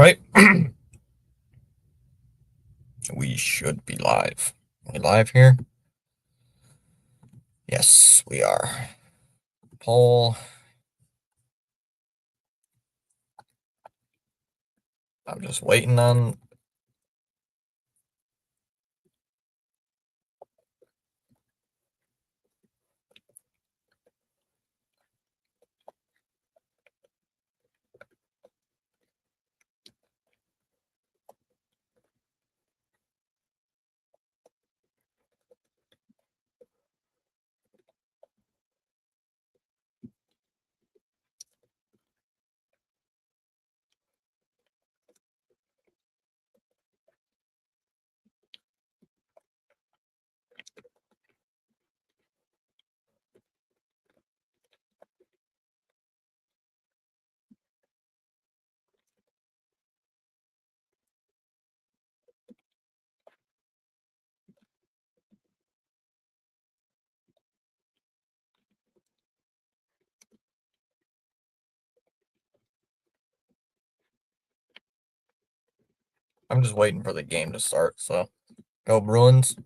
right. We should be live. Are we live here? Yes, we are. Poll. I'm just waiting on. I'm just waiting for the game to start. So, go Bruins.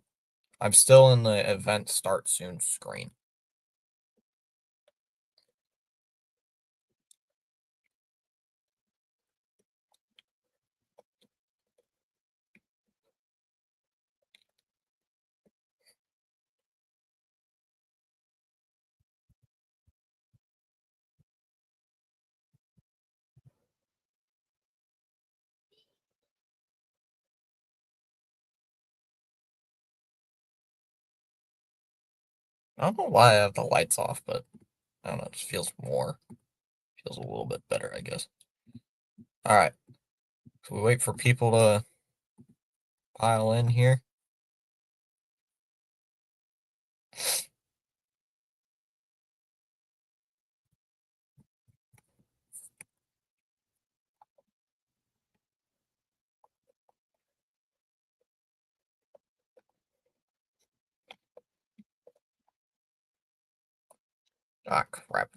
I'm still in the event start soon screen. I don't know why I have the lights off, but I don't know. It just feels a little bit better, I guess. All right. So we wait for people to pile in here. Ah, crap.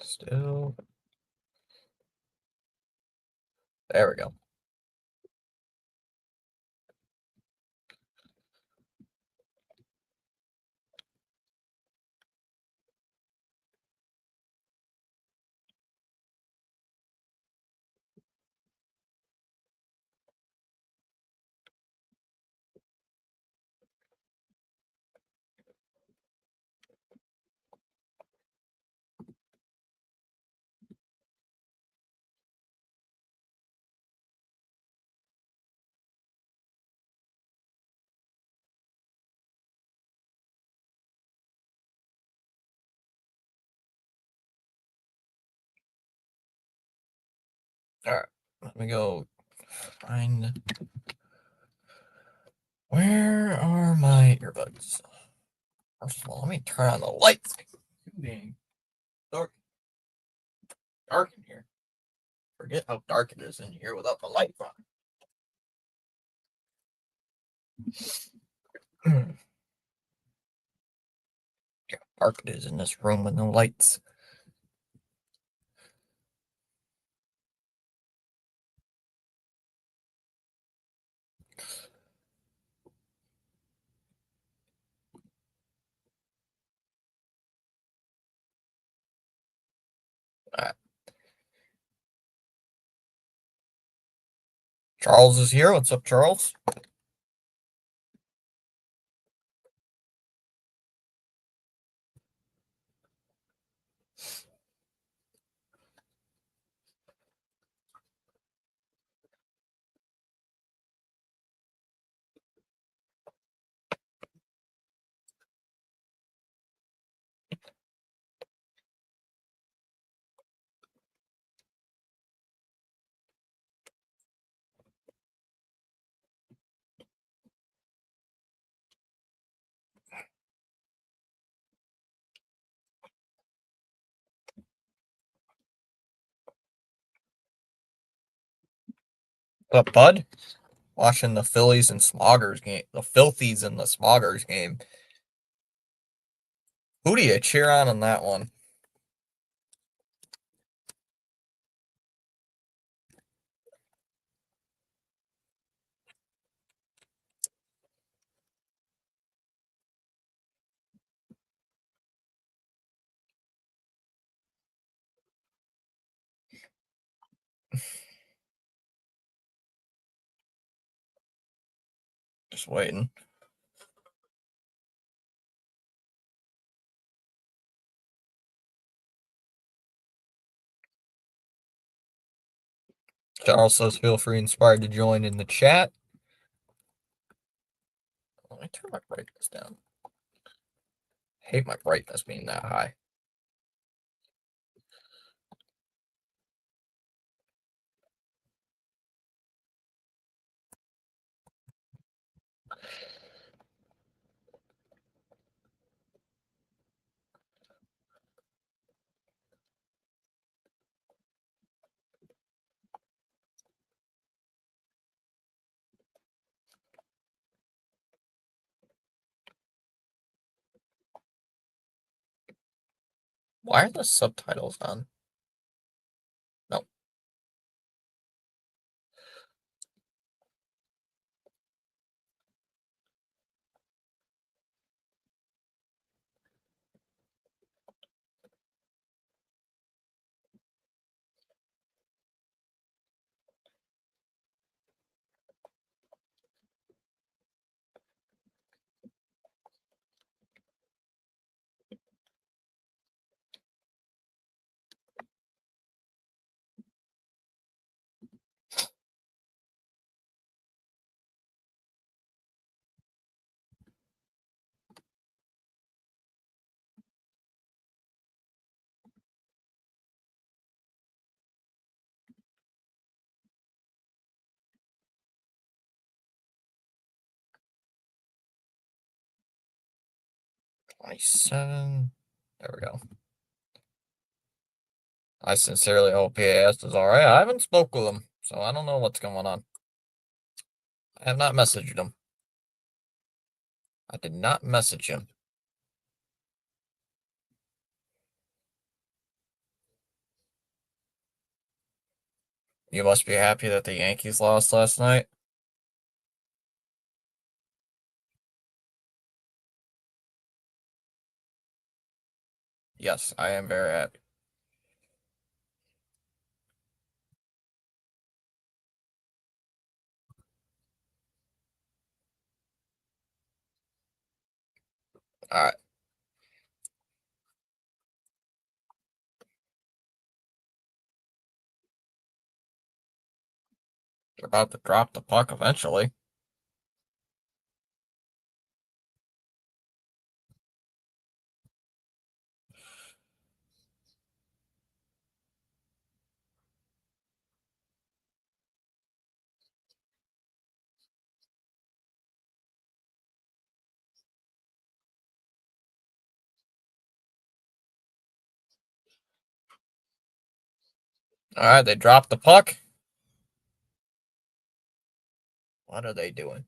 Still. There we go. All right. Let me go find. Where are my earbuds? First of all, let me turn on the lights. It's being dark in here. Forget how dark it is in here without the lights on. How dark it is in this room with no lights. All right. Charles is here. What's up, Charles? What's up, bud? watching the Phillies and Smoggers game, the Filthies and the Smoggers game. Who do you cheer on in that one? Just waiting. Charles says feel free inspired to join in the chat. Let me turn my brightness down. I hate my brightness being that high. Why are the subtitles on? No. $27. There we go. I sincerely hope PAS is alright. I haven't spoke with him, so I don't know what's going on. I have not messaged him. I did not message him. You must be happy that the Yankees lost last night. Yes, I am very happy. Alright. They're about to drop the puck eventually. Alright, they dropped the puck. What are they doing?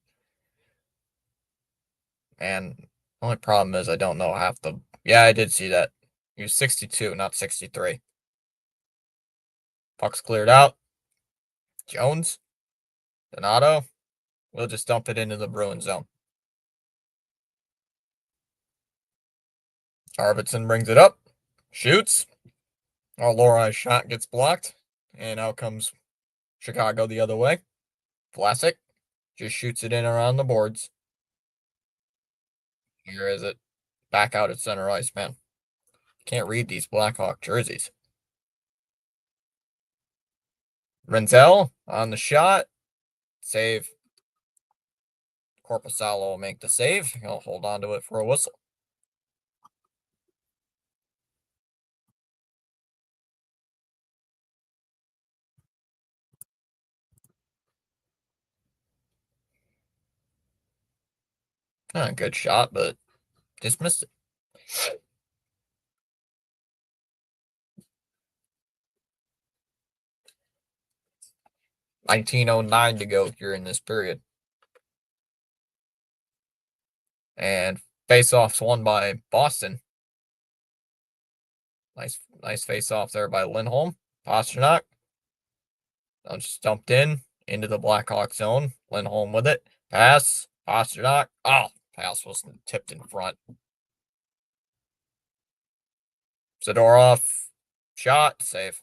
And only problem is I don't know half the. Yeah, I did see that. He was 62, not 63. Puck's cleared out. Jones. Donato. We'll just dump it into the Bruin zone. Arvidsson brings it up. Shoots. Our Lori's shot gets blocked. And out comes Chicago the other way. Vlasic just shoots it in around the boards. Here is it. Back out at center ice, man. Can't read these Blackhawk jerseys. Renzel on the shot. Save. Corpusalo will make the save. He'll hold on to it for a whistle. Good shot, but just missed it. 1909 to go here in this period. And face-offs won by Boston. Nice face-off there by Lindholm. Pastrnak. Just dumped into the Blackhawks zone. Lindholm with it. Pass. Pastrnak. Oh, pass was tipped in front. Zadorov. Shot. Save.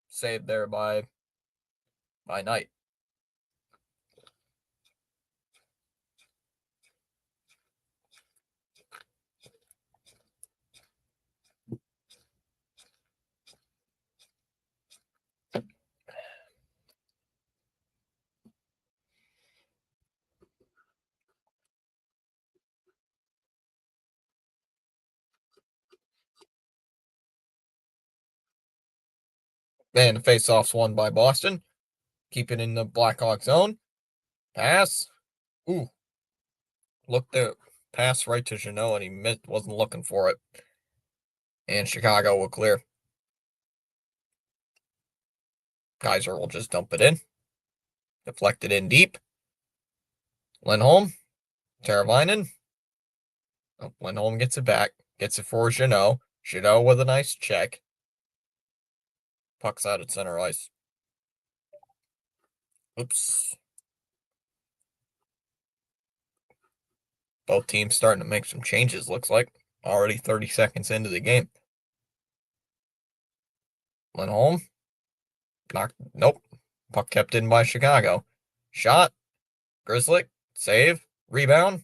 Saved there by Knight. And the face-offs won by Boston. Keep it in the Blackhawks zone. Pass. Ooh. Looked there. Pass right to Jeannot, and he wasn't looking for it. And Chicago will clear. Kaiser will just dump it in. Deflected in deep. Lindholm. Teravainen. Oh, Lindholm gets it back. Gets it for Jeannot. Jeannot with a nice check. Puck's out at center ice. Oops. Both teams starting to make some changes, looks like. Already 30 seconds into the game. Lindholm. Nope. Puck kept in by Chicago. Shot. Grizzly. Save. Rebound.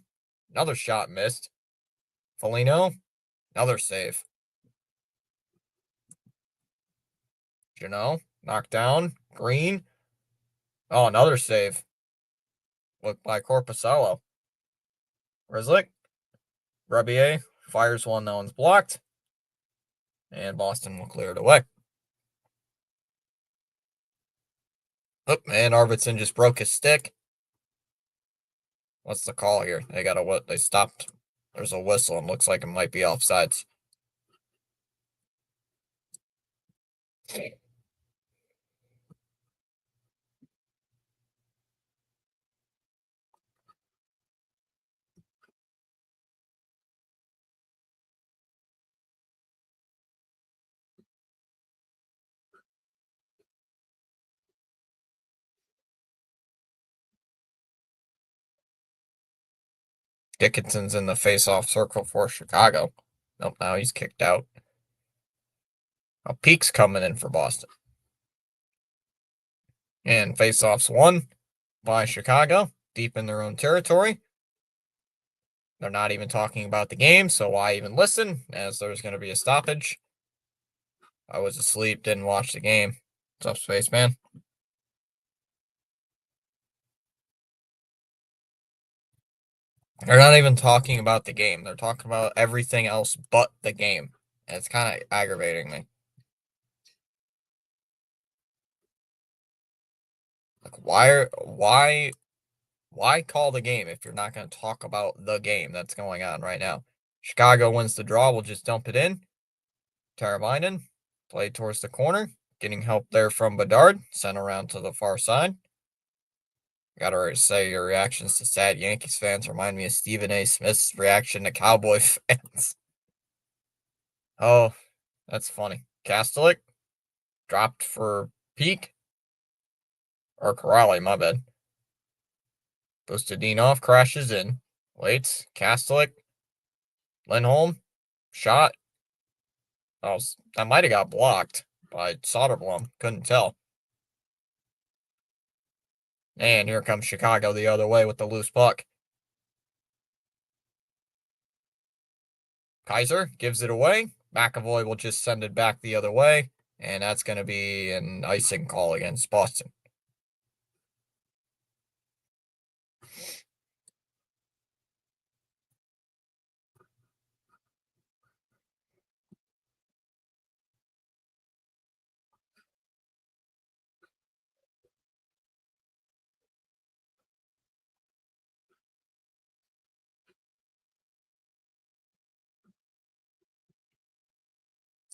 Another shot missed. Foligno. Another save. Jeannot. Knocked down. Green. Oh, another save. Looked by Korpisalo. Grizzly. Rebier fires one. That one's blocked. And Boston will clear it away. Oh, and Arvidsson just broke his stick. What's the call here? They stopped. There's a whistle and looks like it might be offsides. Dickinson's in the face-off circle for Chicago. Nope, now he's kicked out. Peak's coming in for Boston. And face-offs won by Chicago, deep in their own territory. They're not even talking about the game, so why even listen, as there's going to be a stoppage. I was asleep, didn't watch the game. What's up, Spaceman? They're not even talking about the game. They're talking about everything else but the game. And it's kind of aggravating me. Like, why call the game if you're not going to talk about the game that's going on right now? Chicago wins the draw. We'll just dump it in. Teravainen, play towards the corner. Getting help there from Bedard. Sent around to the far side. Gotta say, your reactions to sad Yankees fans remind me of Stephen A. Smith's reaction to Cowboy fans. Oh, that's funny. Kastelik dropped for Peak. Or Corrali, my bad. Bustadinov crashes in. Waits. Kastelik. Lindholm. Shot. Oh, that might have got blocked by Soderblom. Couldn't tell. And here comes Chicago the other way with the loose puck. Kaiser gives it away. McAvoy will just send it back the other way. And that's going to be an icing call against Boston.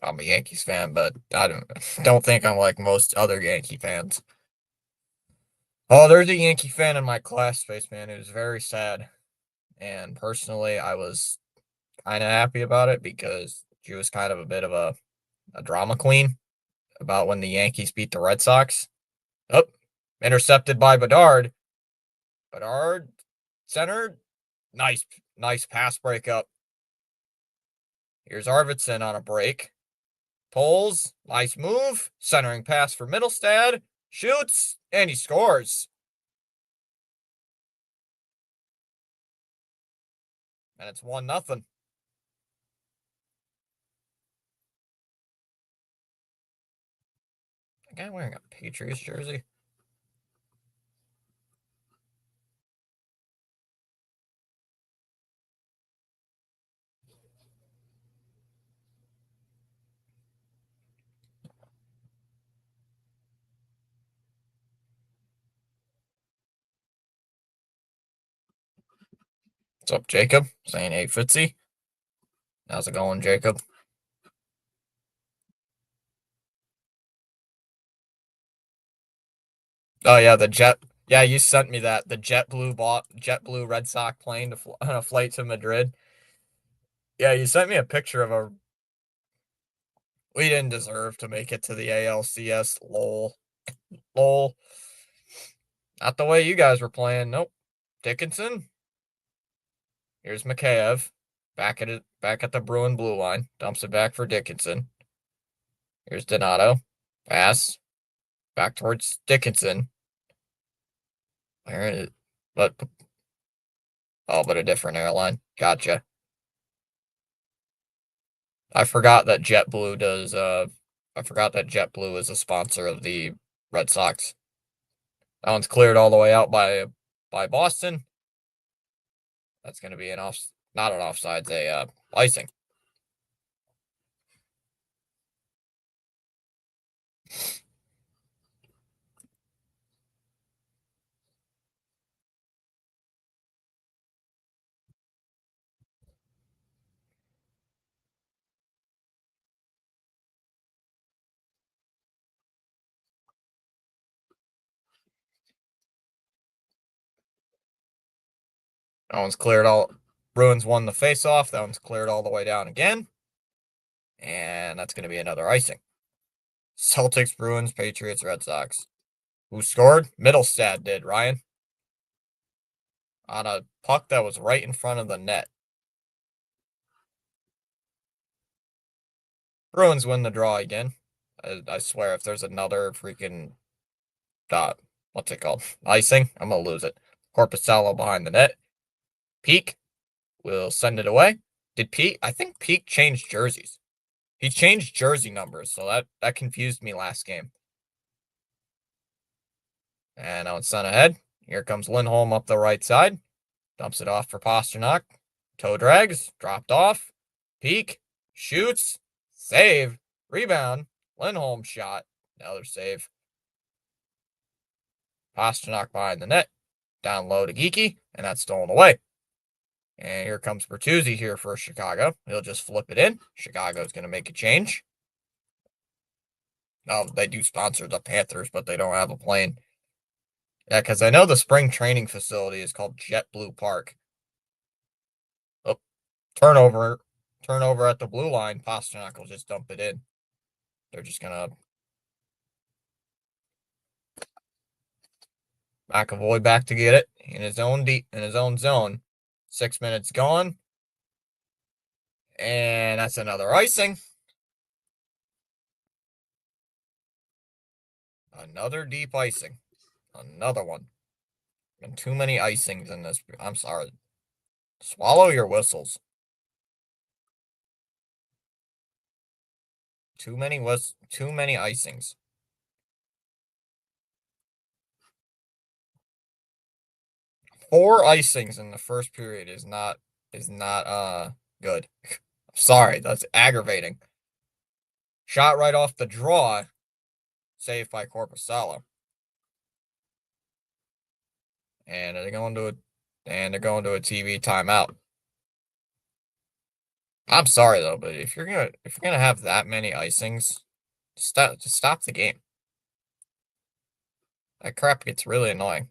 I'm a Yankees fan, but I don't think I'm like most other Yankee fans. Oh, there's a Yankee fan in my class, Spaceman. It was very sad. And personally, I was kind of happy about it because she was kind of a bit of a drama queen about when the Yankees beat the Red Sox. Oh, intercepted by Bedard. Bedard, center. Nice pass breakup. Here's Arvidsson on a break. Pulls, nice move. Centering pass for Middlestad. Shoots, and he scores. And it's 1-0. The guy wearing a Patriots jersey. What's up, Jacob? Saying, hey, Fitzy. How's it going, Jacob? Oh, yeah, the jet. Yeah, you sent me that. The JetBlue Red Sox plane on a flight to Madrid. Yeah, you sent me a picture of a. We didn't deserve to make it to the ALCS. Lol. Lol. Not the way you guys were playing. Nope. Dickinson. Here's Mikheyev. Back at the Bruin blue line. Dumps it back for Dickinson. Here's Donato. Pass. Back towards Dickinson. Where is it? But but a different airline. Gotcha. I forgot that JetBlue does I forgot that JetBlue is a sponsor of the Red Sox. That one's cleared all the way out by Boston. That's gonna be not an offsides, a icing. That one's cleared all. Bruins won the face-off. That one's cleared all the way down again. And that's going to be another icing. Celtics, Bruins, Patriots, Red Sox. Who scored? Middlestad did, Ryan. On a puck that was right in front of the net. Bruins win the draw again. I swear, if there's another freaking what's it called? Icing, I'm gonna lose it. Corpusalo behind the net. Peak will send it away. Did Peak? I think Peak changed jerseys. He changed jersey numbers, so that confused me last game. And now it's sent ahead. Here comes Lindholm up the right side. Dumps it off for Pastrnak. Toe drags. Dropped off. Peak. Shoots. Save. Rebound. Lindholm shot. Another save. Pastrnak behind the net. Down low to Geeky. And that's stolen away. And here comes Bertuzzi here for Chicago. He'll just flip it in. Chicago's going to make a change. Oh, they do sponsor the Panthers, but they don't have a plane. Yeah, because I know the spring training facility is called JetBlue Park. Oh, turnover at the blue line. Pastrnak will just dump it in. They're just gonna McAvoy back to get it in his own zone. 6 minutes gone, and that's another icing. Another deep icing. Another one. And too many icings in this. I'm sorry. Swallow your whistles. Too many icings. Four icings in the first period is not good. Sorry, that's aggravating. Shot right off the draw. Saved by Corpusalo. And they're going to a TV timeout. I'm sorry though, but if you're gonna have that many icings, just stop the game. That crap gets really annoying.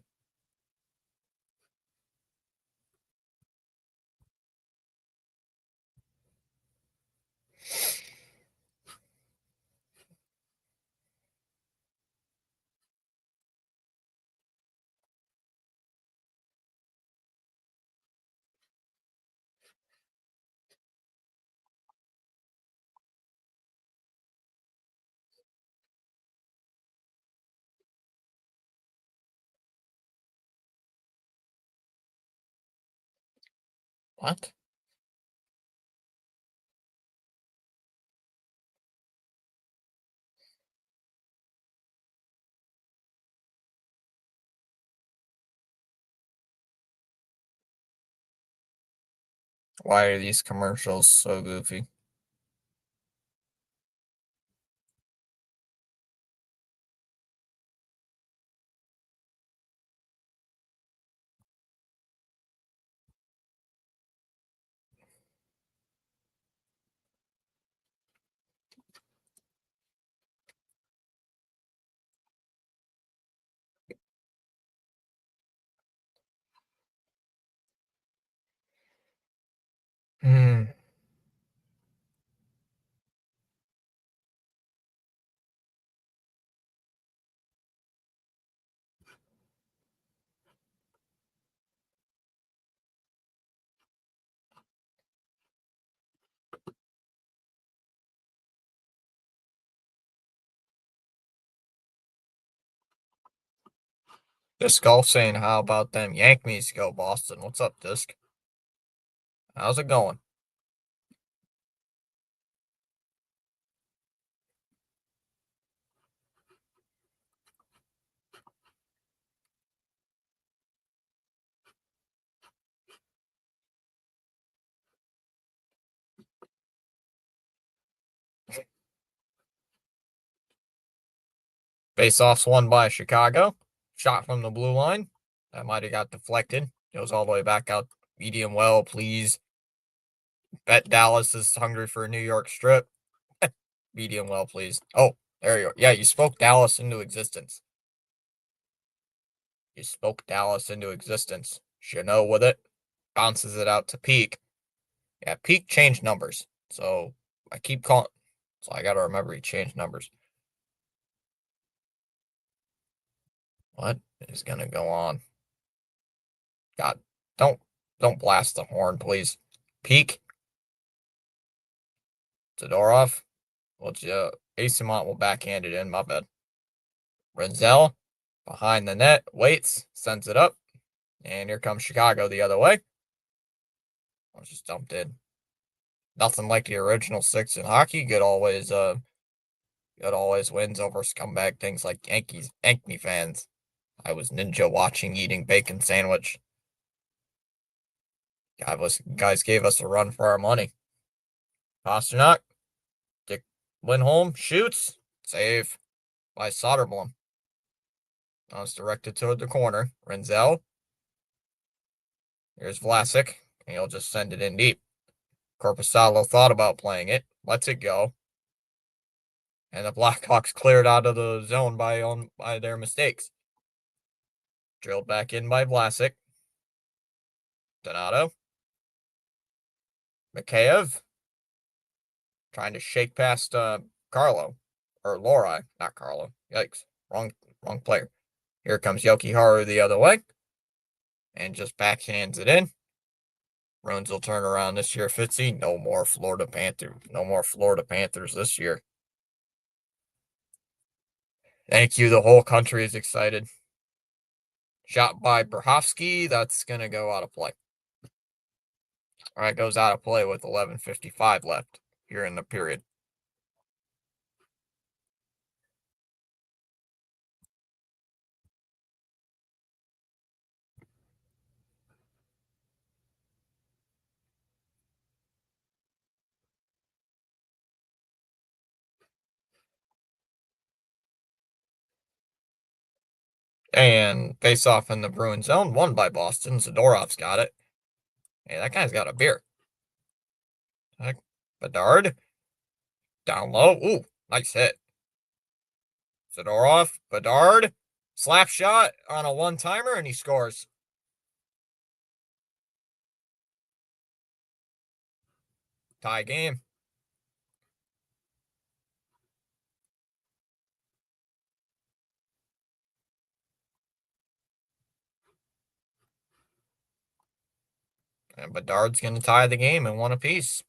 What? Why are these commercials so goofy? Hmm. Disc Golf saying, how about them Yankees go, Boston? What's up, Disc? How's it going? Face-offs won by Chicago. Shot from the blue line. That might have got deflected. Goes all the way back out. Medium well, please. Bet Dallas is hungry for a New York strip. Medium well, please. Oh, there you go. Yeah, you spoke Dallas into existence. You spoke Dallas into existence. Chanel with it. Bounces it out to Peak. Yeah, Peak changed numbers. So I keep calling. So I got to remember he changed numbers. What is going to go on? God, don't don't blast the horn, please. Peak. Zadorov. Well, Asimont will backhand it in. My bad. Renzel behind the net. Waits. Sends it up. And here comes Chicago the other way. I was just dumped in. Nothing like the original six in hockey. Good always wins over scumbag things like Yankee fans. I was ninja watching eating bacon sandwich. Guys gave us a run for our money. Pasternak, Dick Lindholm shoots, save by Soderblom. Now it's directed toward the corner. Renzel. Here's Vlasic. And he'll just send it in deep. Corpusalo thought about playing it, lets it go. And the Blackhawks cleared out of the zone by their mistakes. Drilled back in by Vlasic. Donato. Mikheyev. Trying to shake past Carlo. Or Lori, not Carlo. Yikes. Wrong player. Here comes Yoki the other way. And just backhands it in. Bruins will turn around this year, Fitzy. No more Florida Panthers. No more Florida Panthers this year. Thank you. The whole country is excited. Shot by Berhovsky. That's going to go out of play. All right, goes out of play with 11:55 left here in the period. And face off in the Bruin zone, won by Boston. Zadorov's got it. Hey, that guy's got a beer. Bedard. Down low. Ooh, nice hit. Zadorov. Bedard. Slap shot on a one-timer, and he scores. Tie game. And Bedard's going to tie the game in one apiece.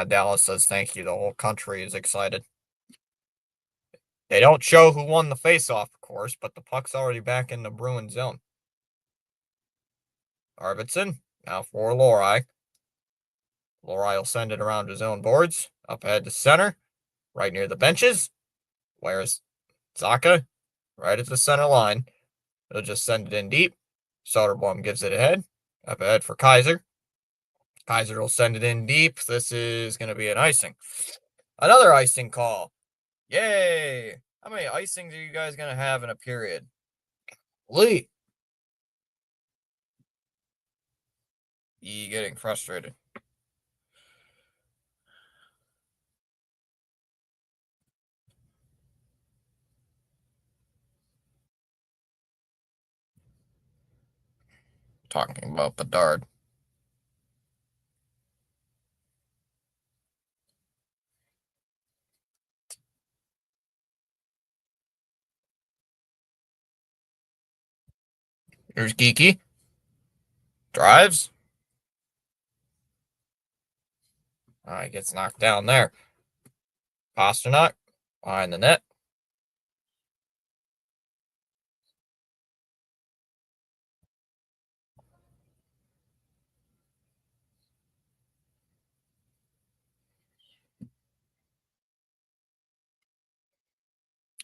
Dallas says thank you. The whole country is excited. They don't show who won the faceoff, of course, but the puck's already back in the Bruins zone. Arvidsson, now for Lohrei. Lohrei will send it around his own boards. Up ahead to center, right near the benches. Where's Zacha? Right at the center line. He'll just send it in deep. Soderblom gives it ahead. Up ahead for Kaiser. Kaiser will send it in deep. This is going to be an icing. Another icing call. Yay! How many icings are you guys going to have in a period? Lee. Getting frustrated. Talking about Bedard. Here's Geeky. Drives. Alright, gets knocked down there. Pasternak behind the net.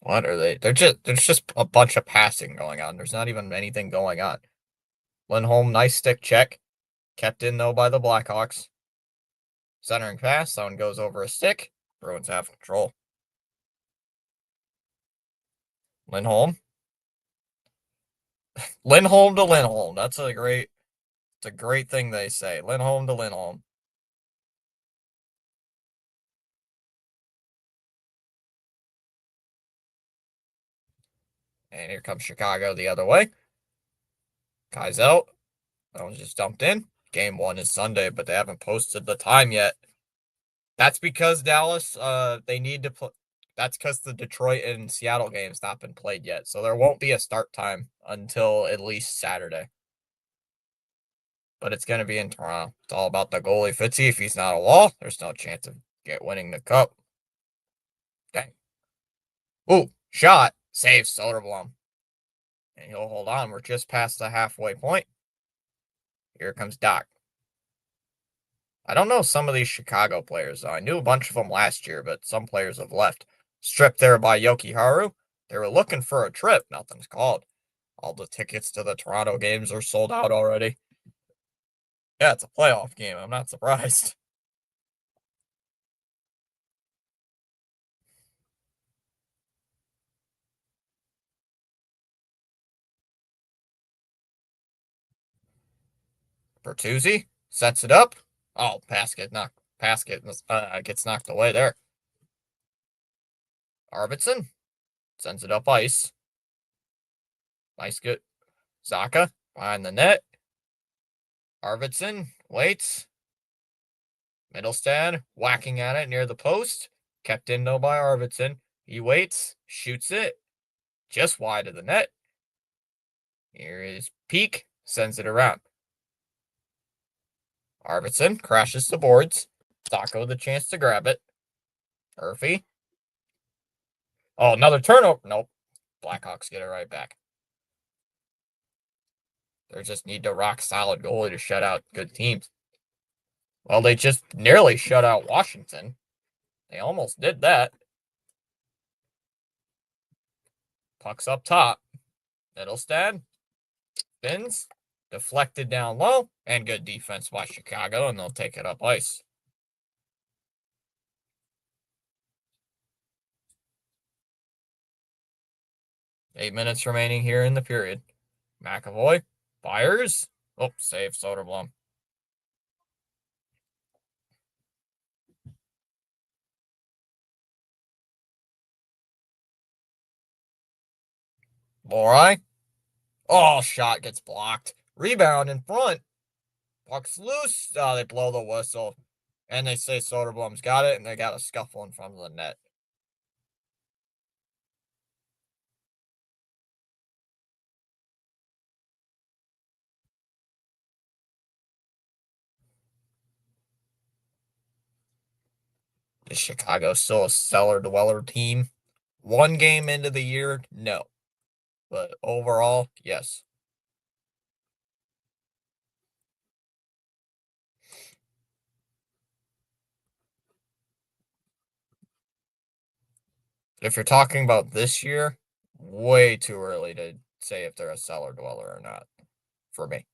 What are they? There's just a bunch of passing going on. There's not even anything going on. Lindholm, nice stick check. Kept in though by the Blackhawks. Centering pass, that one goes over a stick. Bruins have control. Lindholm. Lindholm to Lindholm. It's a great thing they say. Lindholm to Lindholm. And here comes Chicago the other way. Kai's out. That one's just dumped in. Game 1 is Sunday, but they haven't posted the time yet. That's because Dallas, they need to put. That's because the Detroit and Seattle game's not been played yet, so there won't be a start time until at least Saturday. But it's going to be in Toronto. It's all about the goalie Fitzy. If he's not a wall, there's no chance of winning the cup. Dang. Ooh, shot. Save Soderblom. And he'll hold on. We're just past the halfway point. Here comes Doc. I don't know some of these Chicago players, though. I knew a bunch of them last year, but some players have left. Stripped there by Yoki Haru. They were looking for a trip. Nothing's called. All the tickets to the Toronto games are sold out already. Yeah, it's a playoff game. I'm not surprised. Bertuzzi sets it up. Oh, pass gets knocked away there. Arvidsson sends it up ice. Nice good. Zacha behind the net. Arvidsson waits. Middlestad whacking at it near the post. Kept in though by Arvidsson. He waits, shoots it just wide of the net. Here is Peak, sends it around. Arvidsson crashes the boards. Zacha the chance to grab it. Murphy. Oh, another turnover. Nope. Blackhawks get it right back. They just need a rock solid goalie to shut out good teams. Well, they just nearly shut out Washington. They almost did that. Puck's up top. Middlestad spins, deflected down low, and good defense by Chicago, and they'll take it up ice. 8 minutes remaining here in the period. McAvoy fires. Oh, save Soderblom. Lorai. Oh, shot gets blocked. Rebound in front. Puck's loose. Oh, they blow the whistle. And they say Soderblom's got it, and they got a scuffle in front of the net. Is Chicago still a cellar dweller team? One game into the year, no. But overall, yes. If you're talking about this year, way too early to say if they're a cellar dweller or not. For me.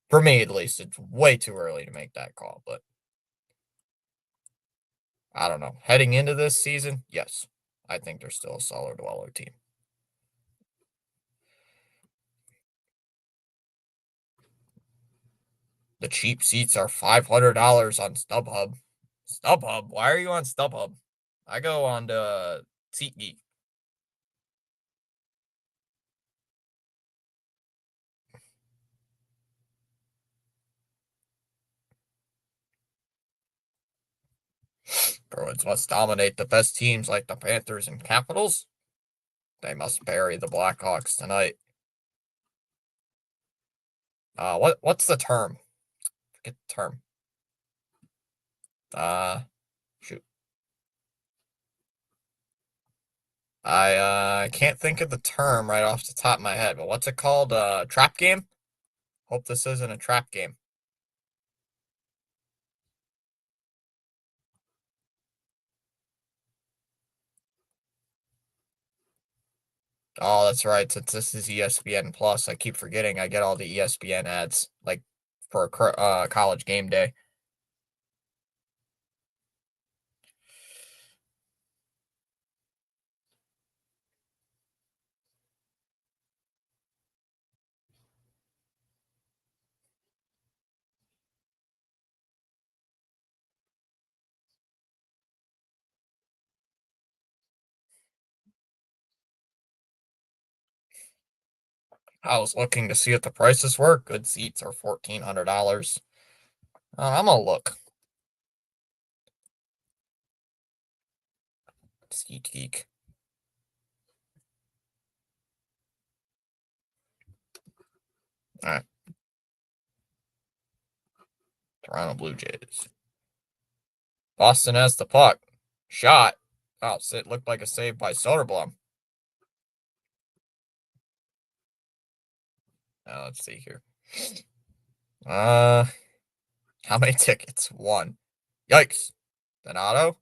For me, at least, it's way too early to make that call. But I don't know. Heading into this season, yes. I think they're still a cellar dweller team. The cheap seats are $500 on StubHub. StubHub? Why are you on StubHub? I go on to SeatGeek. Bruins must dominate the best teams like the Panthers and Capitals. They must bury the Blackhawks tonight. What's the term? Forget the term. Shoot. I can't think of the term right off the top of my head, but what's it called? Trap game? Hope this isn't a trap game. Oh, that's right. Since this is ESPN Plus, I keep forgetting I get all the ESPN ads, like for college game day. I was looking to see if the prices were. Good seats are $1,400. I'm gonna look. Seat Geek. All right. Toronto Blue Jays. Boston has the puck. Shot. Oh, it looked like a save by Soderblom. Now let's see here. How many tickets? One. Yikes. Donato.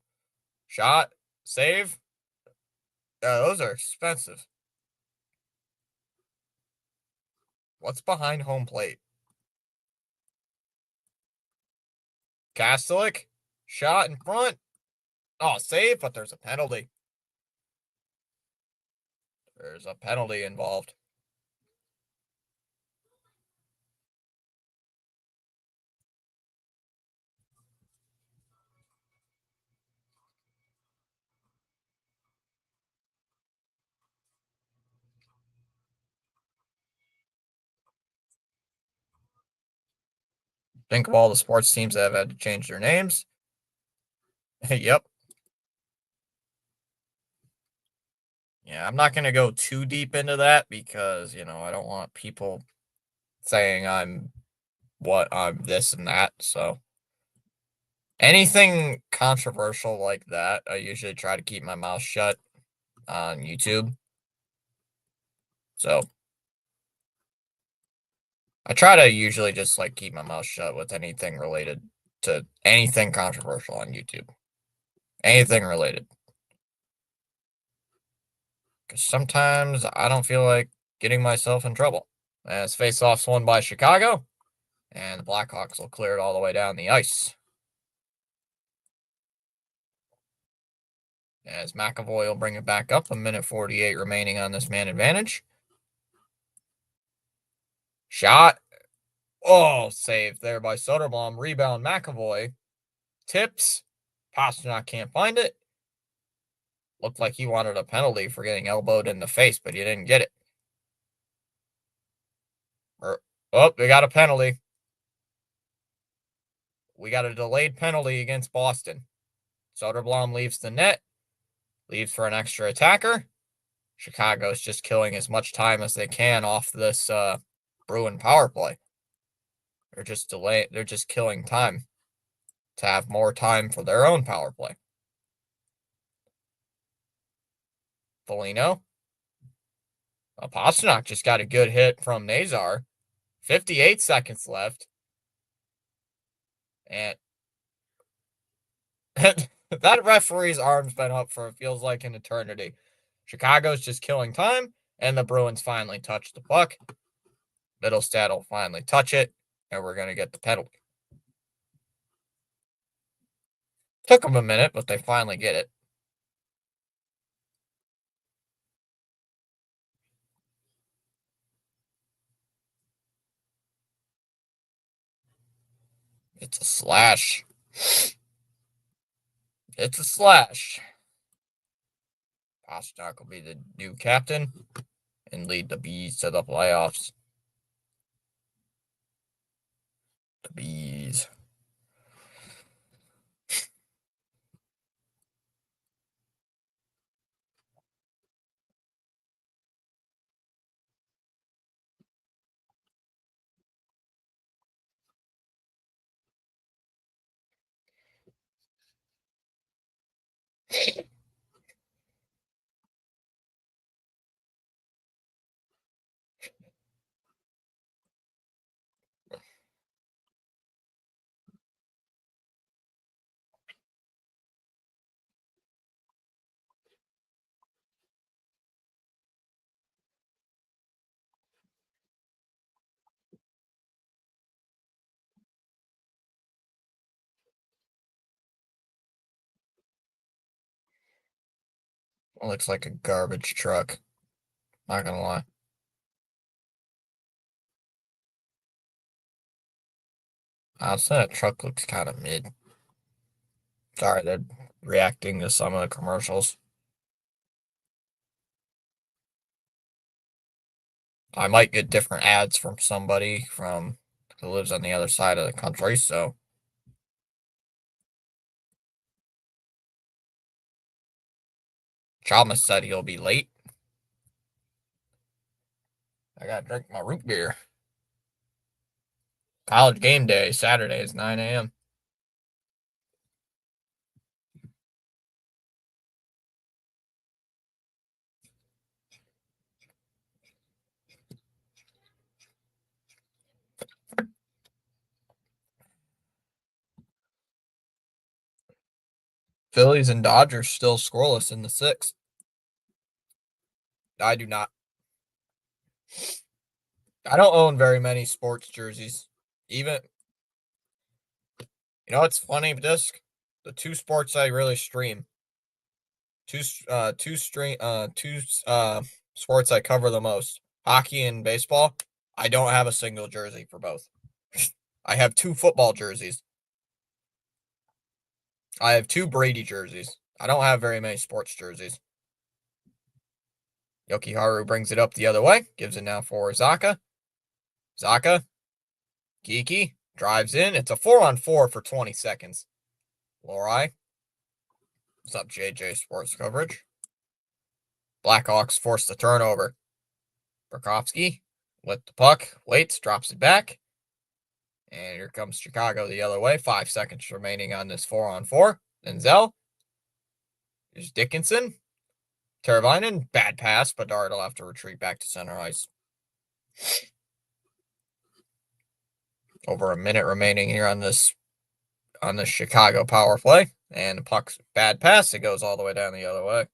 Shot. Save. Those are expensive. What's behind home plate? Kastelik. Shot in front. Oh, save, but there's a penalty. There's a penalty involved. Think of all the sports teams that have had to change their names. Yep. Yeah, I'm not going to go too deep into that because, I don't want people saying I'm this and that. So anything controversial like that, I usually try to keep my mouth shut on YouTube. So I try to usually just like keep my mouth shut with anything related to anything controversial on YouTube. Anything related. Because sometimes I don't feel like getting myself in trouble. As face-offs won by Chicago, and the Blackhawks will clear it all the way down the ice. As McAvoy will bring it back up, 1:48 remaining on this man advantage. Shot. Oh, saved there by Soderblom. Rebound McAvoy. Tips. Pasternak can't find it. Looked like he wanted a penalty for getting elbowed in the face, but he didn't get it. Oh, we got a penalty. We got a delayed penalty against Boston. Soderblom leaves the net. Leaves for an extra attacker. Chicago's just killing as much time as they can off this Bruin power play. They're just killing time to have more time for their own power play. Foligno. Pasternak just got a good hit from Nazar. 58 seconds left. And that referee's arm's been up for, it feels like, an eternity. Chicago's just killing time, and the Bruins finally touch the puck. Middlestad will finally touch it, and we're going to get the penalty. Took them a minute, but they finally get it. It's a slash. It's a slash. Pasternak will be the new captain and lead the Bees to the playoffs. The Bees. It looks like a garbage truck. Not gonna lie. Honestly, that truck looks kind of mid. Sorry, they're reacting to some of the commercials. I might get different ads from somebody who lives on the other side of the country, so. Chalmers said he'll be late. I gotta drink my root beer. College game day, Saturday is 9 a.m. Phillies and Dodgers still scoreless in the sixth. I do not. I don't own very many sports jerseys. Even, it's funny, Disc. The two sports I really stream, two sports I cover the most, hockey and baseball. I don't have a single jersey for both. I have two football jerseys. I have two Brady jerseys. I don't have very many sports jerseys. Yokiharu brings it up the other way. Gives it now for Zaka. Zaka. Geeky. Drives in. It's a 4-on-4 for 20 seconds. Lorai. What's up, JJ Sports Coverage? Blackhawks force the turnover. Burkowski with the puck. Waits. Drops it back. And here comes Chicago the other way. 5 seconds remaining on this 4-on-4. Denzel. Here's Dickinson. Teravainen. Bad pass. Bedard will have to retreat back to center ice. Over a minute remaining here on this Chicago power play. And the puck's bad pass. It goes all the way down the other way.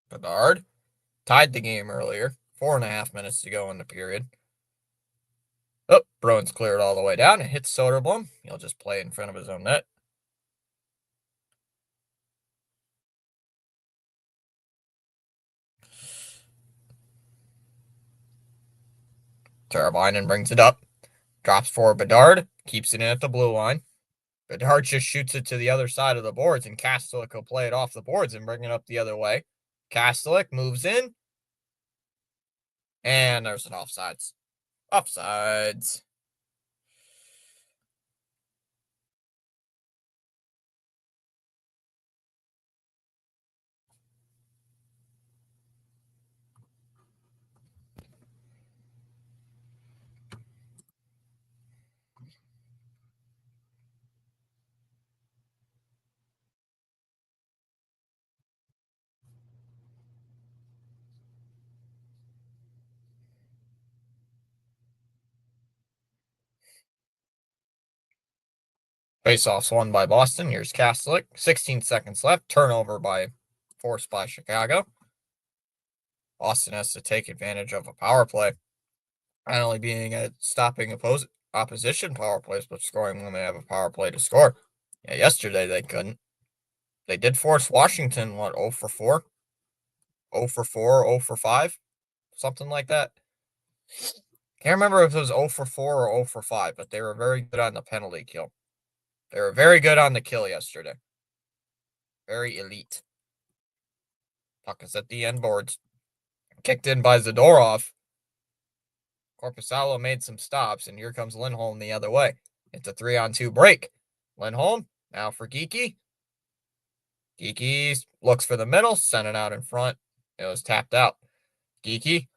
Bedard tied the game earlier. 4.5 minutes to go in the period. Oh, Bruins cleared all the way down. It hits Soderblom. He'll just play in front of his own net. Teravainen brings it up. Drops for Bedard. Keeps it in at the blue line. Bedard just shoots it to the other side of the boards, and Kastelik will play it off the boards and bring it up the other way. Kastelik moves in. And there's an offsides. Offsides. Faceoffs won by Boston. Here's Kastelik. 16 seconds left. Turnover forced by Chicago. Boston has to take advantage of a power play. Not only being at stopping opposition power plays, but scoring when they have a power play to score. Yeah, yesterday they couldn't. They did force Washington, 0 for 4? 0 for 4, 0 for 5? Something like that. Can't remember if it was 0 for 4 or 0 for 5, but they were very good on the penalty kill. They were very good on the kill yesterday. Very elite. Puck is at the end boards. Kicked in by Zadorov. Korpisalo made some stops, and here comes Lindholm the other way. It's a 3-on-2 break. Lindholm, now for Geekie. Geekie looks for the middle, sent it out in front. It was tapped out. Geekie,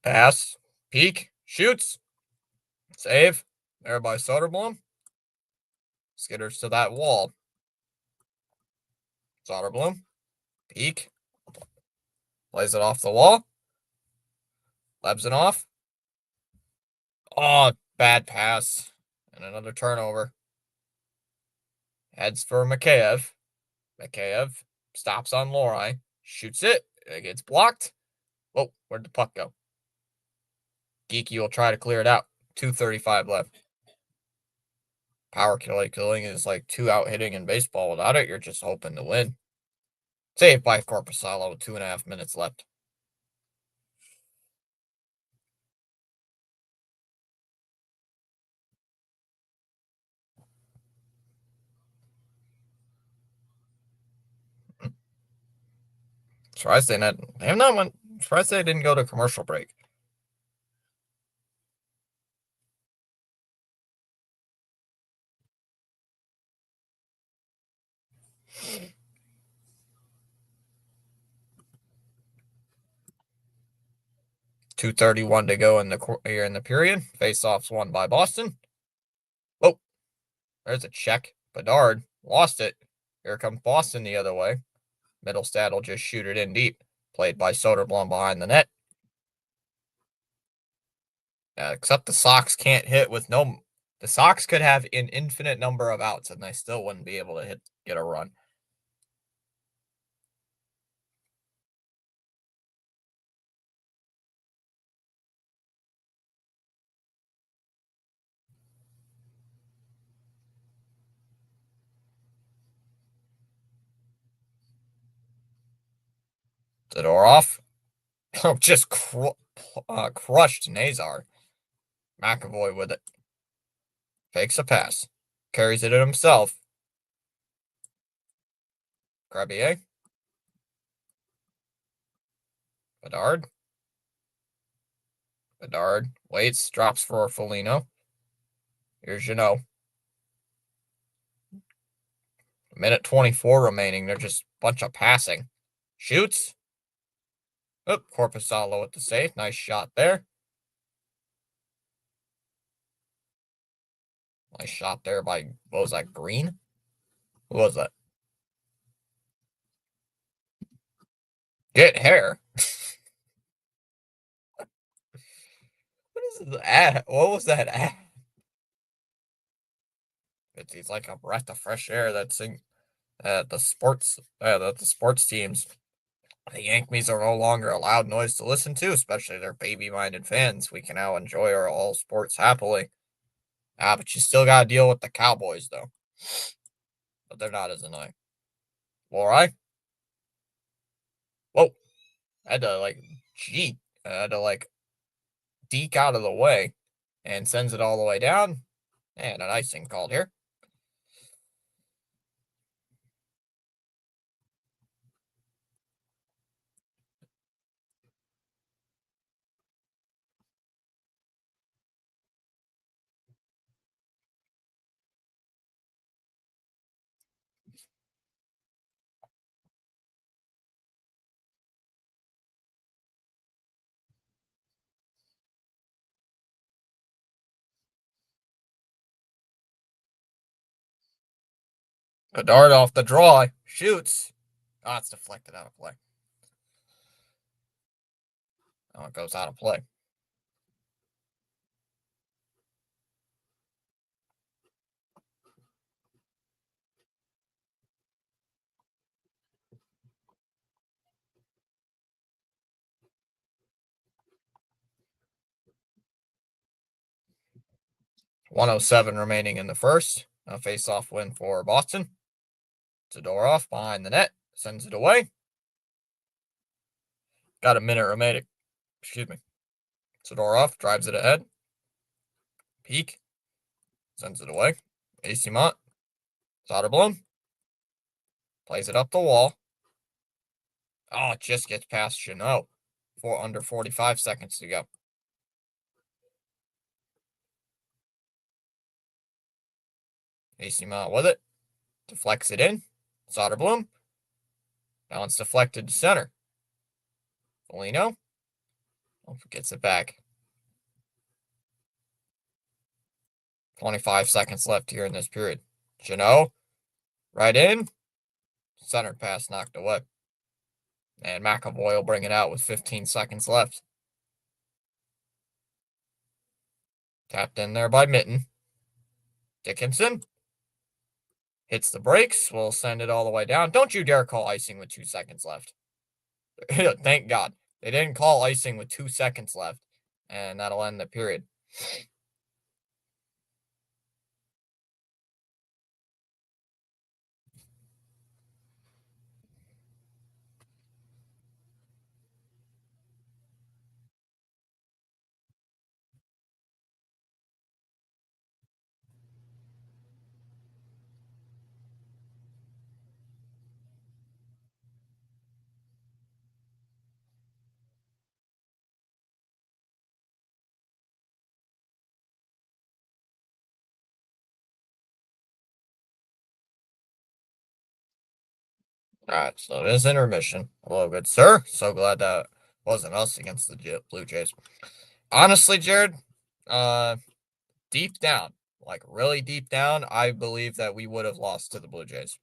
pass, peek, shoots. Save. There by Soderblom. Skitters to that wall. Soderblom, peek. Plays it off the wall. Lebzanoff. Oh, bad pass. And another turnover. Heads for Mikheyev. Mikheyev stops on Lohrei. Shoots it. It gets blocked. Oh, where'd the puck go? Geekie will try to clear it out. 2:35 left. Power killing is like 2 out hitting in baseball. Without it, you're just hoping to win. Saved by Korpisalo with 2.5 minutes left. Surprised surprised they didn't go to commercial break. .231 to go in the period. Faceoffs won by Boston. Oh, there's a check. Bedard lost it. Here comes Boston the other way. Middlestad will just shoot it in deep. Played by Soderblom behind the net. Except the Sox can't hit with no. The Sox could have an infinite number of outs and they still wouldn't be able to get a run. Zadorov just crushed Nazar. McAvoy with it. Fakes a pass. Carries it in himself. Grabier. Bedard. Bedard waits, drops for Foligno. Here's Jeannot. Minute 24 remaining. They're just a bunch of passing. Shoots. Oh, Korpisalo with the save. Nice shot there. Nice shot there by, what was that, Green? Who was that? Get hair. What is the ad? What was that ad? It's like a breath of fresh air that's the sports teams. The Yankees are no longer a loud noise to listen to, especially their baby-minded fans. We can now enjoy our all sports happily. But you still got to deal with the Cowboys, though. But they're not as annoying. Lohrei? Whoa. I had to, deke out of the way and sends it all the way down. And an icing called here. Bedard off the draw, shoots. Oh, it's deflected out of play. Oh, it goes out of play. .107 remaining in the first. A face-off win for Boston. Zadorov behind the net. Sends it away. Got a minute remaining. Excuse me. Zadorov drives it ahead. Peak. Sends it away. AC Mont. Soderblom. Plays it up the wall. Oh, it just gets past Chanot. For under 45 seconds to go. AC Mont with it. Deflects it in. Soderblom. Now it's deflected to center. Foligno. Oh, gets it back. 25 seconds left here in this period. Chanot. Right in. Center pass knocked away. And McAvoy will bring it out with 15 seconds left. Tapped in there by Mitten. Dickinson. Hits the brakes. We'll send it all the way down. Don't you dare call icing with 2 seconds left. Thank God. They didn't call icing with 2 seconds left. And that'll end the period. All right, so it is intermission. Hello, good sir. So glad that wasn't us against the Blue Jays. Honestly, Jared, deep down, like really deep down, I believe that we would have lost to the Blue Jays.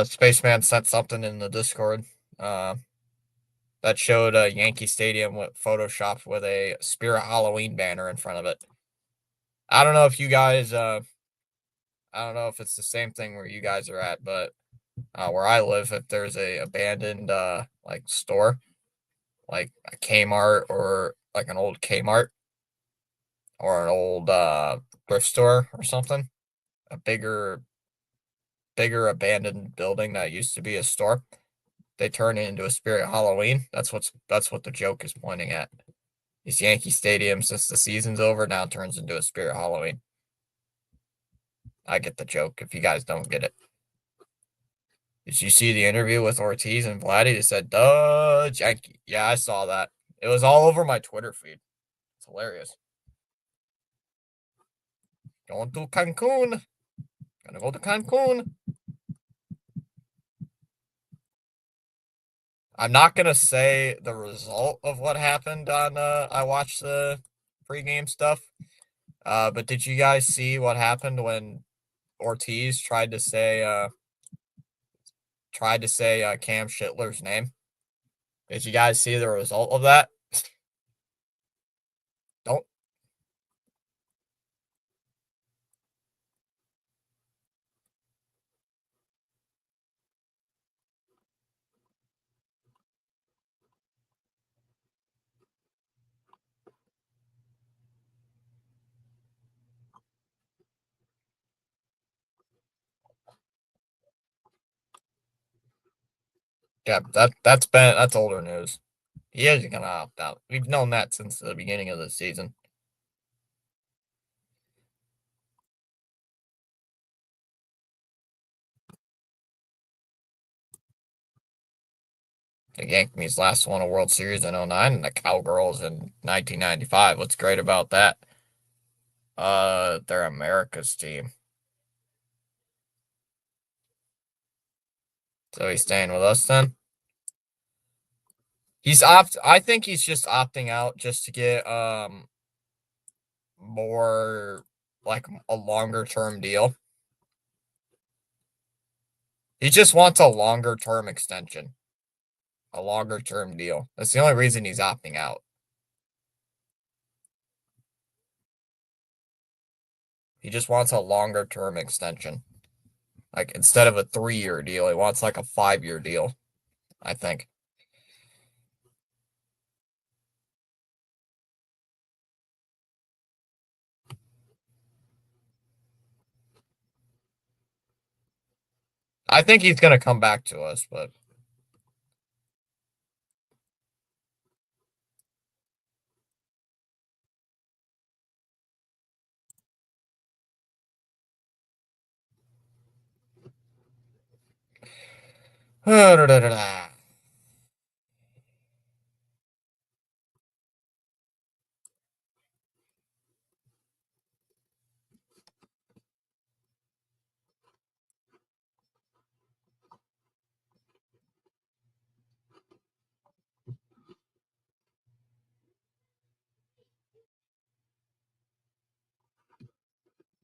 Spaceman sent something in the Discord that showed a Yankee Stadium with photoshopped with a Spirit Halloween banner in front of it. I don't know if you guys, I don't know if it's the same thing where you guys are at, but where I live, if there's a abandoned like store, like a Kmart or like an old Kmart or an old thrift store or something, a bigger abandoned building that used to be a store, they turn it into a Spirit Halloween. That's what the joke is pointing at. This Yankee Stadium, since the season's over, now turns into a Spirit Halloween. I get the joke if you guys don't get it. Did you see the interview with Ortiz and Vladdy? They said, duh, Yankee. Yeah, I saw that. It was all over my Twitter feed. It's hilarious. Going to Cancun. Gonna go to Cancun. I'm not gonna say the result of what happened on I watched the pregame stuff. But did you guys see what happened when Ortiz tried to say Cam Schittler's name? Did you guys see the result of that? Don't. Yeah, that's older news. He is gonna opt out. We've known that since the beginning of the season. The Yankees last won a World Series in '09 and the Cowgirls in 1995. What's great about that? They're America's team. So he's staying with us then? I think he's just opting out just to get more like a longer term deal. He just wants a longer term extension. A longer term deal. That's the only reason he's opting out. He just wants a longer term extension. Like instead of a 3-year deal, he wants like a 5-year deal, I think. I think he's gonna come back to us, but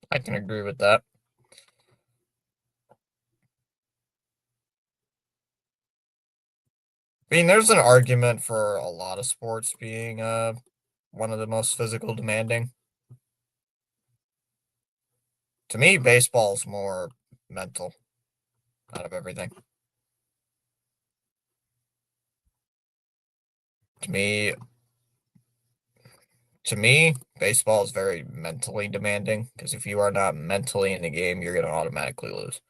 I can agree with that. I mean, there's an argument for a lot of sports being one of the most physical demanding. To me, baseball's more mental out of everything. To me, baseball is very mentally demanding because if you are not mentally in the game, you're going to automatically lose.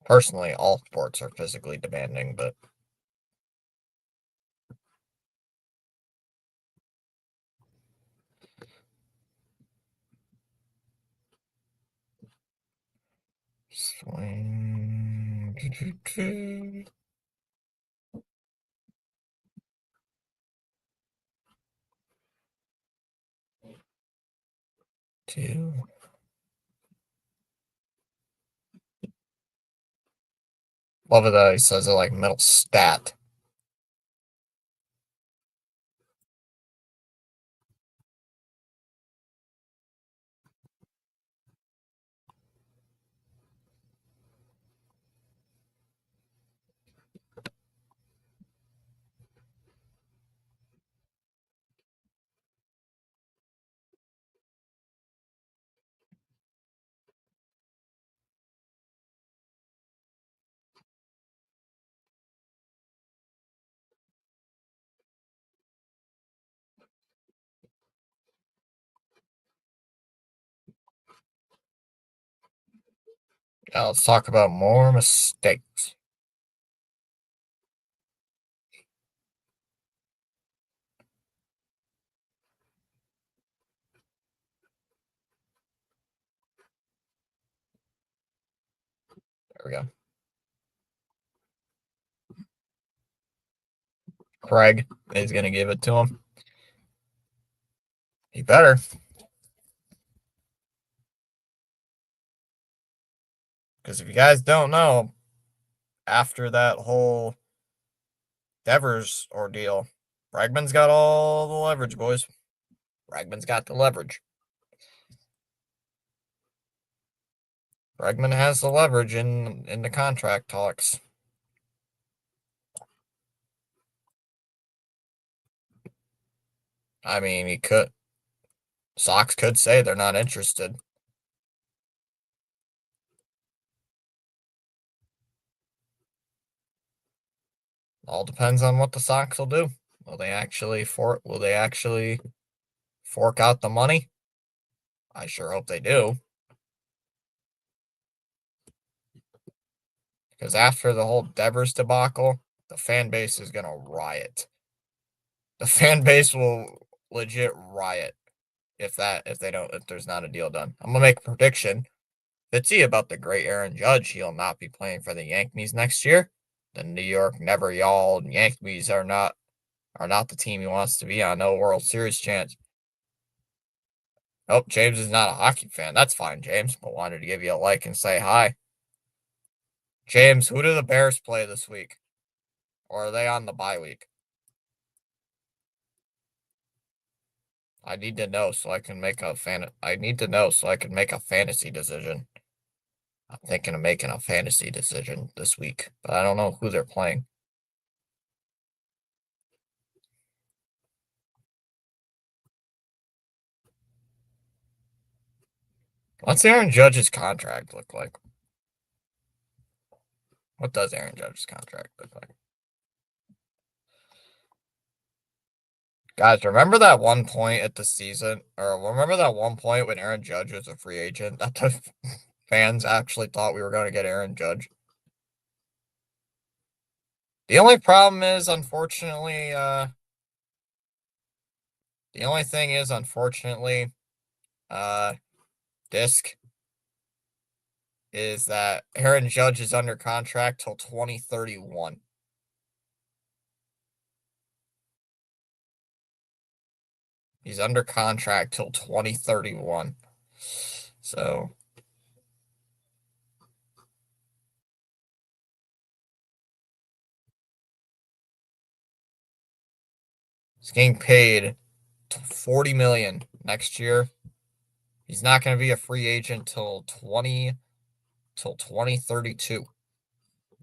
Personally, all sports are physically demanding, but swing. 2. Love it that he says it like middle stat. Now let's talk about more mistakes. There we go. Craig is going to give it to him. He better. Because if you guys don't know, after that whole Devers ordeal, Bregman's got all the leverage, boys. Bregman's got the leverage. Bregman has the leverage in the contract talks. I mean, he could. Sox could say they're not interested. All depends on what the Sox will do. Will they actually fork out the money? I sure hope they do. Because after the whole Devers debacle, the fan base is gonna riot. The fan base will legit riot if there's not a deal done. I'm gonna make a prediction. Fitzy about the great Aaron Judge. He'll not be playing for the Yankees next year. The New York never y'all Yankees are not the team he wants to be on. No World Series chance. Oh, James is not a hockey fan. That's fine, James. But wanted to give you a like and say hi. James, who do the Bears play this week? Or are they on the bye week? I need to know so I can make a fantasy decision. I'm thinking of making a fantasy decision this week, but I don't know who they're playing. What's Aaron Judge's contract look like? What does Aaron Judge's contract look like? Guys, remember that one point at the season, or remember that one point when Aaron Judge was a free agent that the fans actually thought we were going to get Aaron Judge? The only problem is, unfortunately, the only thing is, unfortunately, Disc, is that Aaron Judge is under contract till 2031. He's under contract till 2031. So he's getting paid $40 million next year. He's not going to be a free agent till 2032.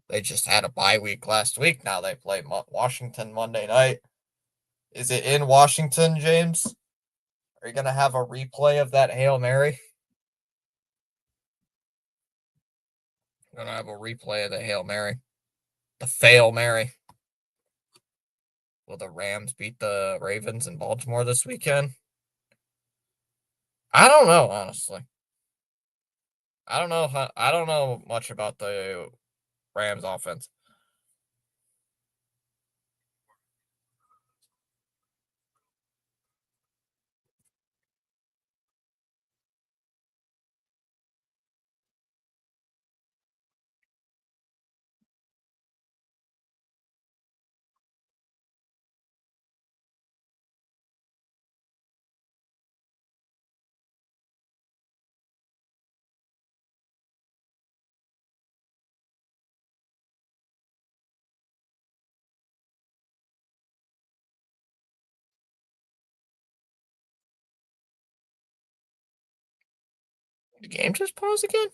They just had a bye week last week. Now they play Washington Monday night. Is it in Washington, James? Are you going to have a replay of that Hail Mary? I'm going to have a replay of the Hail Mary. The Fail Mary. Will the Rams beat the Ravens in Baltimore this weekend? I don't know, honestly. I don't know much about the Rams offense. The game just paused again?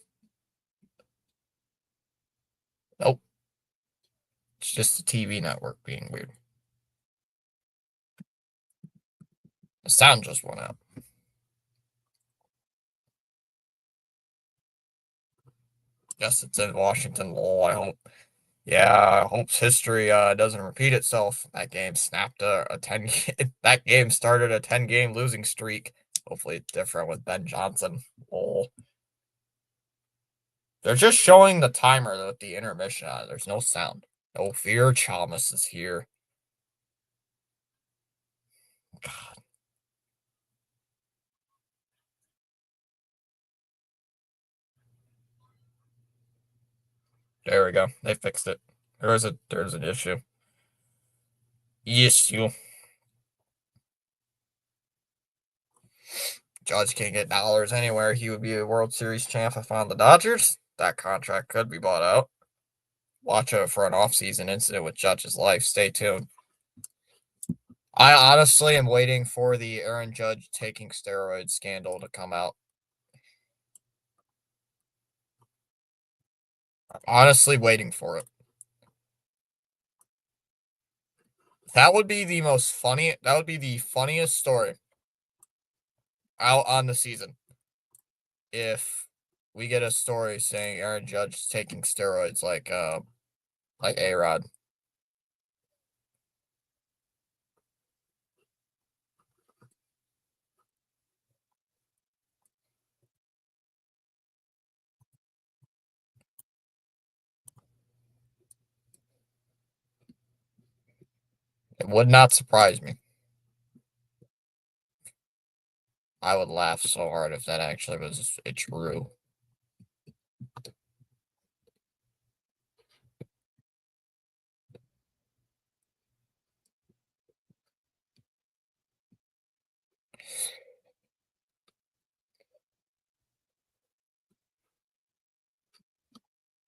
Nope. It's just the TV network being weird. The sound just went out. Guess it's in Washington. Lol, I hope. Yeah, I hope history doesn't repeat itself. That game snapped a 10 that game started a 10-game losing streak. Hopefully it's different with Ben Johnson. Lol. They're just showing the timer with the intermission on. There's no sound. No fear. Chalmers is here. God. There we go. They fixed it. There's an issue. Issue. Judge can't get dollars anywhere. He would be a World Series champ if on the Dodgers. That contract could be bought out. Watch out for an offseason incident with Judge's life. Stay tuned. I honestly am waiting for the Aaron Judge taking steroids scandal to come out. I'm honestly waiting for it. That would be the funniest story. out on the season if we get a story saying Aaron Judge is taking steroids like A-Rod. It would not surprise me. I would laugh so hard if that actually was true.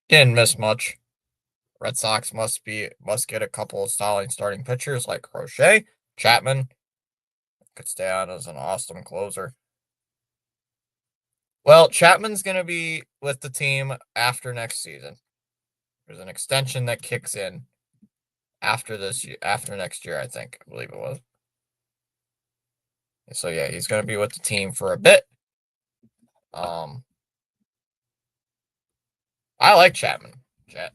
Didn't miss much. Red Sox must get a couple of starting pitchers like Crochet, Chapman could stay on as an awesome closer. Well, Chapman's gonna be with the team after next season. There's an extension that kicks in after next year, I believe it was. So yeah, he's gonna be with the team for a bit. I like Chapman.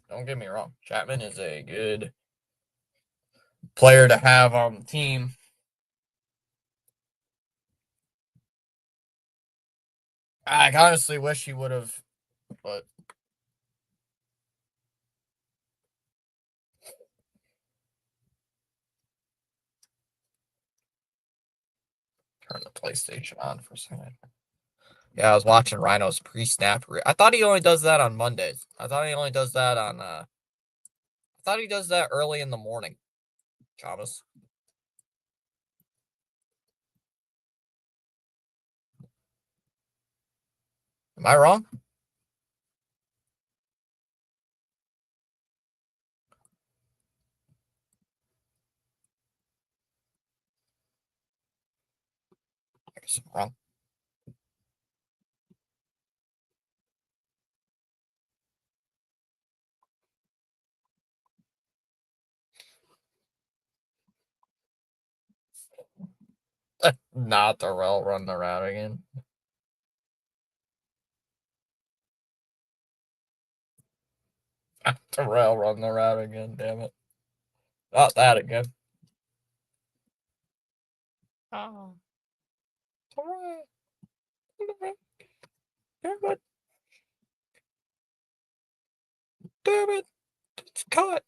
Don't get me wrong. Chapman is a good player to have on the team. I honestly wish he would have, but turn the PlayStation on for a second. Yeah, I was watching Rhino's pre-snap. I thought he only does that on Mondays. I thought he only does that on. I thought he does that early in the morning. Chavez. Am I wrong? I guess I'm wrong. Not Darrell run the route again. Not Darrell run the route again. Damn it! Not that again. Oh. Damn it! Damn it! It's cut.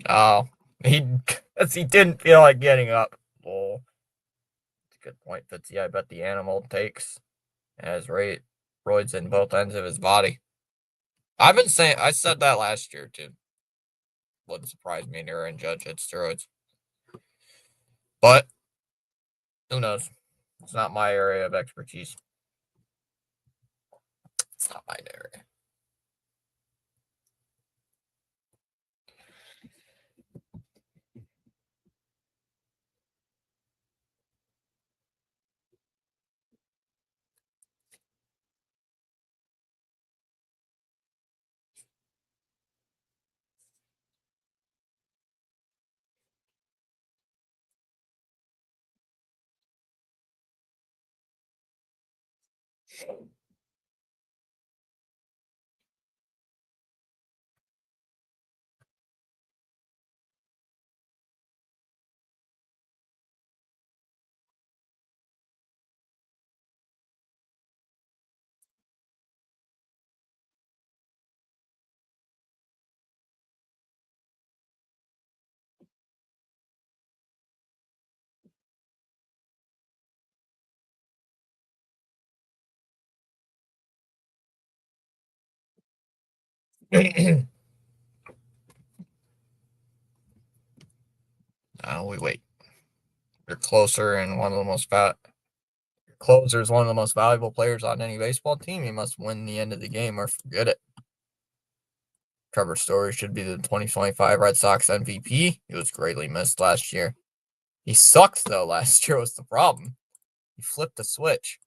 Oh, he didn't feel like getting up. Oh, that's a good point, Fitzy. I bet the animal takes has roids in both ends of his body. I said that last year too. Wouldn't surprise me near and Judge had steroids. But who knows? It's not my area of expertise. It's not my area. We wait. You're closer and one of the most closer is one of the most valuable players on any baseball team. You must win the end of the game or forget it. Trevor Story should be the 2025 Red Sox MVP. He was greatly missed last year. He sucked though last year was the problem. He flipped the switch.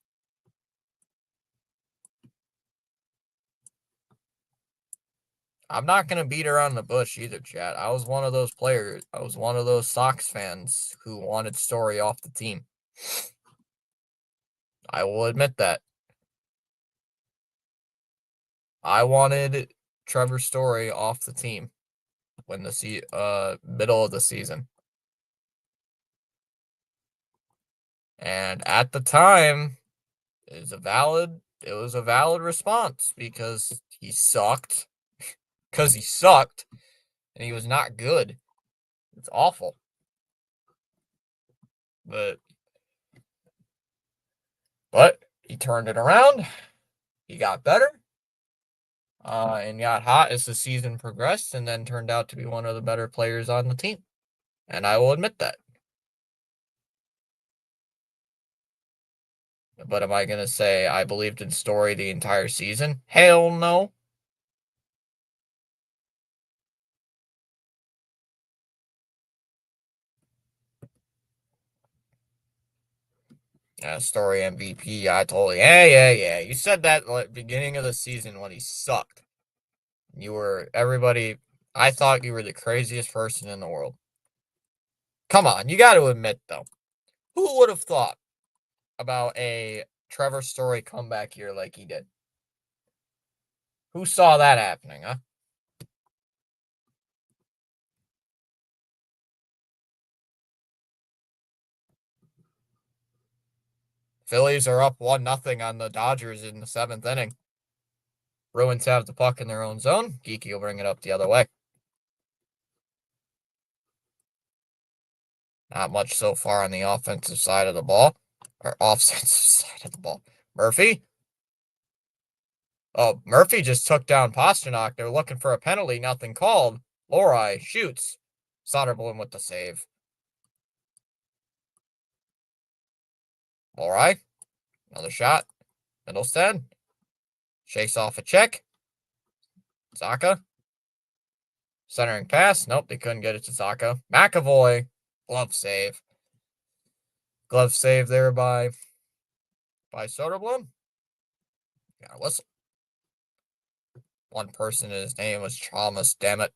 I'm not going to beat around the bush either, Chad. I was one of those players. I was one of those Sox fans who wanted Story off the team. I will admit that. I wanted Trevor Story off the team when the middle of the season. And at the time, it was a valid response because he sucked. Because he sucked and he was not good. It's awful. But he turned it around. He got better. And got hot as the season progressed and then turned out to be one of the better players on the team. And I will admit that. But am I going to say I believed in Story the entire season? Hell no. Story MVP, I totally, yeah. You said that at the beginning of the season when he sucked. I thought you were the craziest person in the world. Come on, you got to admit, though. Who would have thought about a Trevor Story comeback year like he did? Who saw that happening, huh? Phillies are up 1-0 on the Dodgers in the 7th inning. Bruins have the puck in their own zone. Geeky will bring it up the other way. Not much so far on the offensive side of the ball. Or offensive side of the ball. Murphy? Oh, Murphy just took down Pasternak. They're looking for a penalty. Nothing called. Lori shoots. Soderblom with the save. Lori. Another shot. Middlestead. Shakes off a check. Zaka. Centering pass. Nope, they couldn't get it to Zaka. McAvoy. Glove save. Glove save there by Soderblom. Got a whistle. One person, his name was Chalmers, damn it.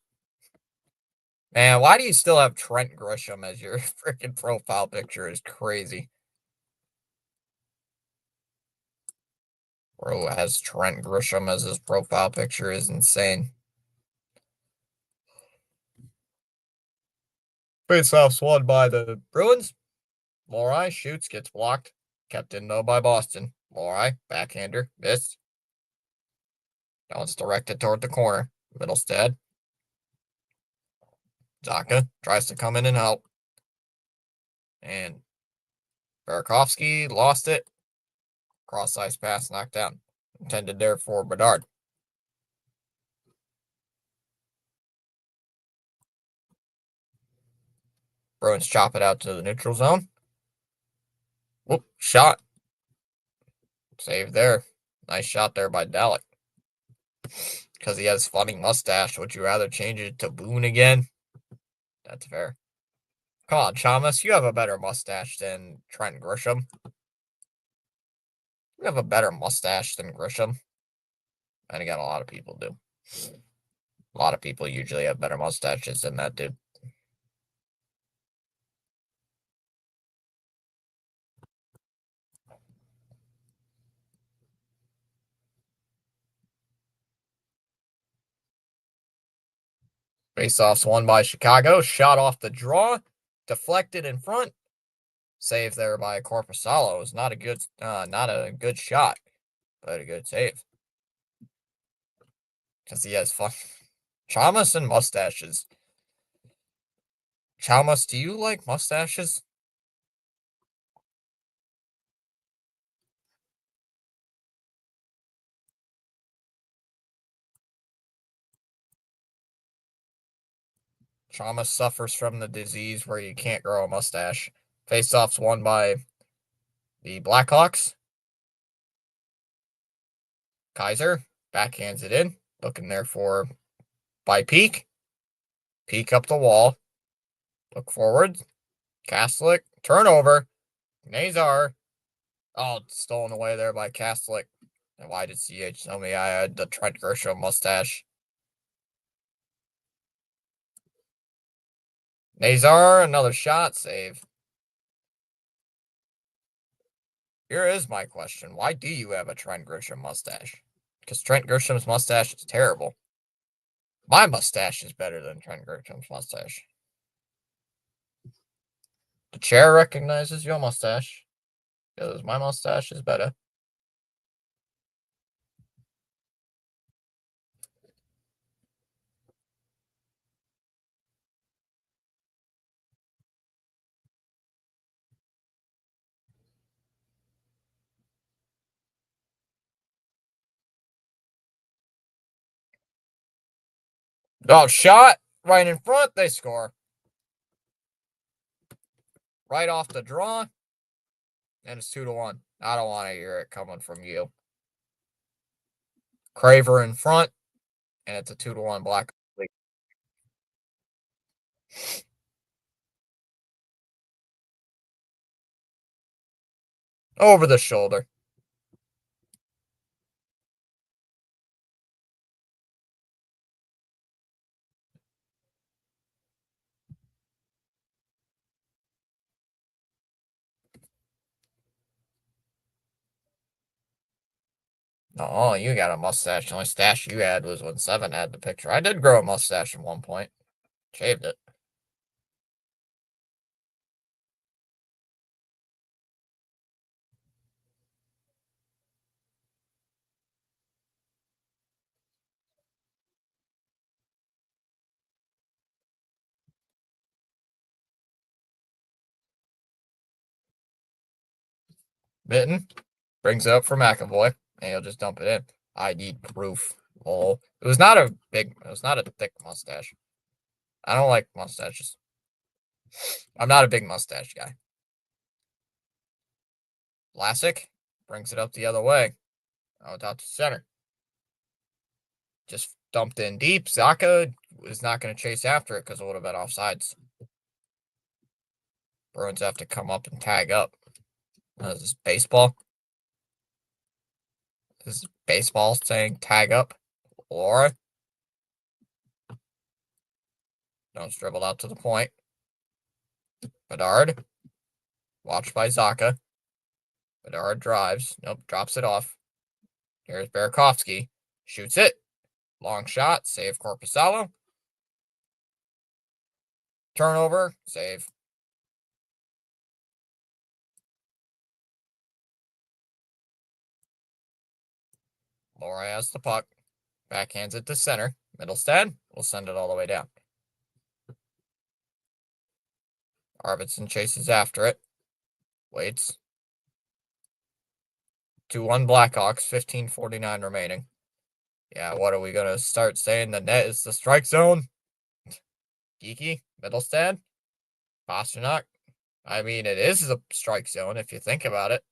Man, why do you still have Trent Grisham as your freaking profile picture? Is crazy. Bro has Trent Grisham as his profile picture is insane. Faceoffs won by the Bruins. Lori shoots, gets blocked. Kept in though by Boston. Lori, backhander, missed. Now it's directed toward the corner. Middlestead. Zaka tries to come in and help. And Burakovsky lost it. Cross ice pass knocked down. Intended there for Bedard. Bruins chop it out to the neutral zone. Whoop, shot. Save there. Nice shot there by Dalek. Because he has funny mustache. Would you rather change it to Boone again? That's fair. Come on, Chalmers. You have a better mustache than Trent Grisham. You have a better mustache than Grisham. And again, a lot of people do. A lot of people usually have better mustaches than that dude. Faceoffs won by Chicago. Shot off the draw. Deflected in front. Save there by Korpisalo. It was not a good shot, but a good save. Because he has fun. Chalmers and mustaches. Chalmers, do you like mustaches? Chalmers suffers from the disease where you can't grow a mustache. Faceoffs won by the Blackhawks. Kaiser backhands it in. Looking there by Peak. Peak up the wall. Look forward. Kastelic. Turnover. Nazar. Oh, stolen away there by Kastelic. And why did CH tell me I had the Trent Grisham mustache? Nazar, another shot, save. Here is my question. Why do you have a Trent Grisham mustache? Because Trent Grisham's mustache is terrible. My mustache is better than Trent Grisham's mustache. The chair recognizes your mustache. Because my mustache is better. Oh, shot right in front. They score. Right off the draw. And it's 2-1. I don't want to hear it coming from you. Craver in front. And it's a 2-1 Blackhawks. Over the shoulder. Oh, you got a mustache. The only stash you had was when Seven had the picture. I did grow a mustache at one point. Shaved it. Mitten brings it up for McAvoy, and he'll just dump it in. I need proof. Oh, it was not a thick mustache. I don't like mustaches. I'm not a big mustache guy. Vlasic brings it up the other way. Out to center. Just dumped in deep. Zaka is not going to chase after it because it would have been offsides. Bruins have to come up and tag up. Is this baseball? Is baseball saying tag up? Laura? Don't dribble out to the point. Bedard. Watched by Zaka. Bedard drives. Nope, drops it off. Here's Burakovsky. Shoots it. Long shot. Save Korpisalo. Turnover. Save. Laura has the puck. Backhands it to center. Middlestad will send it all the way down. Arvidsson chases after it. Waits. 2-1 Blackhawks. 15:49 remaining. Yeah, what are we going to start saying? The net is the strike zone? Geeky? Middlestad? Pasternak? I mean, it is a strike zone if you think about it.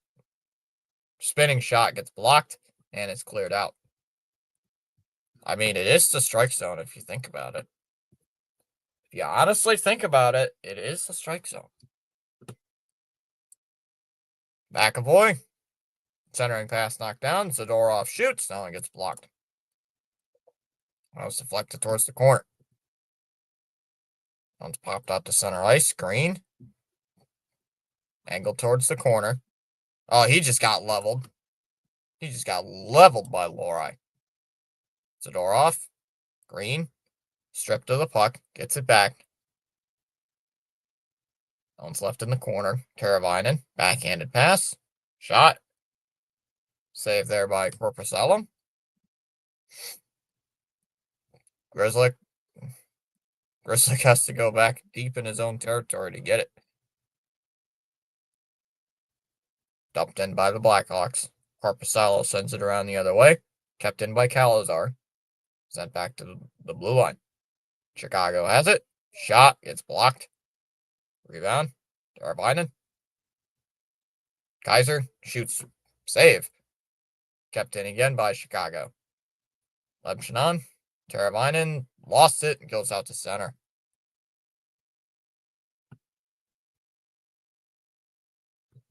Spinning shot gets blocked, and it's cleared out. I mean, it is the strike zone if you think about it. If you honestly think about it, it is the strike zone. McAvoy. Centering pass knocked down. Zadorov shoots. Now it gets blocked. That was deflected towards the corner. One's popped out to center ice. Green. Angled towards the corner. Oh, he just got leveled. He just got leveled by Lori. Zadorov. Green. Stripped of the puck. Gets it back. One's left in the corner. Teravainen. Backhanded pass. Shot. Save there by Korpisalo. Grizzly has to go back deep in his own territory to get it. Dumped in by the Blackhawks. Korpisalo sends it around the other way. Kept in by Calazar. Sent back to the blue line. Chicago has it. Shot. Gets blocked. Rebound. Teravainen. Kaiser shoots. Save. Kept in again by Chicago. Lebshanon. Teravainen lost it and goes out to center.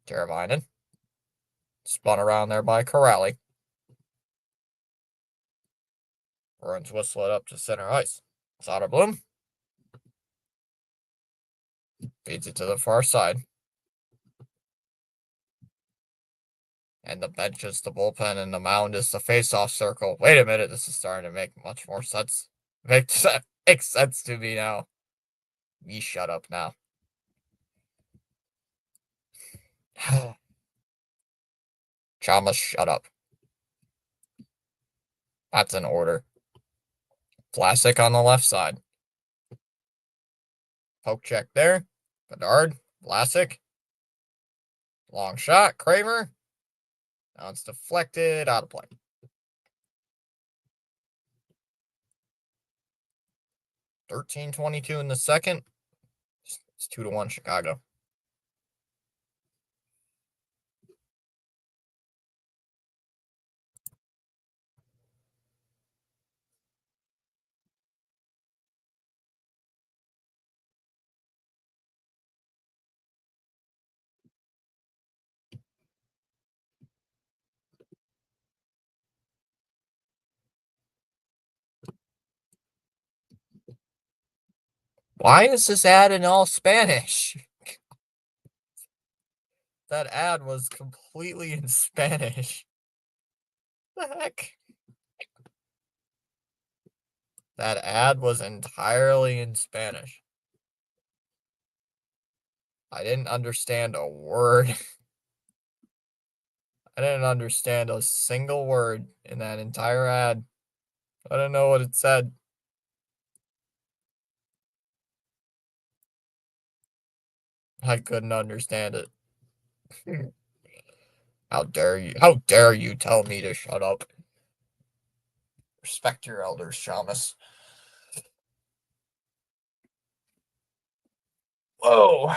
Teravainen. Spun around there by Corrali. Bruins whistle it up to center ice. Soderblom. Feeds it to the far side. And the bench is the bullpen, and the mound is the face-off circle. Wait a minute, this is starting to make much more sense. Makes sense to me now. You shut up now. Chalmers, shut up. That's an order. Vlasic on the left side. Poke check there. Bedard, Vlasic. Long shot, Kramer. Now it's deflected, out of play. $13.22 in the second. It's 2-1 Chicago. Why is this ad in all Spanish? That ad was completely in Spanish. What the heck? That ad was entirely in Spanish. I didn't understand a word. I didn't understand a single word in that entire ad. I don't know what it said. I couldn't understand it. How dare you? How dare you tell me to shut up? Respect your elders, Shamus. Whoa.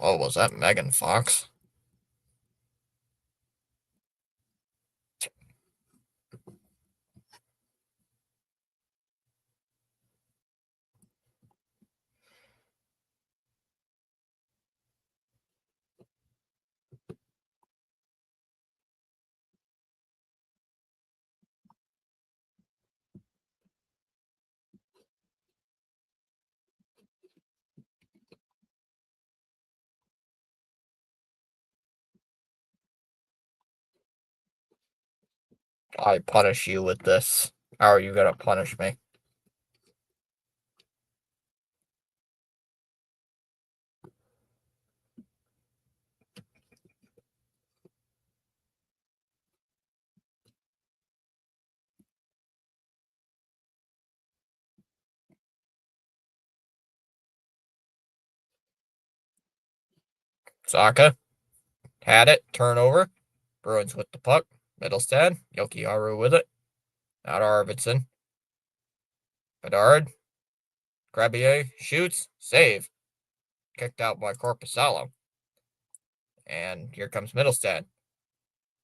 Oh, was that Megan Fox? I punish you with this. How are you gonna punish me? Saka had it, turnover. Bruins with the puck. Middlestead, Yokiharu with it. Out Arvidsson. Bedard. Grabier shoots, save. Kicked out by Corpusalo. And here comes Middlestead.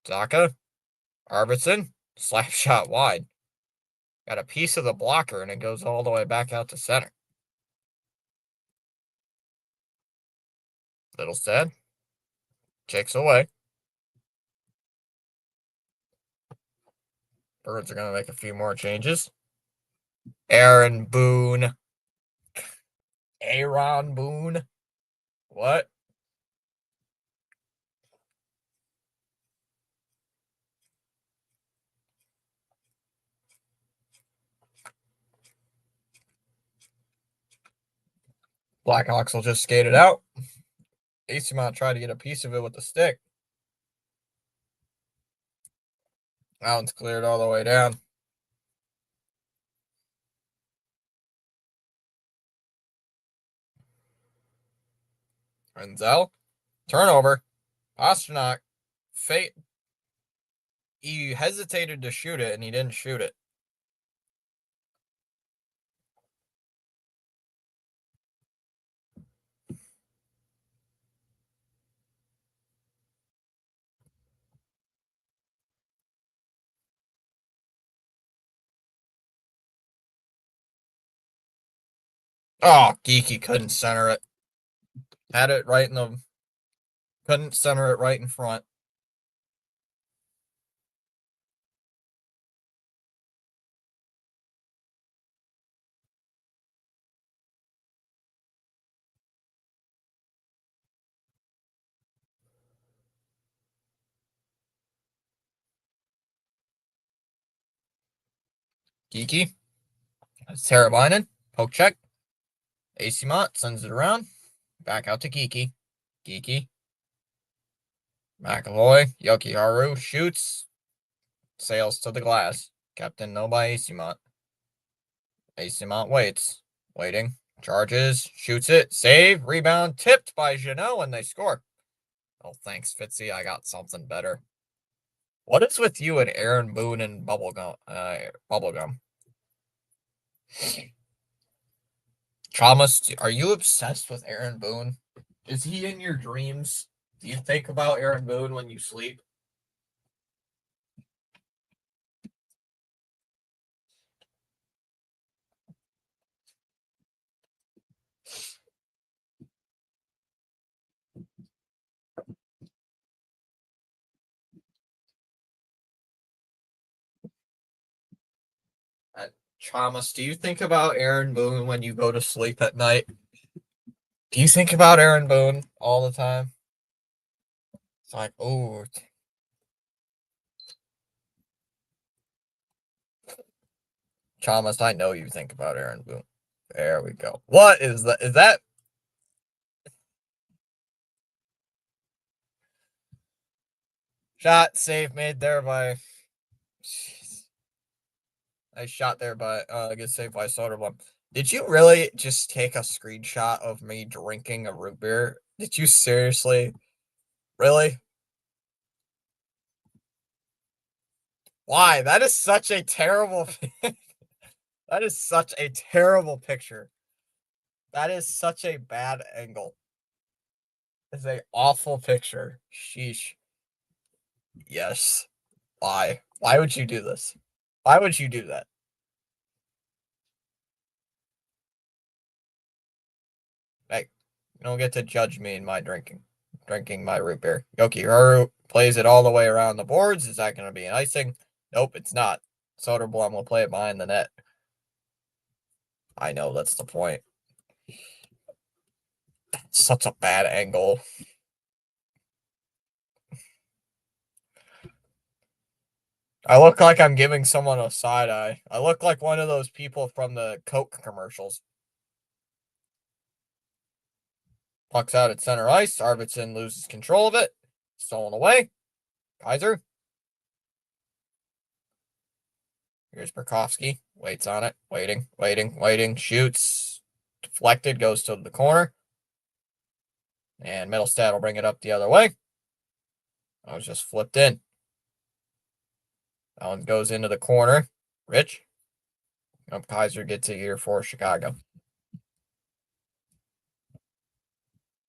Saka. Arvidsson. Slap shot wide. Got a piece of the blocker, and it goes all the way back out to center. Middlestead. Takes away. Birds are going to make a few more changes. Aaron Boone. Aaron Boone. What? Blackhawks will just skate it out. Eastamont tried to get a piece of it with the stick. That one's cleared all the way down. Renzel. Turnover. Pastrnak. Fate. He hesitated to shoot it, and he didn't shoot it. Oh, Geeky couldn't center it. Had it right in the... Couldn't center it right in front. Geeky. Teravainen. Poke check. Acimont sends it around. Back out to Geeky. Geeky. McAvoy. Yokiharu shoots. Sails to the glass. Kept in no by Acimont. Acimont waits. Waiting. Charges. Shoots it. Save. Rebound. Tipped by Jeannot, and they score. Oh, thanks, Fitzy. I got something better. What is with you and Aaron Boone and Bubblegum? Thomas, are you obsessed with Aaron Boone? Is he in your dreams? Do you think about Aaron Boone when you sleep? Thomas, do you think about Aaron Boone when you go to sleep at night? Do you think about Aaron Boone all the time? It's like, oh, Thomas, I know you think about Aaron Boone. There we go. What is that? Is that shot save made there by? Jeez. Nice shot there by gets saved by Soderblom. Did you really just take a screenshot of me drinking a root beer? Did you seriously? Really? Why? That is such a terrible that is such a terrible picture. That is such a bad angle. It's a awful picture. Sheesh. Yes. Why? Why would you do this? Why would you do that? Hey, you don't get to judge me in my drinking my root beer. Yokiharu plays it all the way around the boards. Is that going to be an icing? Nope, it's not. Soderblom will play it behind the net. I know, that's the point. That's such a bad angle. I look like I'm giving someone a side eye. I look like one of those people from the Coke commercials. Puck's out at center ice. Arvidsson loses control of it. Stolen away. Kaiser. Here's Burkowski. Waits on it. Waiting. Shoots. Deflected. Goes to the corner. And Middlestad will bring it up the other way. I was just flipped in. That one goes into the corner. Rich. Kaiser gets it here for Chicago.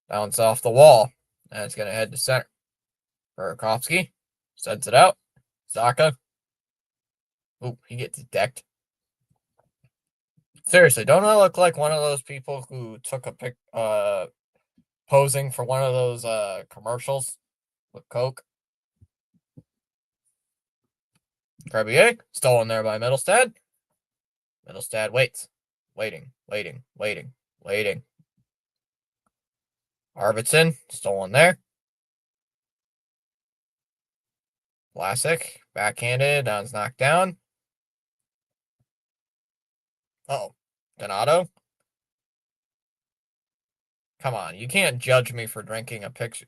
Bounce off the wall. And it's going to head to center. Burakovsky sends it out. Zaka. Ooh, he gets decked. Seriously, don't I look like one of those people who took a pic posing for one of those commercials with Coke? Crebier, stolen there by Middlestad. Middlestad waits. Waiting. Arvidsson, stolen there. Vlasic, backhanded, Don's knocked down. Oh, Donato. Come on, you can't judge me for drinking a picture,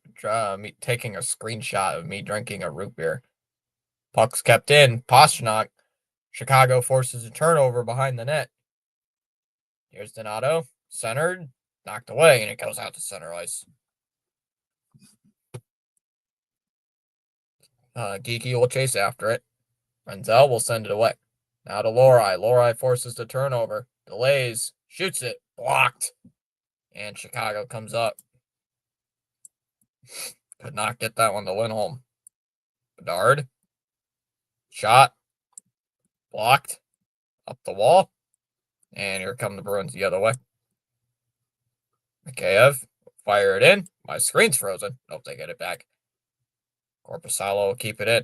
me taking a screenshot of me drinking a root beer. Puck's kept in. Pastrnak. Chicago forces a turnover behind the net. Here's Donato. Centered. Knocked away, and it goes out to center ice. Geeky will chase after it. Renzel will send it away. Now to Lohrei. Lohrei forces the turnover. Delays. Shoots it. Blocked. And Chicago comes up. Could not get that one to Lindholm. Bedard. Shot. Blocked. Up the wall. And here come the Bruins the other way. Mikheyev. Fire it in. My screen's frozen. Nope, they get it back. Korpisalo will keep it in.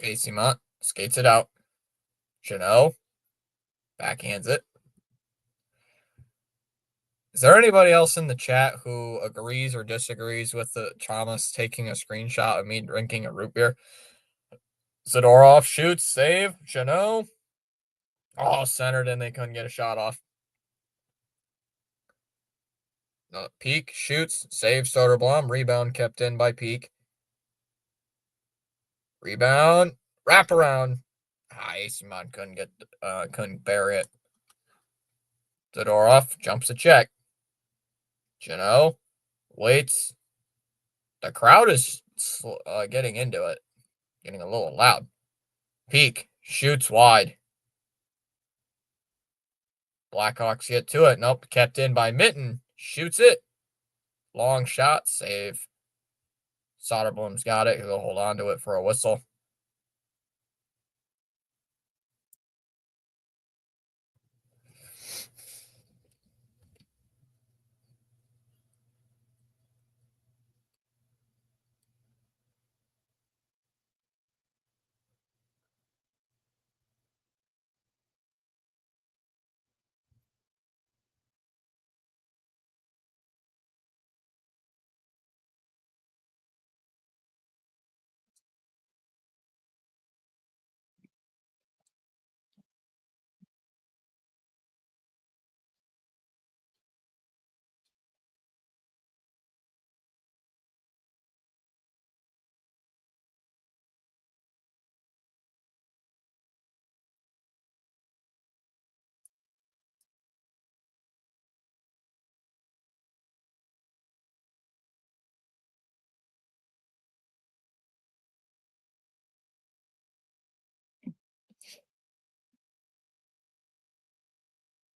Acimont skates it out. Jeannot backhands it. Is there anybody else in the chat who agrees or disagrees with the Thomas taking a screenshot of me drinking a root beer? Zadorov shoots, save. Janot. Oh, centered, and they couldn't get a shot off. Peak shoots, save Soderblom. Rebound kept in by Peak. Rebound, wrap around. Simon couldn't bury it. Zadorov jumps a check. Janot waits. The crowd is getting into it, getting a little loud. Peak shoots wide. Blackhawks get to it. Nope, kept in by Mitten. Shoots it. Long shot, save. Soderblom's got it. He'll hold on to it for a whistle.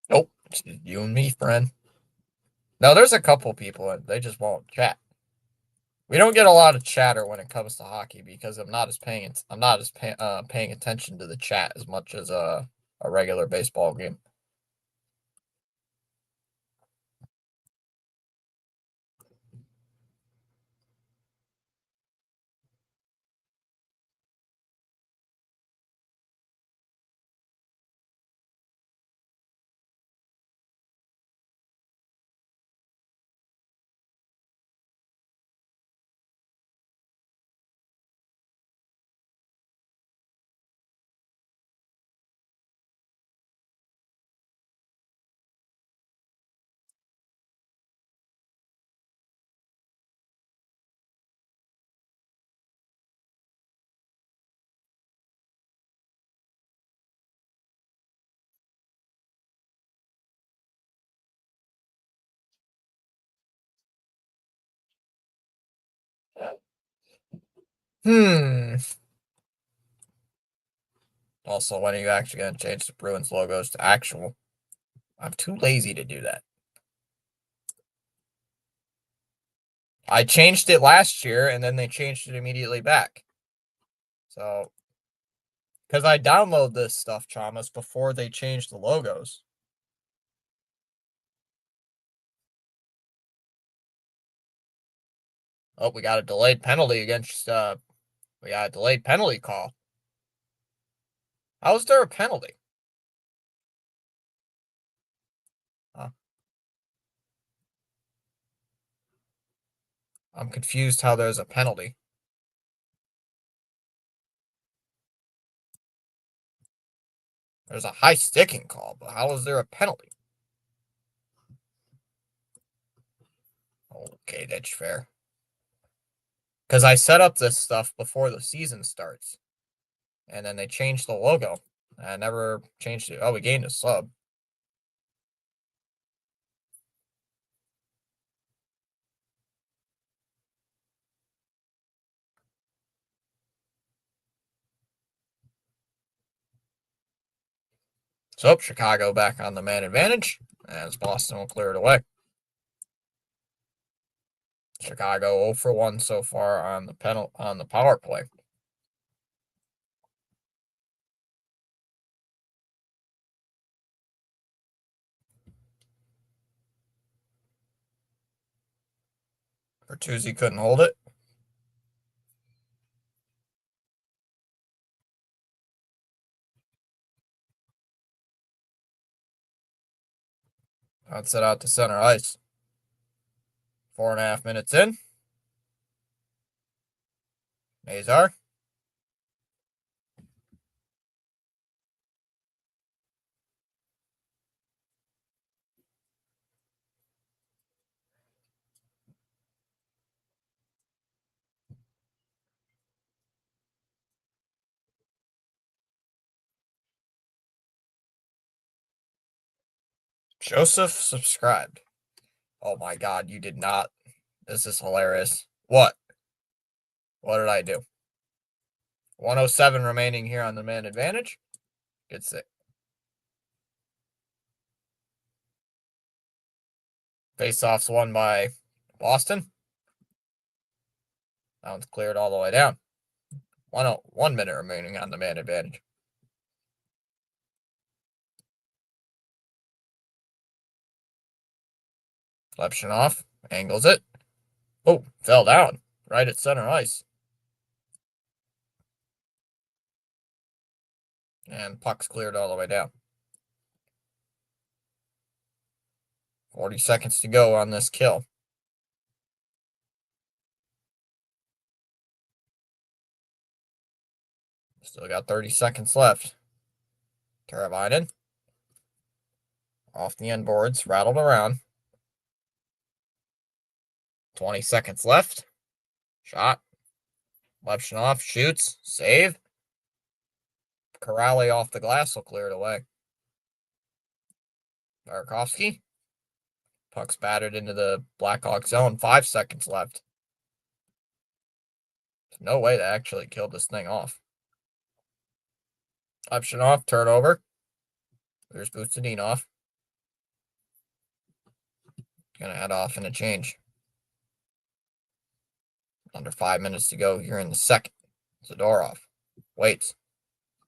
Nope, it's you and me, friend. No, there's a couple people, and they just won't chat. We don't get a lot of chatter when it comes to hockey because I'm not as paying attention to the chat as much as a regular baseball game. Also, when are you actually going to change the Bruins logos to actual? I'm too lazy to do that. I changed it last year, and then they changed it immediately back. So, because I download this stuff, Chalmers, before they change the logos. Oh, we got a delayed penalty against, we got a delayed penalty call. How is there a penalty? Huh. I'm confused how there's a penalty. There's a high sticking call, but how is there a penalty? Okay, that's fair. Because I set up this stuff before the season starts. And then they changed the logo. I never changed it. Oh, we gained a sub. So Chicago back on the man advantage as Boston will clear it away. Chicago 0 for 1 so far on the power play. Bertuzzi couldn't hold it. That's it out to center ice. 4.5 minutes in. Nazar. Joseph subscribed. Oh my god, you did not. This is hilarious. What? What did I do? 107 remaining here on the man advantage. Good sick. Face-offs won by Boston. That one's cleared all the way down. 1 minute remaining on the man advantage. Lepshinov angles it. Oh, fell down. Right at center ice. And puck's cleared all the way down. 40 seconds to go on this kill. Still got 30 seconds left. Teravainen. Off the end boards, rattled around. 20 seconds left. Shot. Lepshinov shoots. Save. Corrali off the glass will clear it away. Burakovsky. Puck's battered into the Blackhawks zone. 5 seconds left. There's no way to actually kill this thing off. Lepshinov, turnover. There's Bustadinov. Gonna head off in a change. Under 5 minutes to go here in the second. Zadorov waits.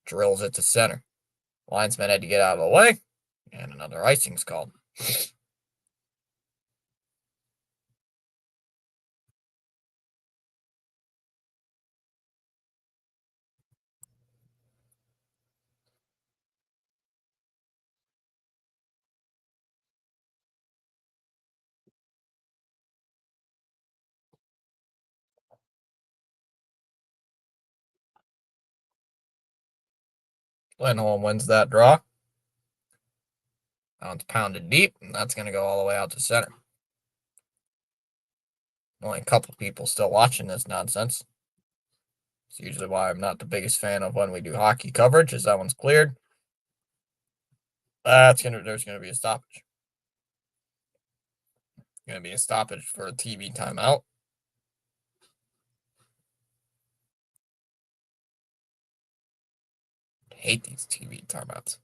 Drills it to center. Linesman had to get out of the way. And another icing's called. Lindholm wins that draw. That one's pounded deep, and that's going to go all the way out to center. Only a couple people still watching this nonsense. It's usually why I'm not the biggest fan of when we do hockey coverage, is that one's cleared. There's going to be a stoppage. Going to be a stoppage for a TV timeout. I hate these TV timeouts.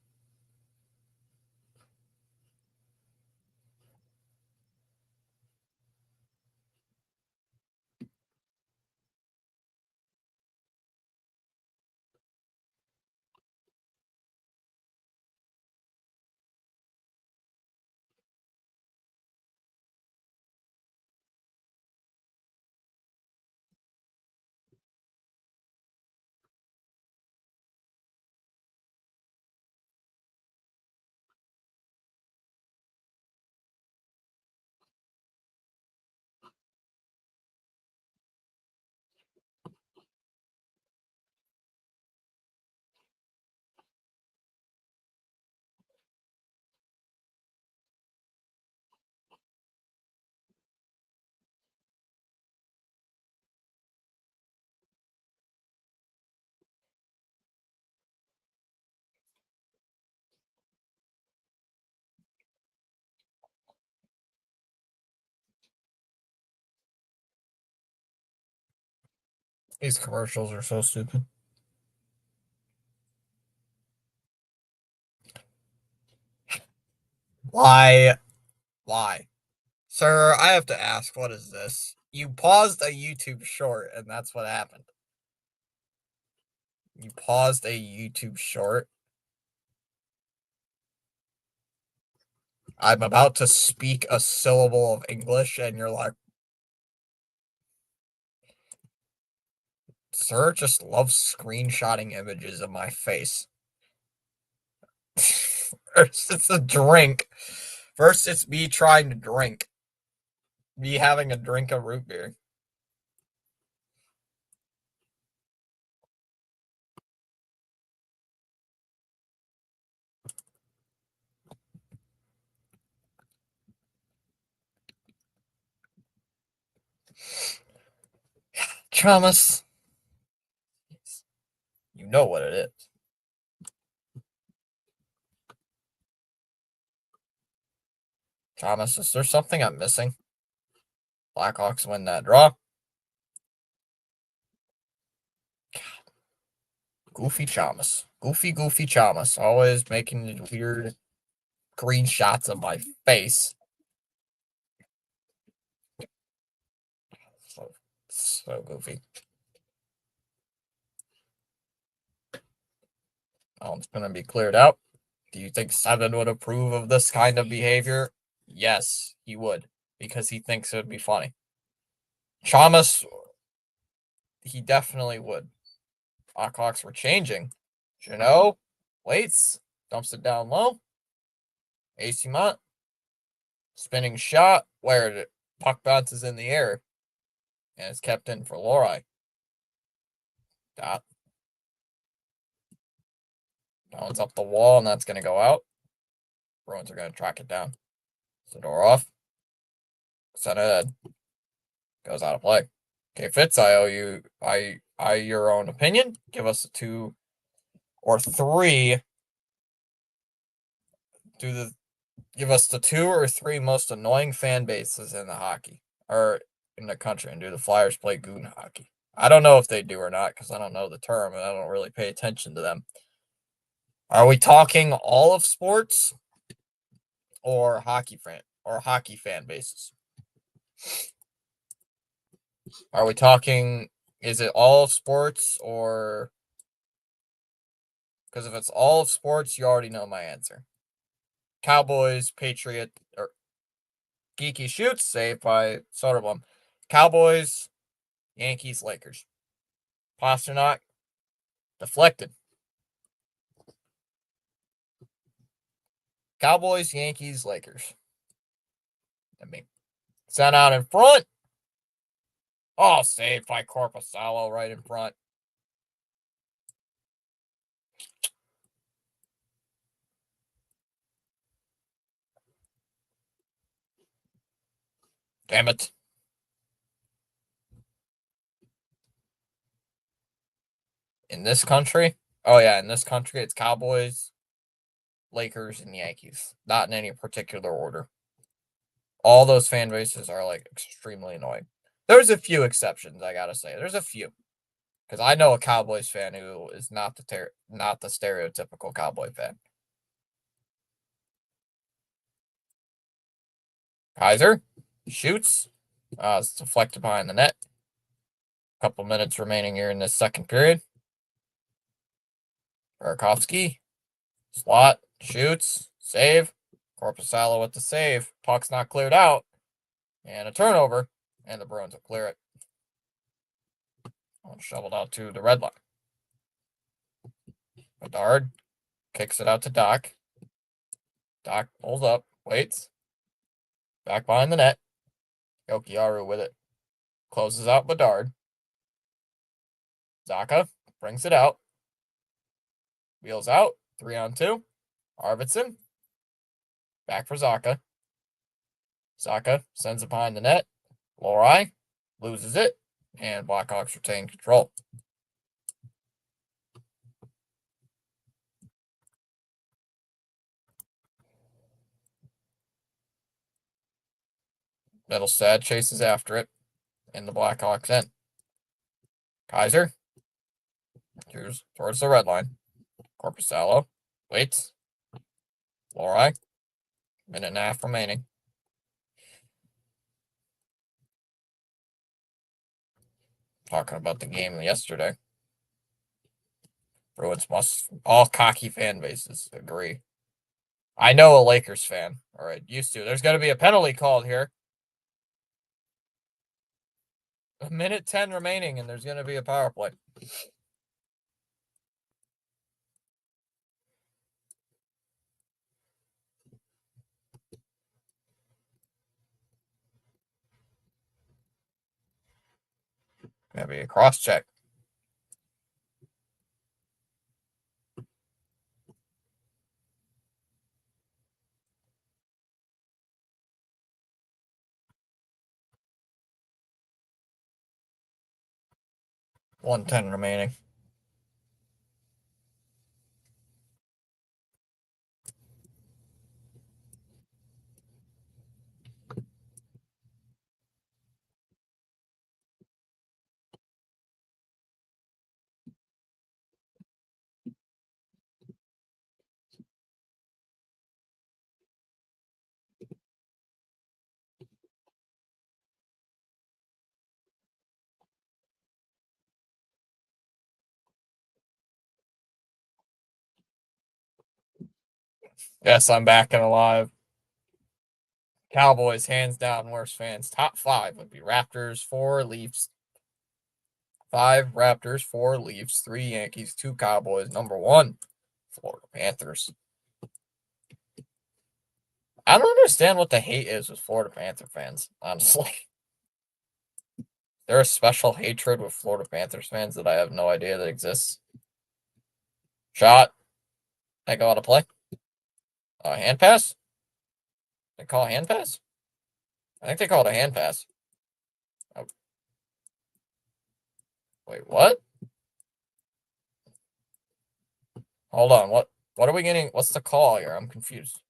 These commercials are so stupid. Why? Why? Sir, I have to ask, what is this? You paused a YouTube short, and that's what happened. You paused a YouTube short. I'm about to speak a syllable of English, and you're like, sir just loves screenshotting images of my face. First, it's a drink. First, it's me trying to drink. Me having a drink of root beer. Thomas. You know what it is. Thomas, is there something I'm missing? Blackhawks win that draw. Goofy Chamas. Goofy Chamas. Always making weird green shots of my face. So goofy. Oh, it's going to be cleared out. Do you think Seven would approve of this kind of behavior? Yes, he would, because he thinks it would be funny. Chamas, he definitely would. Blackhawks were changing. Jeannot waits, dumps it down low. AC Mont, spinning shot, where the puck bounces in the air, and it's kept in for Lori. Dot. Bounce up the wall, and that's going to go out. Bruins are going to track it down. Zadorov. Send it. Goes out of play. Okay, Fitz, I owe you your own opinion. Give us a 2 or 3. Give us the 2 or 3 most annoying fan bases in the hockey or in the country, and do the Flyers play goon hockey? I don't know if they do or not because I don't know the term and I don't really pay attention to them. Are we talking all of sports or hockey fan bases? Are we talking, is it all of sports or, because if it's all of sports, you already know my answer. Cowboys, Patriot, or Geeky shoots, saved by Soderblom. Cowboys, Yankees, Lakers. Pasternak, deflected. Cowboys, Yankees, Lakers. I mean, sent out in front. Oh, saved by Corpusalo right in front. Damn it. In this country? Oh, yeah, in this country, it's Cowboys, Lakers, and Yankees. Not in any particular order. All those fan bases are, like, extremely annoying. There's a few exceptions, I gotta say. There's a few. Because I know a Cowboys fan who is not the stereotypical Cowboy fan. Kaiser shoots. It's deflected behind the net. Couple minutes remaining here in this second period. Burakovsky. Slot. Shoots. Save. Corpusalo with the save. Puck's not cleared out. And a turnover. And the Bruins will clear it. Shoveled out to the red line. Bedard kicks it out to Doc. Doc pulls up. Waits. Back behind the net. Yokiaru with it. Closes out Bedard. Zaka brings it out. Wheels out. 3-on-2. Arvidsson. Back for Zaka. Zaka sends it behind the net. Lori loses it. And Blackhawks retain control. Middlestad chases after it. And the Blackhawks end. Kaiser. Here's towards the red line. Corpusalo. Waits. Lori. Minute and a half remaining. Talking about the game yesterday. Bruins must, all cocky fan bases agree. I know a Lakers fan. All right, used to. There's going to be a penalty called here. 1:10 remaining, and there's going to be a power play. Going to be a cross check. $1:10 remaining. Yes, I'm back and alive. Cowboys, hands down, worst fans. Top five would be Raptors, four Leafs, five Raptors, four Leafs, three Yankees, two Cowboys. Number one, Florida Panthers. I don't understand what the hate is with Florida Panther fans, honestly. There's a special hatred with Florida Panthers fans that I have no idea that exists. Shot. I go out of play. Hand pass? They call a hand pass? I think they call it a hand pass. Oh. Wait, what? Hold on. What are we getting? What's the call here? I'm confused.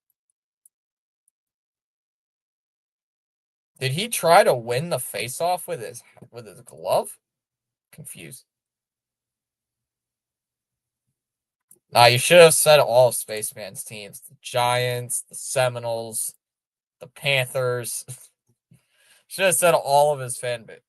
Did he try to win the face-off with his glove? Confused. Nah, you should have said all of Spaceman's teams. The Giants, the Seminoles, the Panthers. Should have said all of his fan base.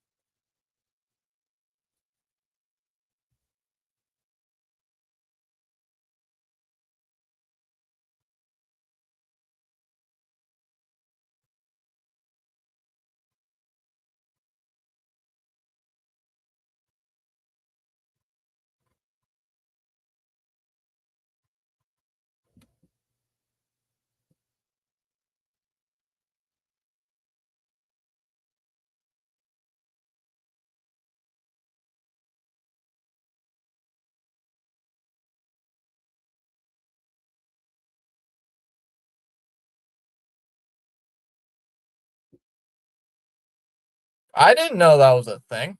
I didn't know that was a thing.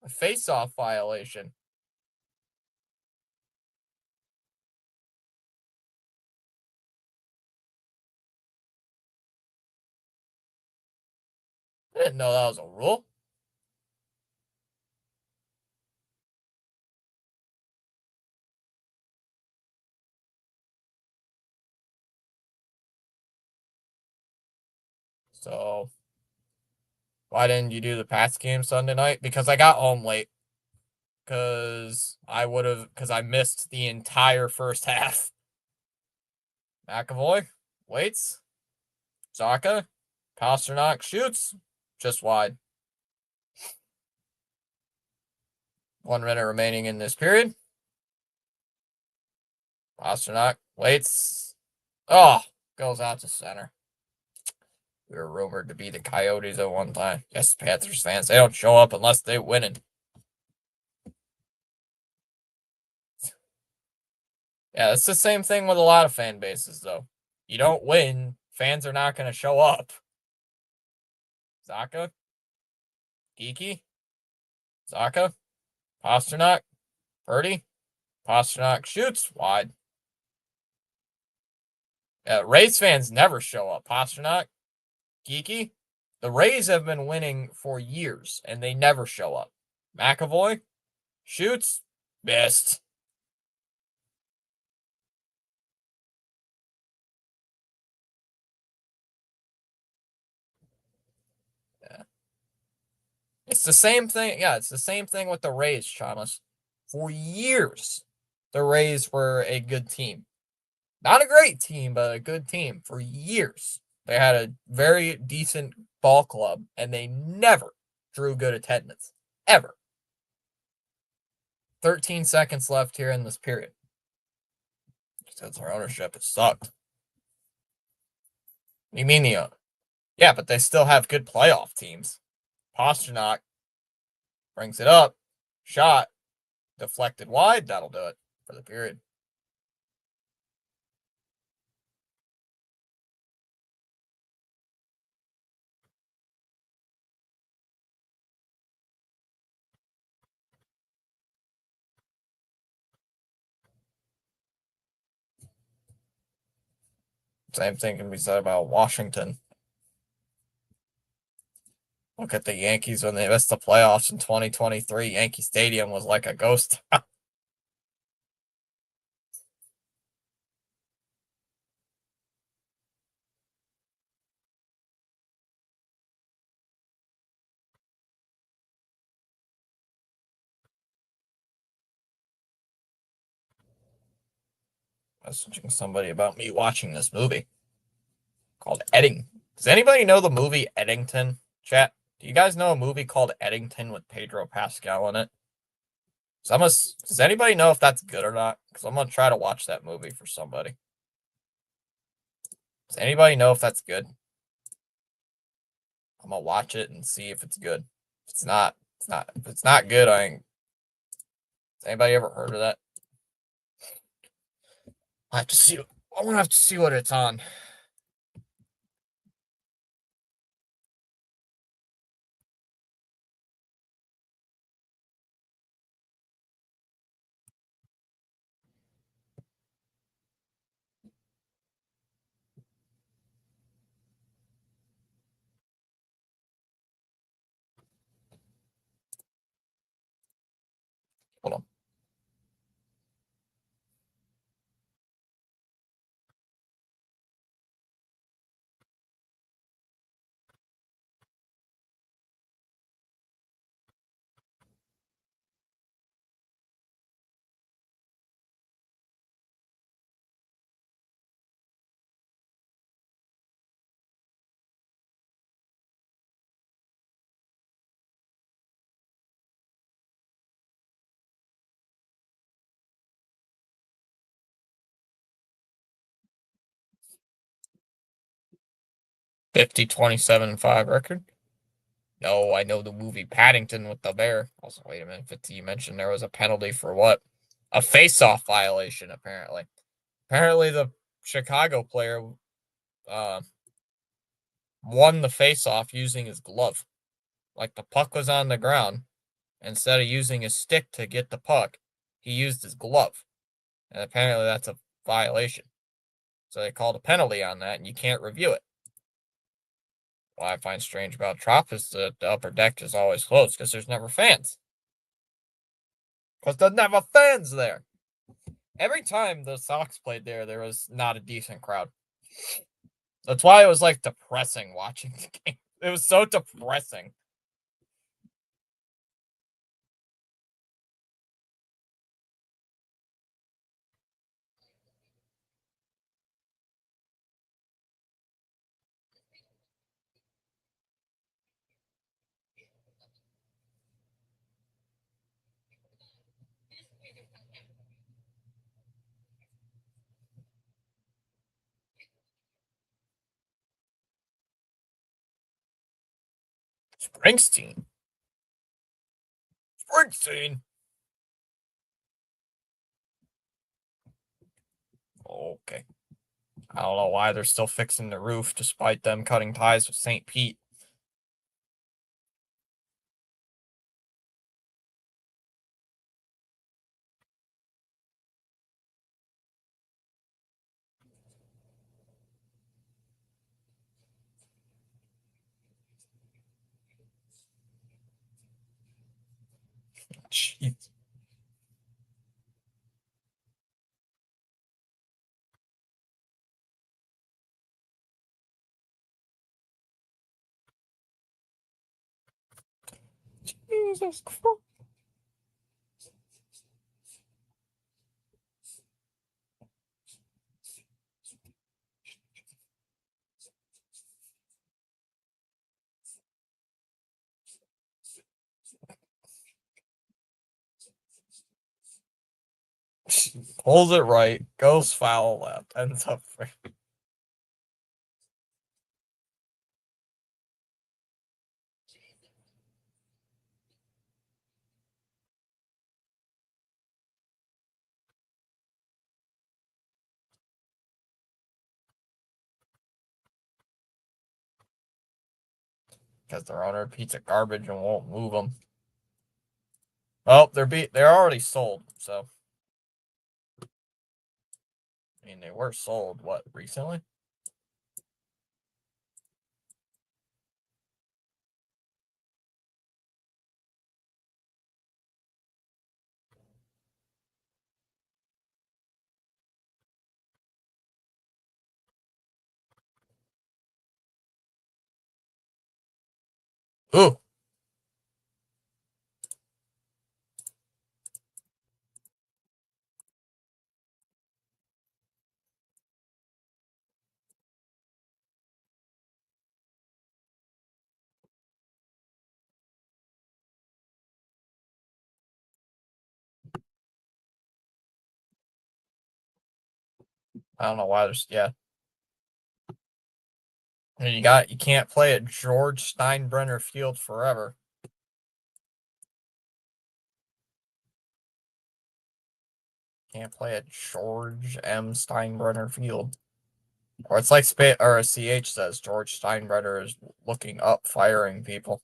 A face-off violation. I didn't know that was a rule. So why didn't you do the Pats game Sunday night? Because I got home late. Because I missed the entire first half. McAvoy waits. Zaka. Pasternak shoots. Just wide. 1 minute remaining in this period. Pasternak waits. Oh, goes out to center. We were rumored to be the Coyotes at one time. Yes, Panthers fans, they don't show up unless they winning. Yeah, it's the same thing with a lot of fan bases, though. You don't win, fans are not going to show up. Zaka, Geeky, Zaka, Pasternak, Purdy, Pasternak shoots wide. Yeah, Rays fans never show up. Pasternak, Geeky. The Rays have been winning for years, and they never show up. McAvoy shoots, missed. Yeah. It's the same thing. Yeah, it's the same thing with the Rays, Thomas. For years, the Rays were a good team. Not a great team, but a good team for years. They had a very decent ball club, and they never drew good attendance. Ever. 13 seconds left here in this period. Since our ownership has sucked. What do you mean the owner? Yeah, but they still have good playoff teams. Pasternak brings it up. Shot. Deflected wide. That'll do it for the period. Same thing can be said about Washington. Look at the Yankees when they missed the playoffs in 2023. Yankee Stadium was like a ghost town. messaging somebody about me watching this movie called Edding. Does anybody know the movie Eddington? Chat. Do you guys know a movie called Eddington with Pedro Pascal in it? Does anybody know if that's good or not? Because I'm gonna try to watch that movie for somebody. Does anybody know if that's good? I'm gonna watch it and see if it's good. If it's not, it's not. If it's not good, I ain't. Has anybody ever heard of that? I have to see. I'm gonna have to see what it's on. Hold on. $50-27-5 record. No, I know the movie Paddington with the bear. Also, wait a minute. 50, you mentioned there was a penalty for what? A face-off violation, apparently. Apparently, the Chicago player uh, won the face-off using his glove. Like the puck was on the ground. Instead of using his stick to get the puck, he used his glove. And apparently, that's a violation. So they called a penalty on that, and you can't review it. What I find strange about Trop is that the upper deck is always closed because there's never fans. Because there's never fans there. Every time the Sox played there, there was not a decent crowd. That's why it was like depressing watching the game. It was so depressing. Springsteen. Springsteen. Okay. I don't know why they're still fixing the roof despite them cutting ties with St. Pete. Jeez. Jesus Christ. Pulls it right, goes foul left, ends up. Because their owner pizza garbage and won't move them. Oh, they're already sold. So, I mean, they were sold what recently? Ooh, I don't know why there's And you can't play at George Steinbrenner Field forever. Can't play at George M. Steinbrenner Field. Or it's like or a CH says George Steinbrenner is looking up, firing people.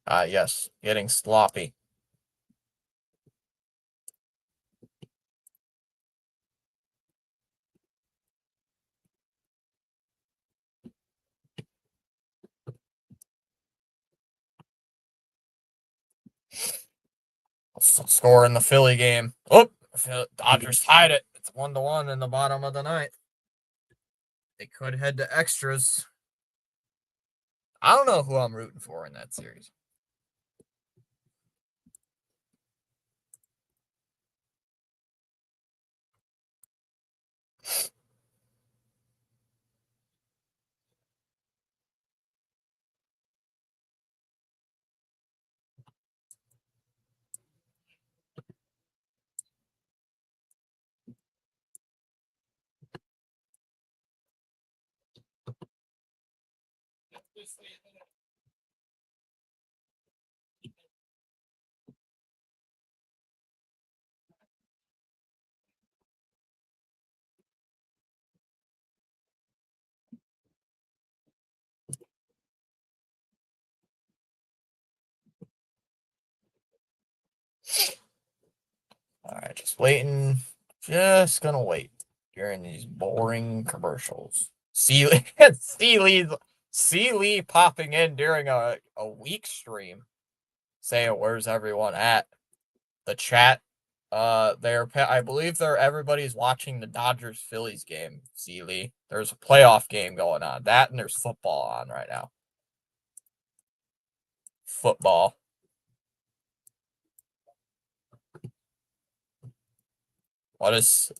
Yes, getting sloppy. Score in the Philly game. Oh, Dodgers tied it. It's 1-1 in the bottom of the ninth. They could head to extras. I don't know who I'm rooting for in that series. All right, just waiting. Just gonna wait during these boring commercials. C Lee popping in during a week stream, saying where's everyone at? The chat. I believe everybody's watching the Dodgers Phillies game. C Lee, there's a playoff game going on. That and there's football on right now. Football. The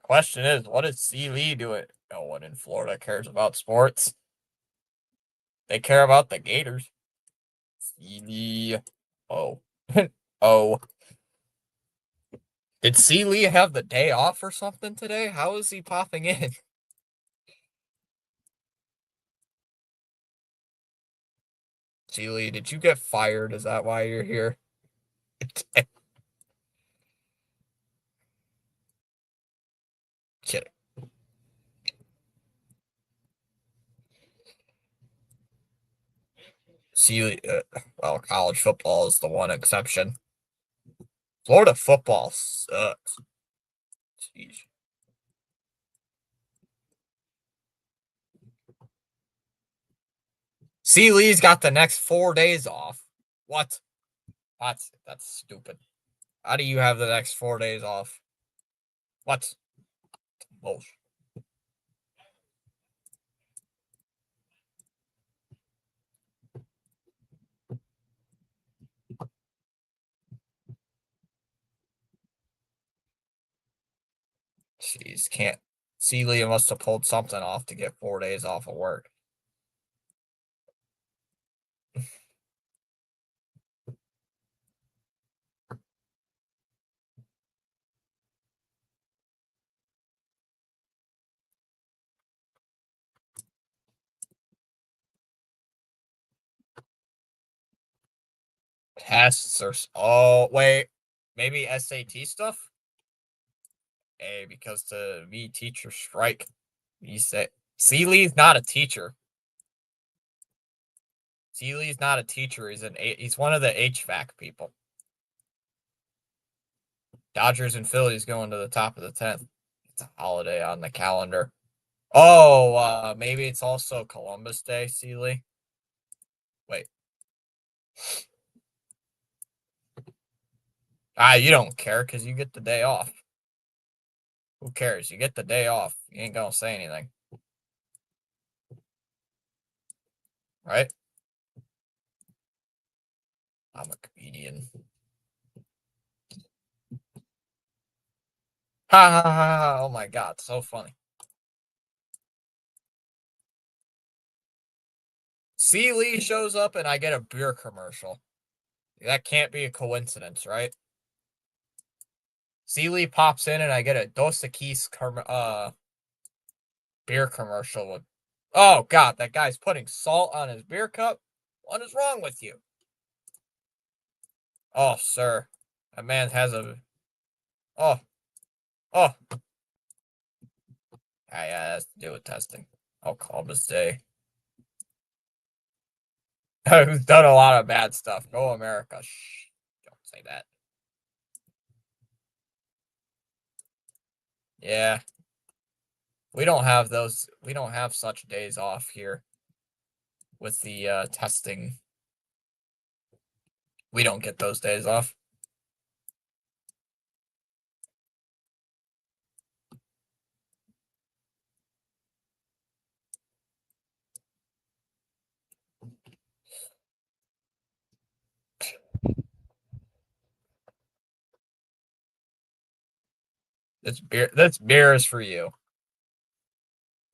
question is, what is C Lee doing? No one in Florida cares about sports. They care about the Gators. C Lee. Oh. Oh. Did C Lee have the day off or something today? How is he popping in? C Lee, did you get fired? Is that why you're here? Kidding. C. Well, college football is the one exception. Florida football sucks. Jeez. C. Lee's got the next 4 days off. What? That's stupid. How do you have the next 4 days off? What? Bullshit. Jeez, can't. C. Lee must have pulled something off to get 4 days off of work. Tests or oh wait, maybe SAT stuff. Because to me, teacher strike. You say C. Lee's not a teacher. C. Lee's not a teacher. He's one of the HVAC people. Dodgers and Phillies going to the top of the 10th. It's a holiday on the calendar. Oh, maybe it's also Columbus Day, C. Lee. Wait. You don't care because you get the day off. Who cares? You get the day off. You ain't gonna say anything. Right? I'm a comedian. Ha ha ha ha. Oh my god, so funny. C. Lee shows up and I get a beer commercial. That can't be a coincidence, right? C. Lee pops in and I get a Dos Equis beer commercial with. Oh God, that guy's putting salt on his beer cup. What is wrong with you? Oh, sir, that man has a. Oh, oh. Yeah, that's to do with testing. I'll call this day. Who's done a lot of bad stuff. Go America. Shh. Don't say that. Yeah. We don't have those. We don't have such days off here with the testing. We don't get those days off. This beer is for you.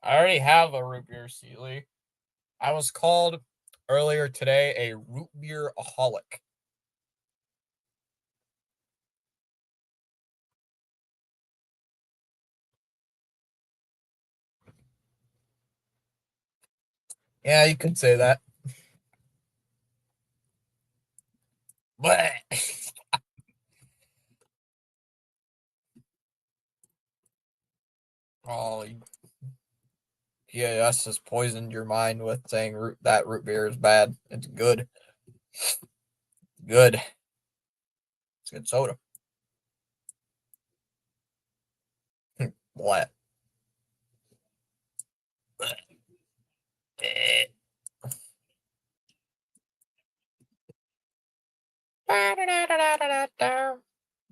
I already have a root beer, Sealy. I was called earlier today a root beer aholic. Yeah, you could say that. But oh, yeah, that's just poisoned your mind with saying that root beer is bad. It's good. Good. It's good soda. What? There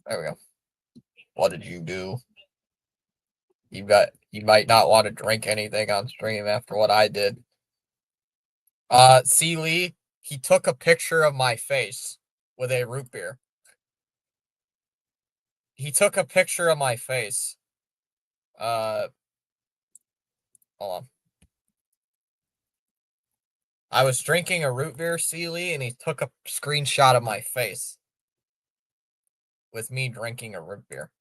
we go. What did you do? You might not want to drink anything on stream after what I did. C. Lee, he took a picture of my face with a root beer. He took a picture of my face. Uh, hold on. I was drinking a root beer, C. Lee, and he took a screenshot of my face with me drinking a root beer.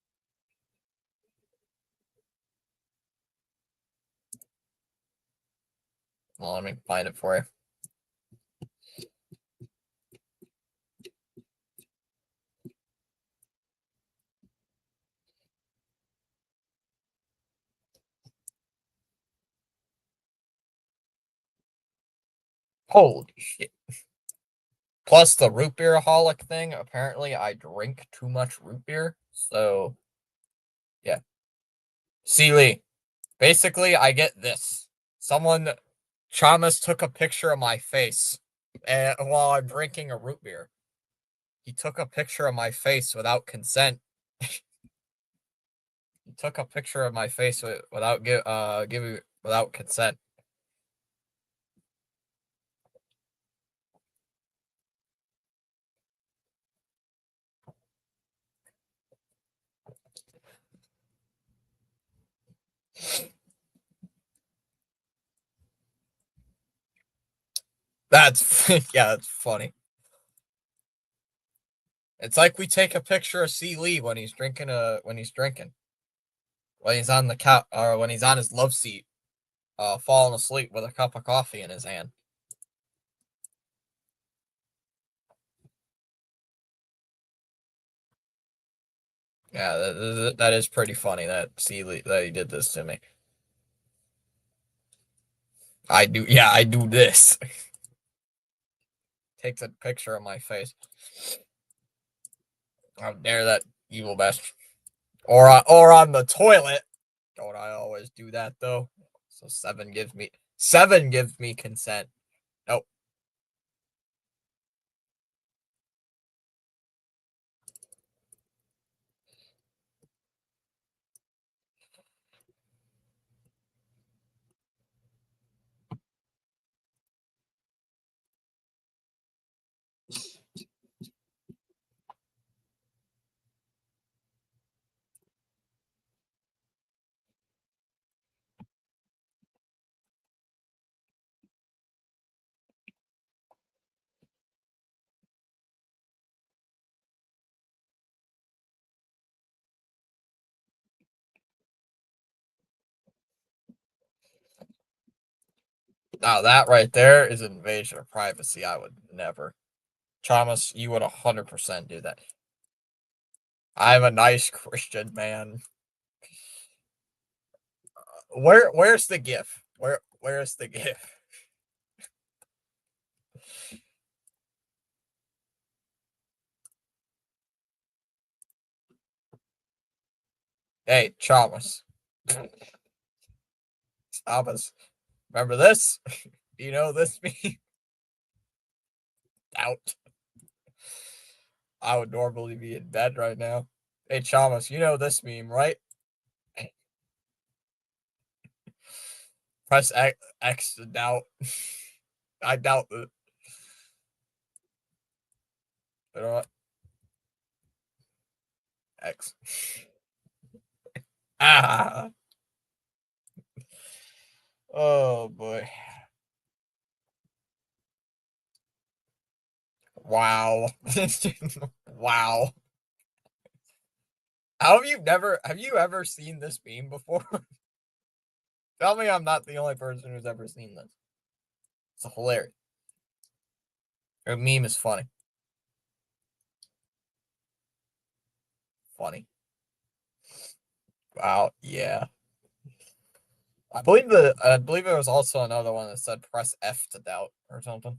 Well, let me find it for you. Holy shit. Plus the root beer aholic thing, apparently I drink too much root beer. So, yeah. C. Lee, basically, I get this. Someone, Chamas took a picture of my face while I'm drinking a root beer. He took a picture of my face without consent. He took a picture of my face without consent. That's yeah, that's funny. It's like we take a picture of C. Lee when he's drinking when he's on the couch or when he's on his love seat, falling asleep with a cup of coffee in his hand. Yeah, that is pretty funny that C. Lee that he did this to me. I do this. Takes a picture of my face. How dare that evil bastard. Or on the toilet. Don't I always do that though? So seven gives me consent. Nope. Now that right there is an invasion of privacy. I would never. Thomas, you would 100% do that. I'm a nice Christian man. Where's the GIF? Where's the GIF? Hey, Thomas. Thomas. Remember this? You know this meme? Out. I would normally be in bed right now. Hey, Thomas, you know this meme, right? Press X to doubt. I doubt that. You know what? X. Ah. Oh boy. Wow. Wow. How have you ever seen this meme before? Tell me I'm not the only person who's ever seen this. It's hilarious. A meme is funny. Funny. Wow, yeah. I believe there was also another one that said press F to doubt or something.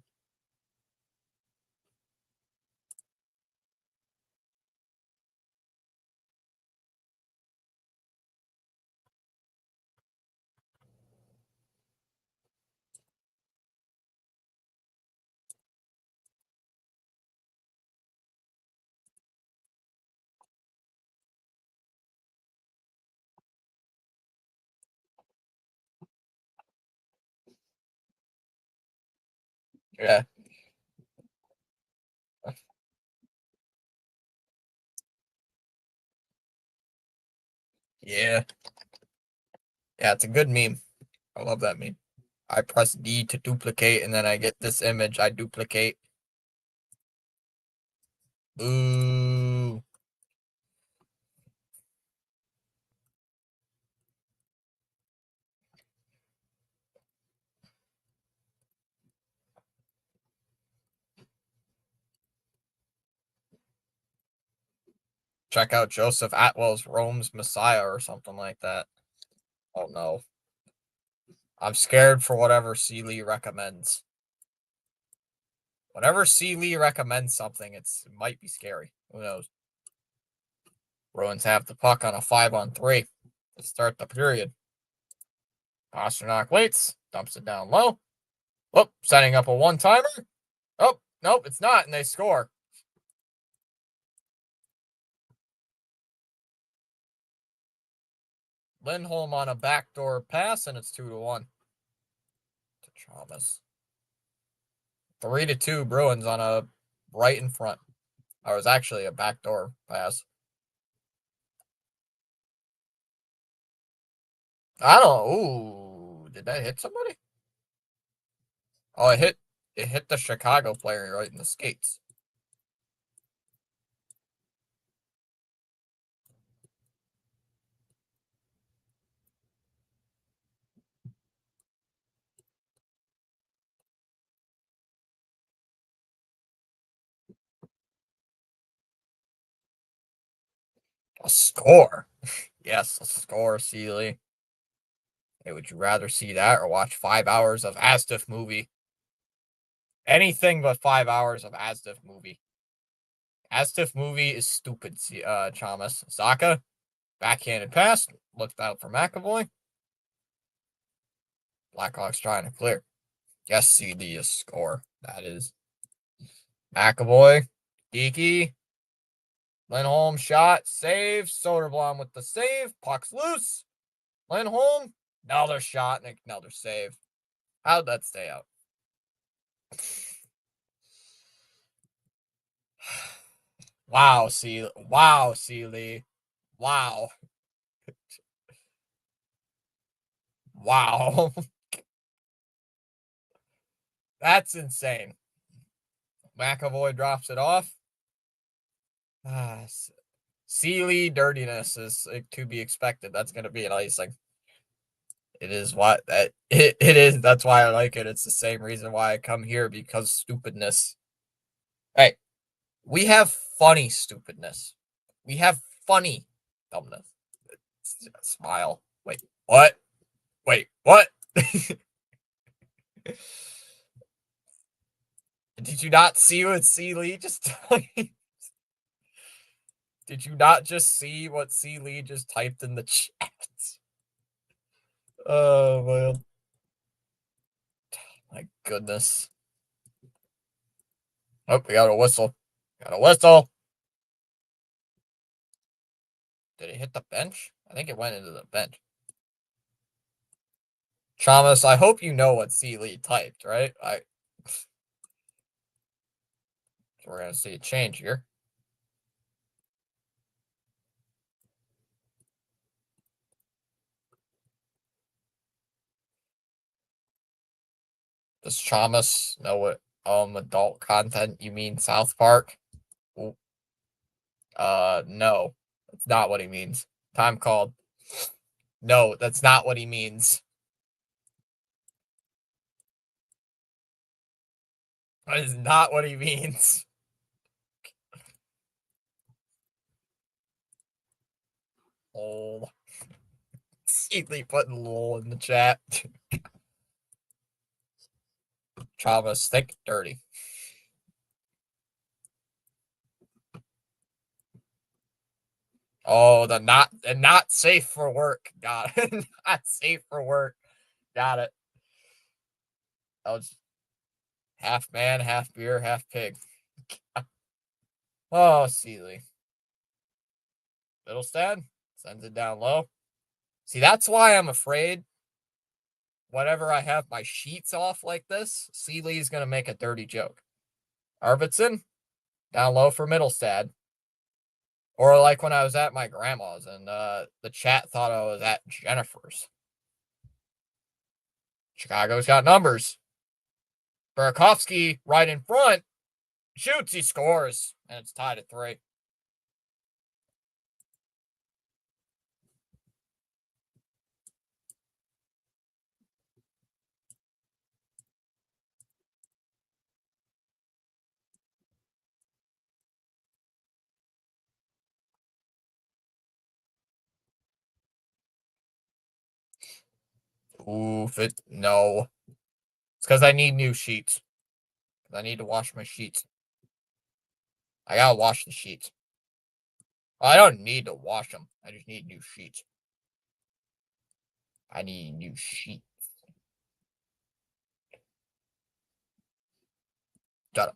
Yeah. Yeah. Yeah, it's a good meme. I love that meme. I press D to duplicate and then I get this image. I duplicate. Ooh. Check out Joseph Atwell's Rome's Messiah or something like that. Oh no. I'm scared for whatever C. Lee recommends. Whenever C. Lee recommends something, it might be scary. Who knows? Bruins have the puck on a 5-on-3 to start the period. Pasternak waits, dumps it down low. Oh, setting up a one-timer. Oh, nope, it's not, and they score. Lindholm on a backdoor pass, and it's 2-1 to Thomas. 3-2 Bruins on a right in front. Or it was actually a backdoor pass. I don't know. Ooh, did that hit somebody? Oh, it hit the Chicago player right in the skates. A score. Yes, a score, Sealy. Hey, would you rather see that or watch 5 hours of Astif movie? Anything but 5 hours of Astif movie. Astif movie is stupid, Chalmers. Zaka, backhanded pass, looked out for McAvoy. Blackhawks trying to clear. Yes, CD is score. That is. McAvoy, Geeky, Lindholm shot, save. Soderblom with the save. Puck's loose. Lindholm, another shot and another save. How'd that stay out? Wow, C. Wow, Lee. Wow. Wow. That's insane. McAvoy drops it off. Sealy dirtiness is to be expected. That's going to be an icing. It is what that it is. That's why I like it. It's the same reason why I come here, because stupidness. Hey, we have funny stupidness. We have funny dumbness. Smile. Wait, what? Wait, what? Did you not see what C. Lee just typed? Did you not just see what C. Lee just typed in the chat? Oh, man. My goodness. Oh, we got a whistle. Got a whistle. Did it hit the bench? I think it went into the bench. Chamas, I hope you know what C. Lee typed, right? We're going to see a change here. Does Chamas know what adult content you mean, South Park? Ooh. No. That's not what he means. Time called. No, that's not what he means. That is not what he means. Lol. Seedly putting lol in the chat. Chamas, think dirty. Oh, the not safe for work. Got it. Not safe for work. Got it. That was half man, half beer, half pig. Oh, Seeley. Middlestad sends it down low. See, that's why I'm afraid whenever I have my sheets off like this, Seeley's going to make a dirty joke. Arvidsson, down low for Middlestad. Or like when I was at my grandma's and the chat thought I was at Jennifer's. Chicago's got numbers. Burakovsky right in front. Shoots, he scores. And it's tied at 3. Oof, no. It's because I need new sheets. I need to wash my sheets. I gotta wash the sheets. Well, I don't need to wash them. I just need new sheets. I need new sheets. Got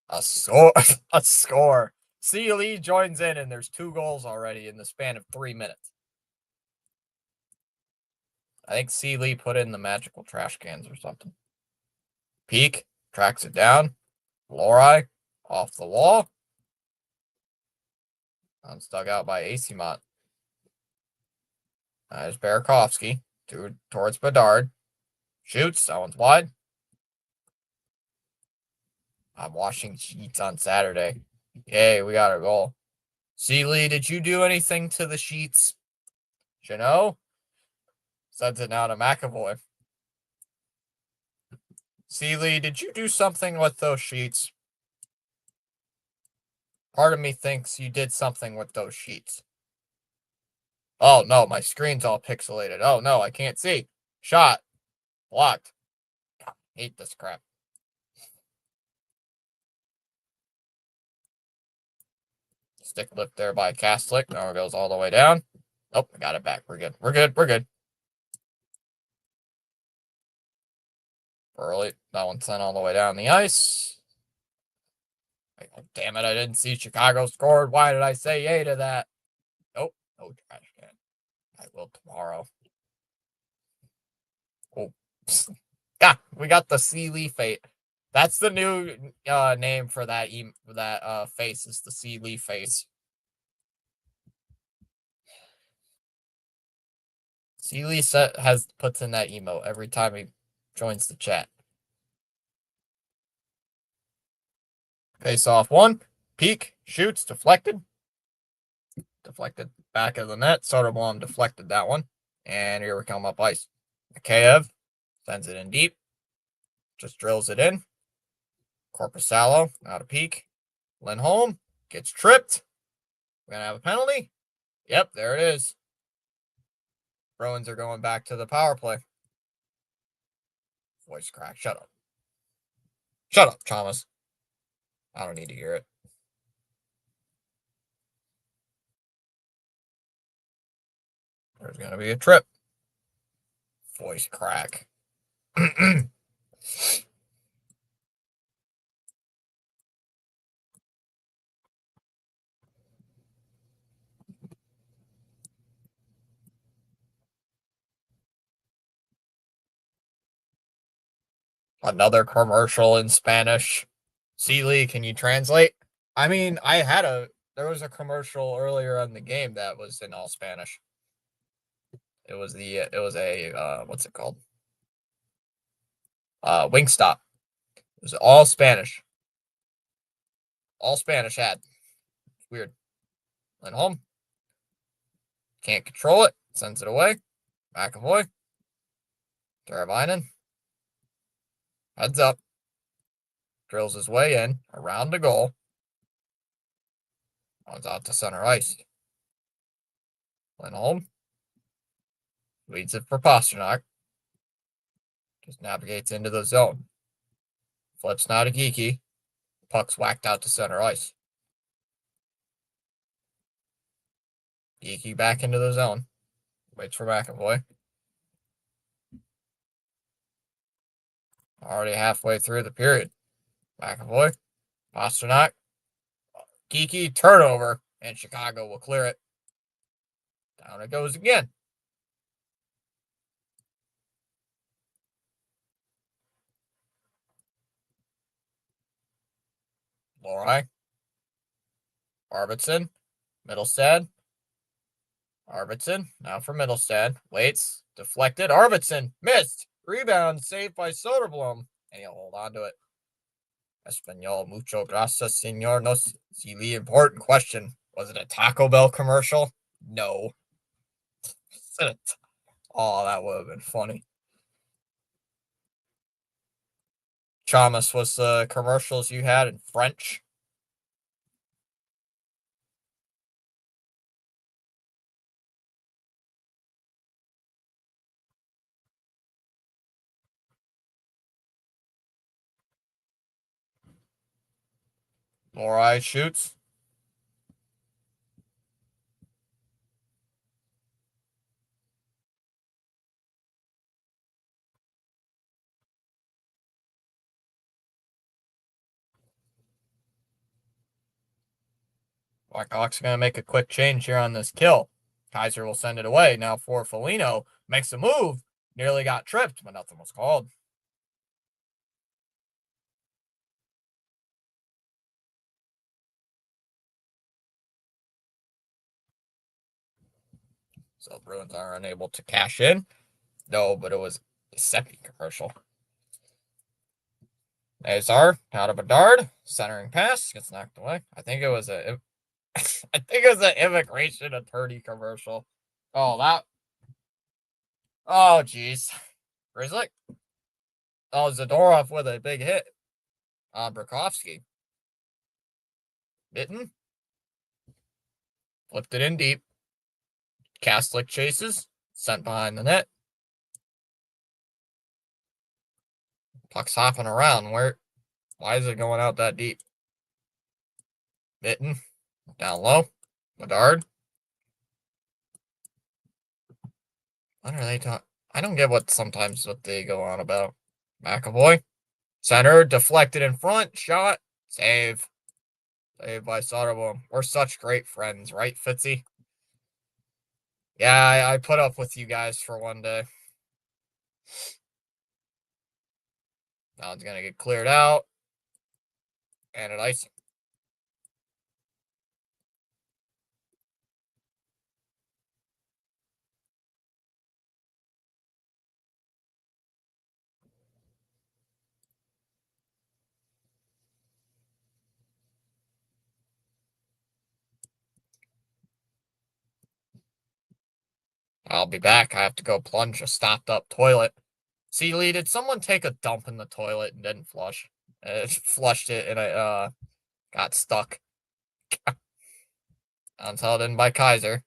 a score. A score. C. Lee joins in, and there's 2 goals already in the span of 3 minutes. I think C. Lee put in the magical trash cans or something. Peak, tracks it down. Lorai, off the wall. Unstuck out by Acimont. There's Burakovsky towards Bedard. Shoots, that one's wide. I'm washing sheets on Saturday. Yay, we got a goal. C. Lee, did you do anything to the sheets? Janot sends it now to McAvoy. C. Lee, did you do something with those sheets? Part of me thinks you did something with those sheets. Oh, no, my screen's all pixelated. Oh, no, I can't see. Shot. Blocked. God, I hate this crap. Stick lift there by Kastlik. Now it goes all the way down. Oh, I got it back. We're good. We're good. We're good. Early. That one sent all the way down the ice. Oh, damn it. I didn't see Chicago scored. Why did I say yay to that? Nope. No trash can. I will tomorrow. Oh. Yeah, we got the C. Lee fate. That's the new name for that face. Is the C. Lee face. C. Lee puts in that emote every time he joins the chat. Face off 1. Peak. Shoots. Deflected. Deflected back of the net. Soderblom deflected that one. And here we come up ice. Mikheyev sends it in deep. Just drills it in. Korpisalo out of peak. Lindholm gets tripped. We're going to have a penalty. Yep, there it is. Bruins are going back to the power play. Voice crack. Shut up. Shut up, Thomas. I don't need to hear it. There's going to be a trip. Voice crack. Another commercial in Spanish. Seeley, can you translate? I mean, there was a commercial earlier in the game that was in all Spanish. It was what's it called? Wingstop. It was all Spanish. All Spanish ad. It's weird. Lindholm. Can't control it. Sends it away. McAvoy. Teravainen. Heads up. Drills his way in. Around the goal. Runs out to center ice. Lindholm. Leads it for Pastrnak. Just navigates into the zone. Flips now to Geeky. Puck's whacked out to center ice. Geeky back into the zone. Waits for McAvoy. Already halfway through the period. McAvoy. Pastrnak. Geeky. Turnover. And Chicago will clear it. Down it goes again. Lorai. Arvidsson. Middlestad. Arvidsson. Now for Middlestad. Waits. Deflected. Arvidsson. Missed. Rebound. Saved by Soderblom. And he'll hold on to it. Espanol. Mucho gracias, senor. No, really important question. Was it a Taco Bell commercial? No. Oh, that would have been funny. Chamas, what's the commercials you had in French? Lorai shoots. Blackhawks are going to make a quick change here on this kill. Kaiser will send it away. Now for Foligno. Makes a move. Nearly got tripped, but nothing was called. So Bruins are unable to cash in. No, but it was a second commercial. Azar out of a dart. Centering pass. Gets knocked away. I think it was an immigration attorney commercial. Oh, that. Oh, jeez. Grizzly. Oh, Zadorov with a big hit on Burakovsky. Mitten. Flipped it in deep. Kastlik chases. Sent behind the net. Puck's hopping around. Why is it going out that deep? Mitten. Down low. Bedard. What are they talking? I don't get what they go on about. McAvoy. Center. Deflected in front. Shot. Save. Saved by Soderblom. We're such great friends, right, Fitzy? Yeah, I put up with you guys for one day. Now it's going to get cleared out. And an icing. I'll be back. I have to go plunge a stopped up toilet. See, Lee, did someone take a dump in the toilet and didn't flush? It flushed it and it got stuck. Until then by Kaiser.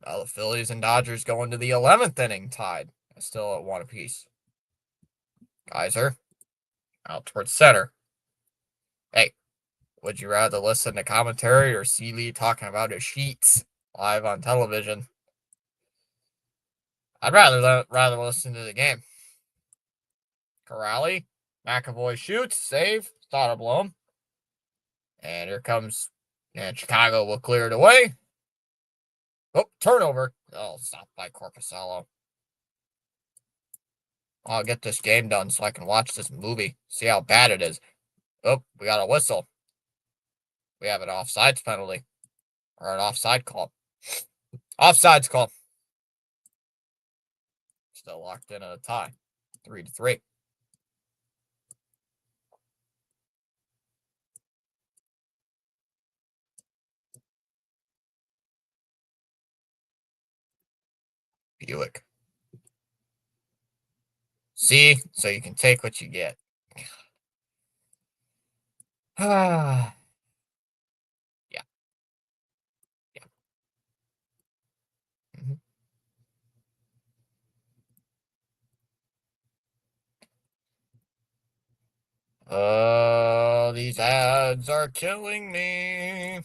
Now the Phillies and Dodgers go into the 11th inning tied. Still at 1 apiece. Kaiser out towards center. Hey, would you rather listen to commentary or see Lee talking about his sheets live on television? I'd rather listen to the game. Corrali, McAvoy shoots, save, starter blown. And here comes, and Chicago will clear it away. Oh, turnover. Oh, stopped by Corpusalo. I'll get this game done so I can watch this movie, see how bad it is. Oh, we got a whistle. We have an offsides penalty. Or an offside call. Offsides call. Still locked in at a tie. 3-3. Buick. See? So you can take what you get. Yeah. Yeah. Mhm. These ads are killing me.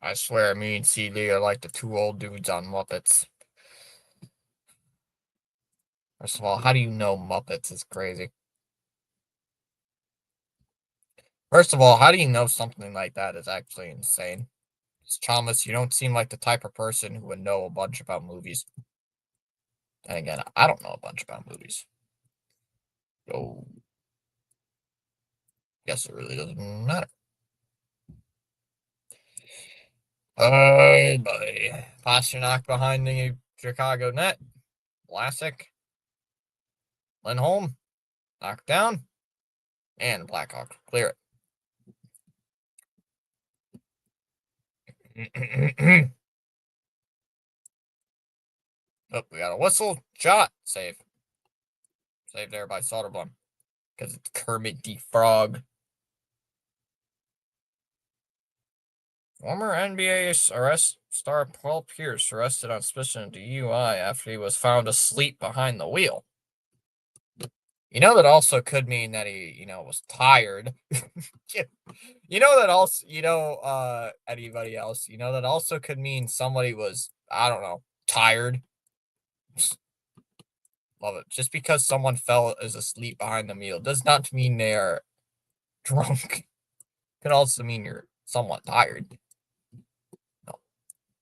I swear, me and CD are like the two old dudes on Muppets. First of all, how do you know Muppets is crazy? First of all, how do you know something like that is actually insane? Chalmers, you don't seem like the type of person who would know a bunch about movies. And again, I don't know a bunch about movies. So, guess it really doesn't matter. Oh, boy. Pasternak behind the Chicago net. Vlasic. Lindholm. Knocked down. And Blackhawks clear it. Oh, we got a whistle. Shot. Save. Saved there by Soderblom. Because it's Kermit the Frog. Former NBA arrest star Paul Pierce arrested on suspicion of DUI after he was found asleep behind the wheel. You know that also could mean that he, was tired. You know that also, anybody else, that also could mean somebody was, I don't know, tired. Love it. Just because someone is asleep behind the wheel does not mean they are drunk. Could also mean you're somewhat tired.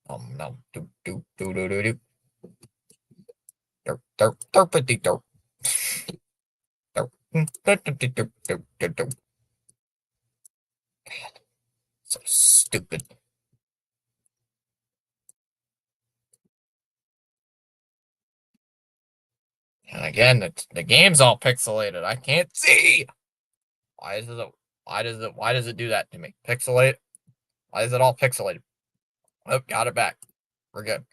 No. Do. Derp, derp, derpity derp. Derp. So stupid. And again, the game's all pixelated. I can't see. Why is it? Why does it do that to me? Pixelate. Why is it all pixelated? Oh, got it back. We're good.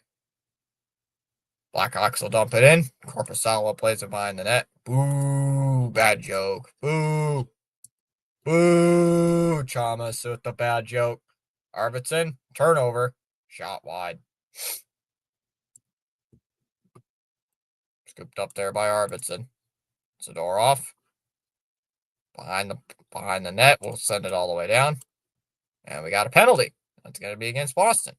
Blackhawks will dump it in. Corpusalo plays it behind the net. Boo! Bad joke. Boo! Boo! Chalmers with the bad joke. Arvidsson, turnover. Shot wide. Scooped up there by Arvidsson. Zadorov. Behind the net. We'll send it all the way down. And we got a penalty. That's going to be against Boston.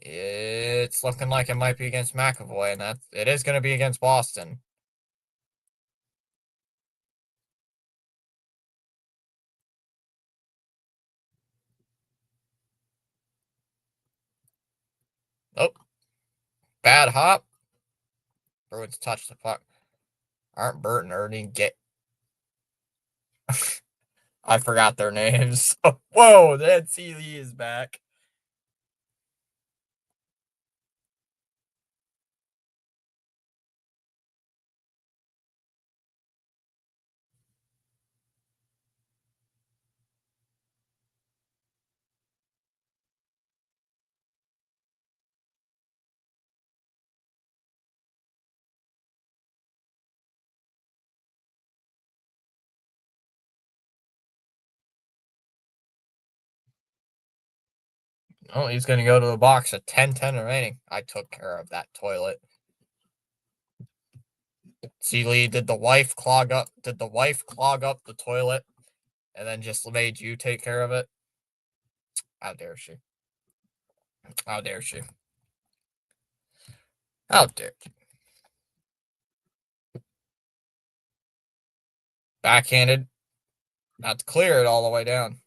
It's looking like it might be against McAvoy, and it is going to be against Boston. Oh, bad hop. Bruins touch the puck. Aren't Bert and Ernie get? I forgot their names. Whoa, that CZ is back. Oh, he's going to go to the box at 10-10 remaining. I took care of that toilet. Seeley, did the wife clog up the toilet and then just made you take care of it? How dare she? How dare she? How dare she? Backhanded. Not to clear it all the way down.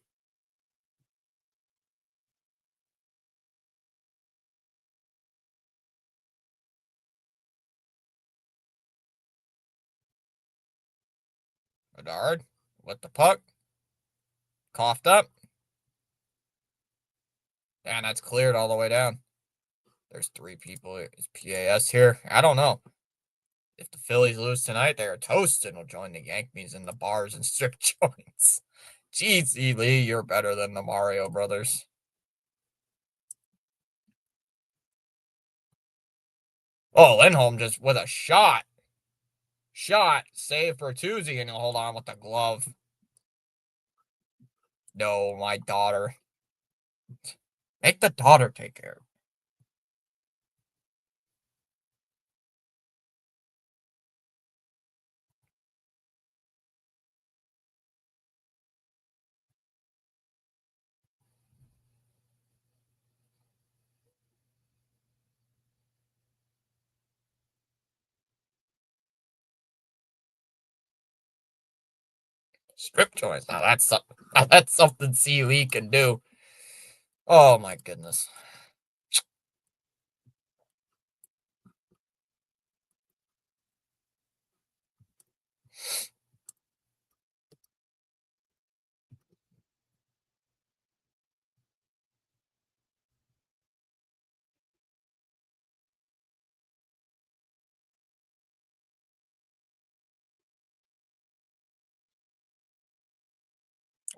Bedard with the puck. Coughed up. And that's cleared all the way down. There's 3 people. Is PAS here? I don't know. If the Phillies lose tonight, they are toast and will join the Yankees in the bars and strip joints. Jeez, Lee, you're better than the Mario brothers. Oh, Lindholm just with a shot. Save for Tuesday, and he'll hold on with the glove. No, my daughter. Make the daughter take care of it. Strip joints. Now that's something C. Lee can do. Oh my goodness.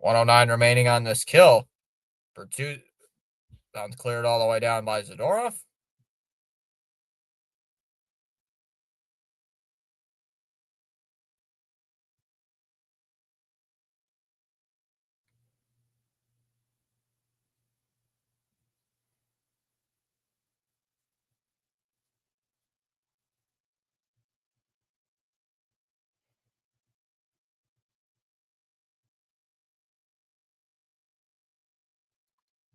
.109 remaining on this kill. For 2. Sounds cleared all the way down by Zadorov.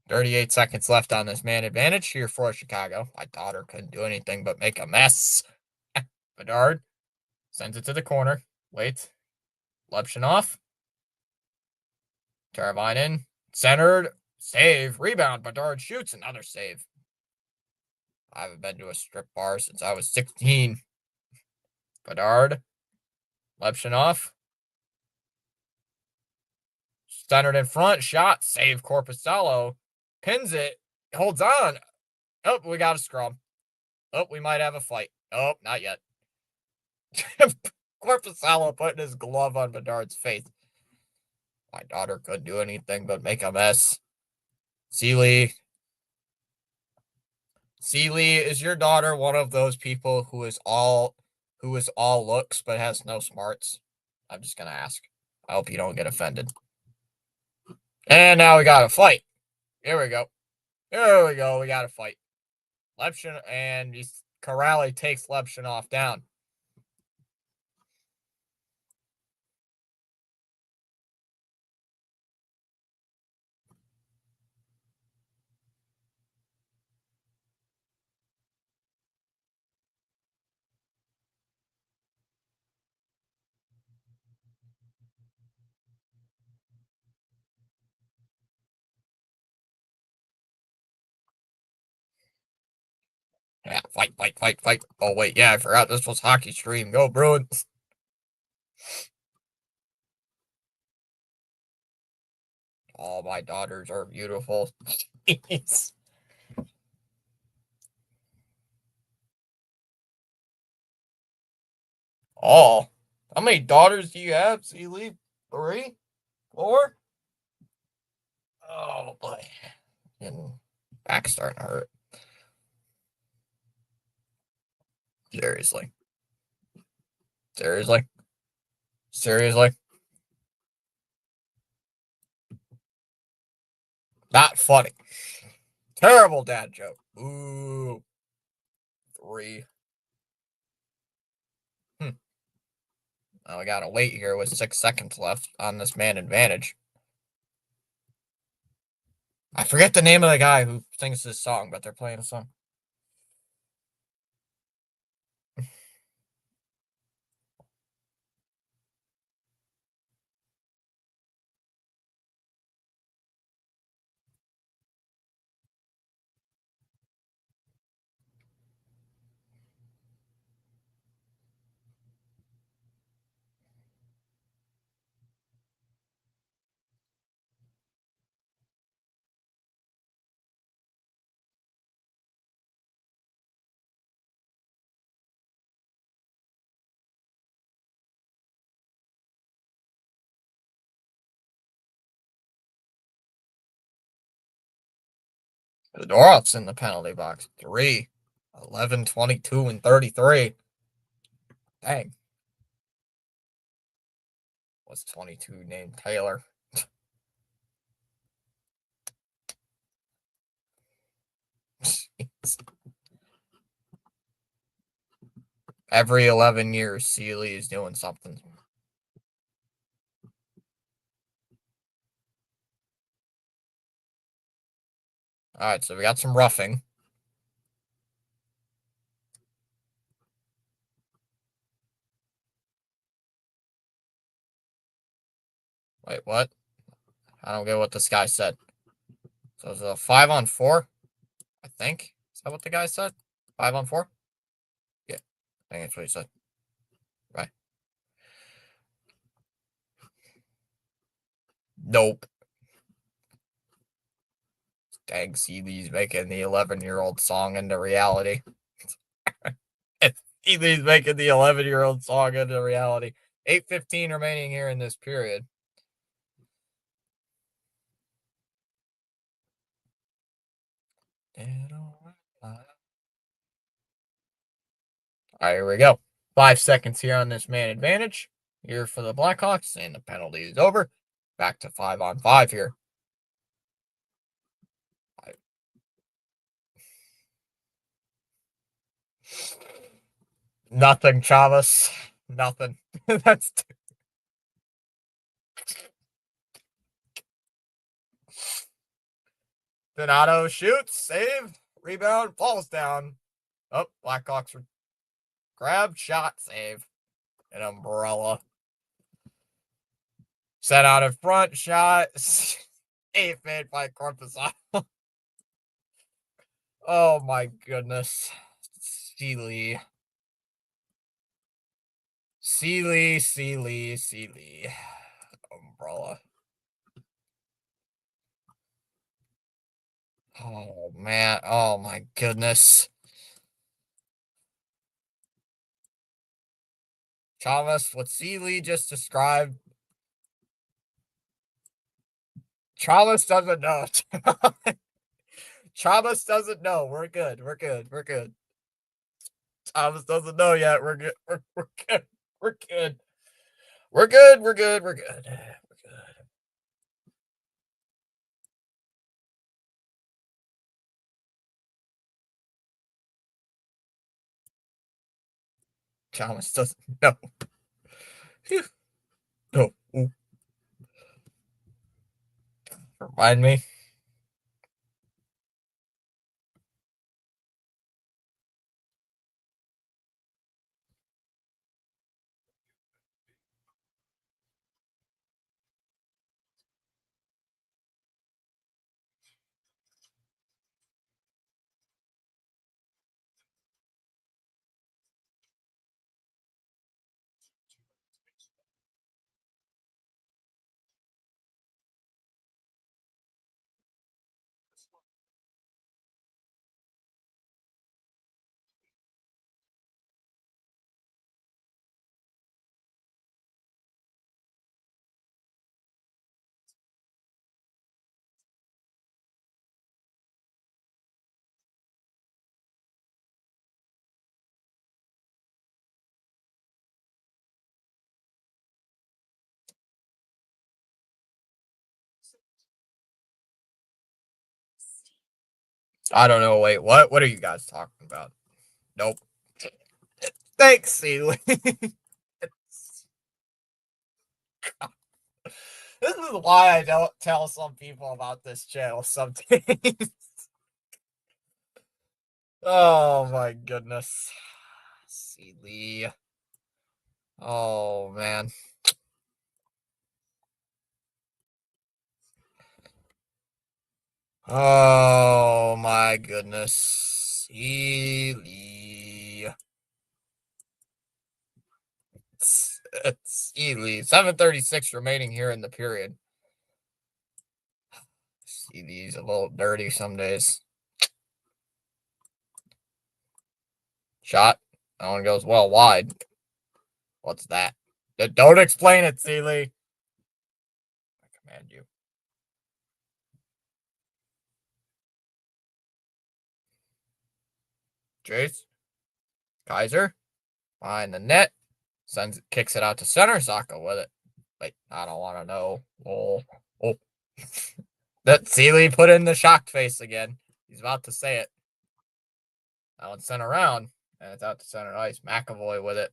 .38 seconds left on this man advantage here for Chicago. My daughter couldn't do anything but make a mess. Bedard sends it to the corner. Wait. Lepshinov. Teravainen. Centered. Save. Rebound. Bedard shoots. Another save. I haven't been to a strip bar since I was 16. Bedard. Lepshinov. Centered in front. Shot. Save. Corpusalo. Pins it. Holds on. Oh, we got a scrum. Oh, we might have a fight. Oh, not yet. Corpusalo putting his glove on Bedard's face. My daughter couldn't do anything but make a mess. Seeley, is your daughter one of those people who is all looks but has no smarts? I'm just gonna ask. I hope you don't get offended. And now we got a fight. Here we go. Here we go. We got a fight. Lepshin and Corrali takes Lepshinov down. Yeah, fight, fight, fight, fight. Oh, wait, yeah, I forgot this was Hockey Stream. Go, Bruins. All my daughters are beautiful. Jeez. Oh, how many daughters do you have, Seeley? 3? 4? Oh, boy. And back's starting to hurt. Seriously. Seriously? Seriously? Not funny. Terrible dad joke. Ooh. 3. Now we gotta wait here with 6 seconds left on this man advantage. I forget the name of the guy who sings this song, but they're playing a song. Fedorov's in the penalty box. 3, 11, 22, and 33. Dang. What's 22 named Taylor? Every 11 years, Seeley is doing something. All right, so we got some roughing. Wait, what? I don't get what this guy said. So it's a 5-on-4, I think. Is that what the guy said? 5-on-4? Yeah, I think that's what he said. Right. Nope. Dang, Seeley's making the 11-year-old song into reality. Seeley's making the 11-year-old song into reality. 8:15 remaining here in this period. All right, here we go. 5 seconds here on this man advantage. Here for the Blackhawks, and the penalty is over. Back to 5-on-5 here. Nothing, Chavez. Nothing. That's Donato shoots, save, rebound, falls down. Oh, Blackhawks grab, shot, save. An umbrella. Set out in front, shot. 8 made by Corpusalo. Oh my goodness. Seeley. Umbrella. Oh man. Oh my goodness. Thomas, what Seeley just described. Thomas doesn't know. Thomas doesn't know. We're good. We're good. We're good. Thomas doesn't know yet. We're good. We're good. We're good. We're good. We're good. We're good. We're good. Thomas doesn't know. No. Remind me. I don't know. Wait, what? What are you guys talking about? Nope. Thanks, Seeley. This is why I don't tell some people about this channel sometimes. Oh my goodness. Seeley. Oh man. Oh my goodness. Seeley. It's Seeley. 7:36 remaining here in the period. Seeley's a little dirty some days. Shot. That one goes well wide. What's that? Don't explain it, Seeley. I command you. Jace. Kaiser. Behind the net. Kicks it out to center. Saka with it. Wait, I don't want to know. Oh. That Seeley put in the shocked face again. He's about to say it. That one's sent around. And it's out to center ice. McAvoy with it.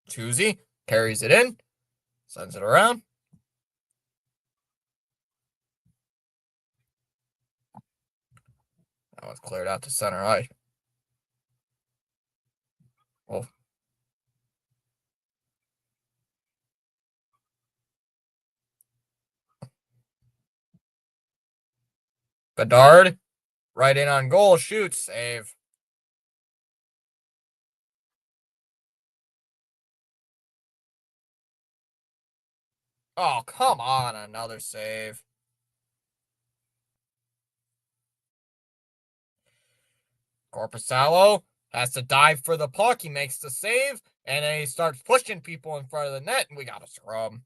Chuzy carries it in. Sends it around. That one's cleared out to center ice. Oh. Bedard. Right in on goal. Shoots. Save. Oh, come on. Another save. Corpusalo has to dive for the puck. He makes the save. And then he starts pushing people in front of the net. And we got a scrum.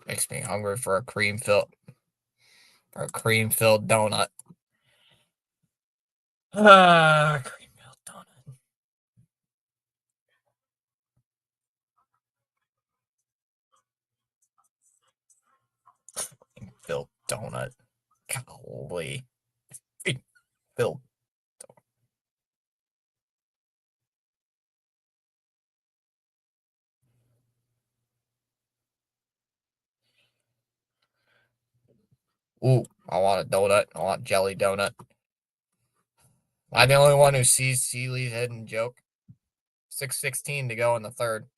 Makes me hungry for a cream-filled donut. Cream-filled donut. Cream-filled donut. Golly. Cream-filled donut. Ooh, I want a donut. I want jelly donut. Am I the only one who sees Seeley's hidden joke? 6:16 to go in the third.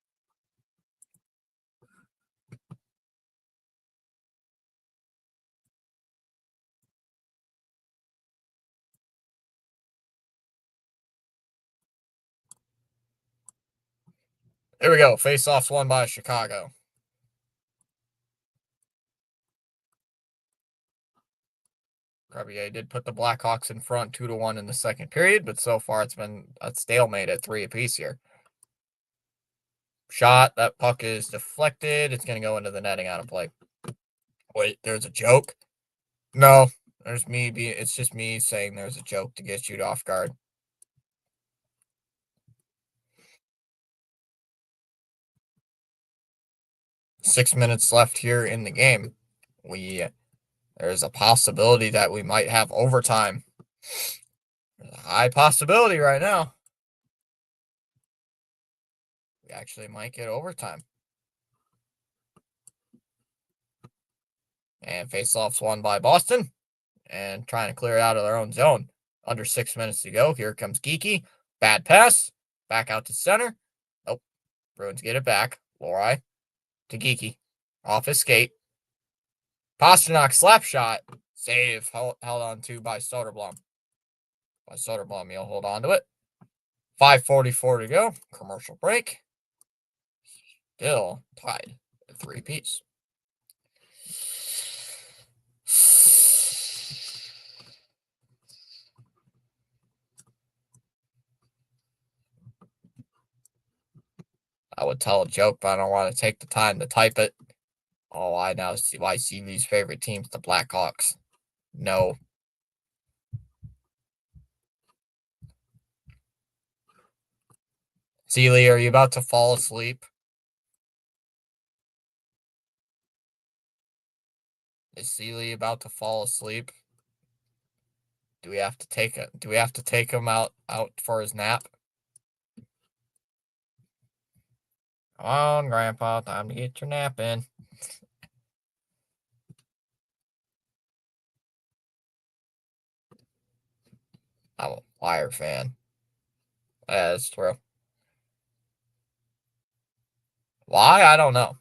Here we go. Face-offs won by Chicago. Crevier did put the Blackhawks in front 2-1 in the second period, but so far it's been a stalemate at 3 apiece here. Shot. That puck is deflected. It's going to go into the netting out of play. Wait, there's a joke? No, there's me. It's just me saying there's a joke to get you off guard. Six minutes left here in the game. There's a possibility that we might have overtime. There's a high possibility right now. We actually might get overtime. And faceoffs won by Boston. And trying to clear it out of their own zone. Under 6 minutes to go. Here comes Geeky. Bad pass. Back out to center. Nope. Bruins get it back. Lohrei to Geeky. Off his skate. Pastrnak slap shot. Save. Held on to by Soderblom. He'll hold on to it. 5:44 to go. Commercial break. Still tied at 3 apiece. I would tell a joke, but I don't want to take the time to type it. Oh, I now see why Seeley's favorite team's the Blackhawks. No. Seeley, are you about to fall asleep? Is Seeley about to fall asleep? Do we have to take him out for his nap? Come on, Grandpa, time to get your nap in. I'm a Fire fan. That's true. Why? I don't know.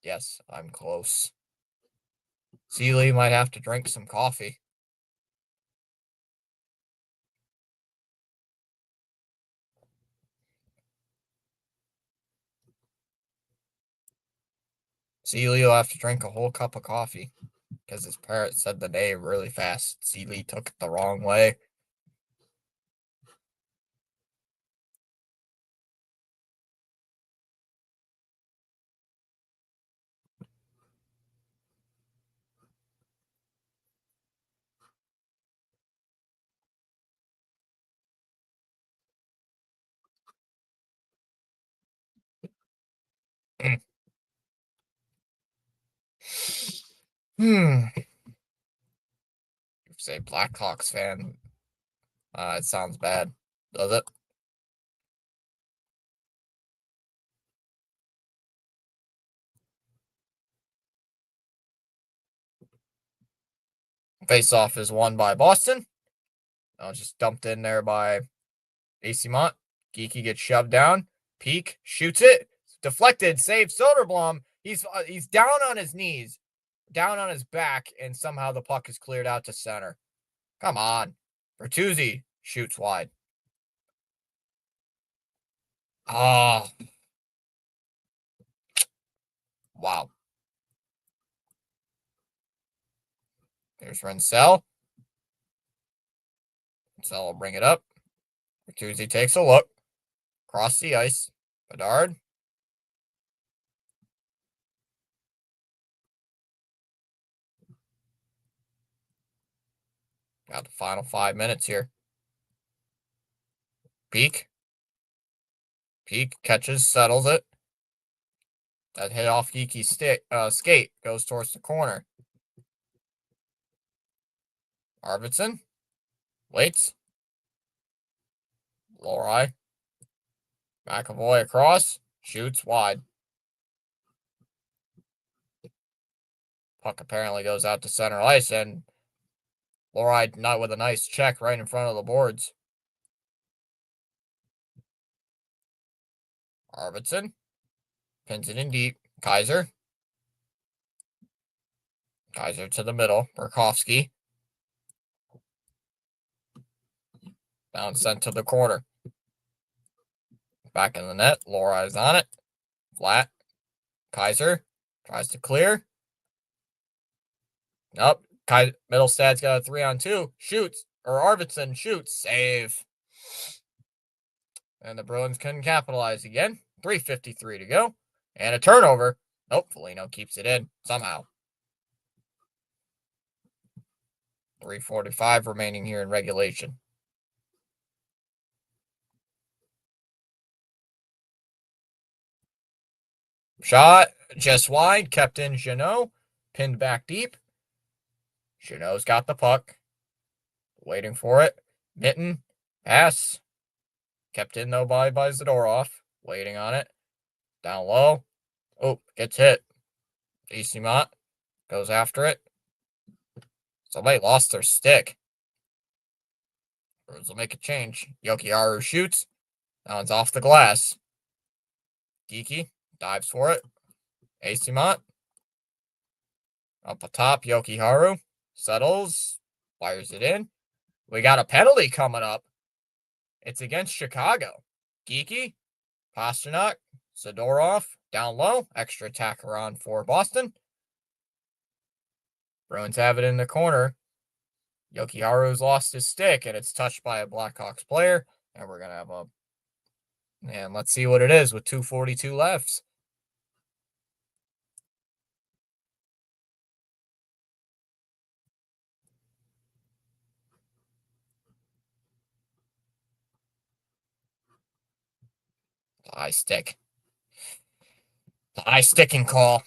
Yes, I'm close. Seeley might have to drink some coffee. Seeley will have to drink a whole cup of coffee because his parrot said the name really fast. Seeley took it the wrong way. You say Blackhawks fan. It sounds bad, does it? Face-off is won by Boston. Just dumped in there by AC Mont. Geeky gets shoved down. Peak shoots it. Deflected. Save Soderblom. He's down on his knees, down on his back, and somehow the puck is cleared out to center. Come on. Bertuzzi shoots wide. Oh. Wow. There's Rensell. Rensell will bring it up. Bertuzzi takes a look. Cross the ice. Bedard. Got the final 5 minutes here. Peak catches, settles it. That hit off Geeky's skate goes towards the corner. Arvidsson waits. Lohrei. McAvoy across. Shoots wide. Puck apparently goes out to center ice, and Lohrei not with a nice check right in front of the boards. Arvidsson pins it in deep. Kaiser to the middle. Burakovsky. Down sent to the corner. Back in the net. Lorai's on it. Flat. Kaiser tries to clear. Nope. Middlestad's got a 3-on-2. Shoots. Or Arvidsson shoots. Save. And the Bruins couldn't capitalize again. 3:53 to go. And a turnover. Nope. Foligno keeps it in somehow. 3:45 remaining here in regulation. Shot just wide. Kept in Jeannot. Pinned back deep. Jeannot's got the puck. Waiting for it. Mitten. Pass. Kept in, though, by Zadorov. Waiting on it. Down low. Oh, gets hit. Eastimont goes after it. Somebody lost their stick. Bruins will make a change. Jokiharju shoots. Now it's off the glass. Geeky dives for it. Eastimont. Up atop, Jokiharju. Settles. Fires it in. We got a penalty coming up. It's against Chicago. Geeky. Pastrnak. Zadorov. Down low. Extra attacker on for Boston. Bruins have it in the corner. Jokiharju's lost his stick, and it's touched by a Blackhawks player. And we're going to have a... And let's see what it is with 2:42 left. High stick. The high sticking call.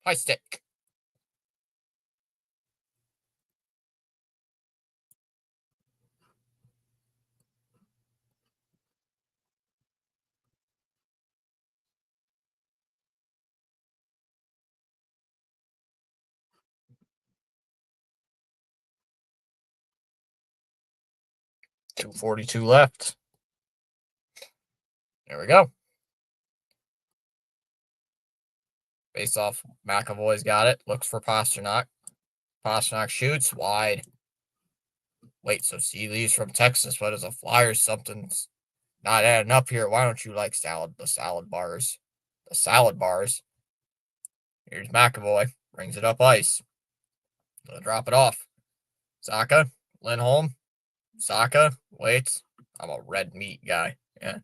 High stick. .242 left. There we go. Face off. McAvoy's got it. Looks for Pastrnak. Pastrnak shoots wide. Wait, so Seeley's from Texas. What is a flyer? Something's not adding up here. Why don't you like the salad bars? The salad bars. Here's McAvoy. Brings it up ice. Gonna drop it off. Saka. Lindholm. Saka. Waits. I'm a red meat guy. Yeah.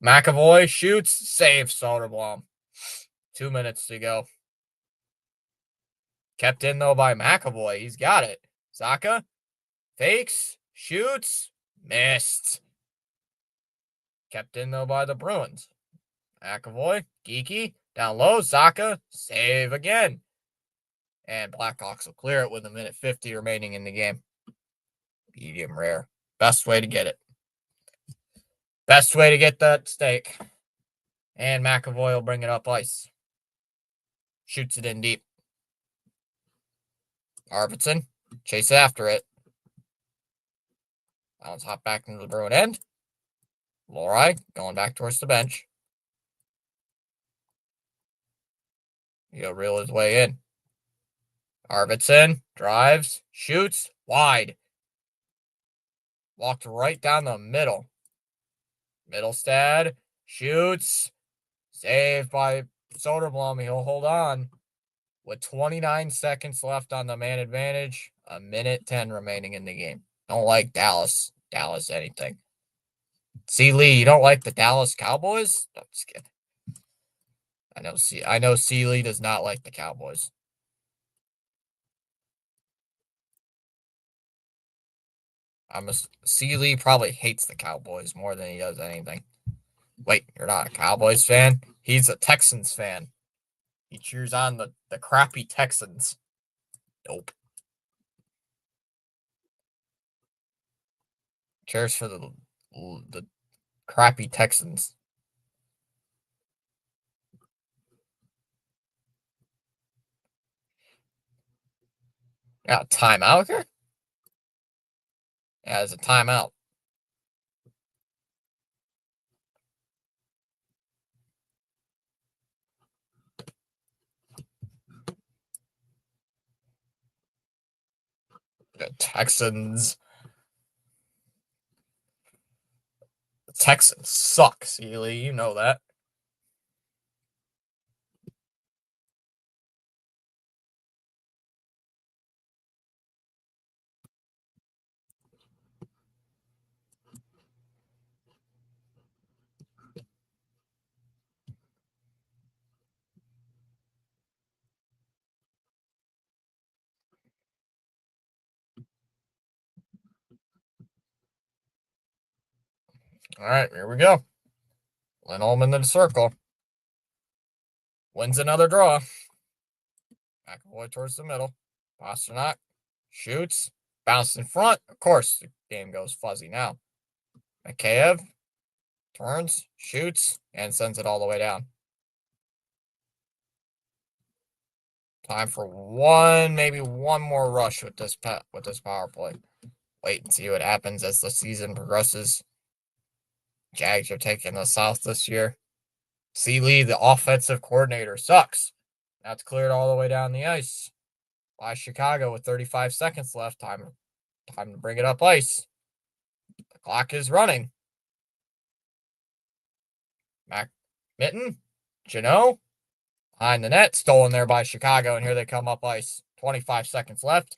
McAvoy shoots. Save Soderblom. 2 minutes to go. Kept in, though, by McAvoy. He's got it. Saka. Fakes. Shoots. Missed. Kept in, though, by the Bruins. McAvoy. Geeky. Down low. Saka. Save again. And Blackhawks will clear it with 1:50 remaining in the game. Medium rare. Best way to get it. Best way to get that steak. And McAvoy will bring it up ice. Shoots it in deep. Arvidsson. Chase after it. Bounce hop back into the Bruin end. Lorai going back towards the bench. He'll reel his way in. Arvidsson drives, shoots, wide. Walked right down the middle. Middlestad shoots. Saved by Soderblom. He'll hold on. With 29 seconds left on the man advantage, 1:10 remaining in the game. Don't like Dallas. Dallas anything. C. Lee, you don't like the Dallas Cowboys? No, just kidding. I know C. Lee does not like the Cowboys. C. Lee probably hates the Cowboys more than he does anything. Wait, you're not a Cowboys fan? He's a Texans fan. He cheers on the crappy Texans. Nope. Cheers for the crappy Texans. Yeah, timeout here? Yeah, it's a timeout. The Texans. Texans suck, Sealy. You know that. All right, here we go. Lindholm in the circle. Wins another draw. McAvoy towards the middle. Pasternak shoots. Bounce in front. Of course, the game goes fuzzy now. Mikheyev turns, shoots, and sends it all the way down. Time for maybe one more rush with this power play. Wait and see what happens as the season progresses. Jags are taking the South this year. Sealy, the offensive coordinator, sucks. That's cleared all the way down the ice by Chicago with 35 seconds left. Time to bring it up ice. The clock is running. Mitten, Janot, behind the net, stolen there by Chicago, and here they come up ice. 25 seconds left.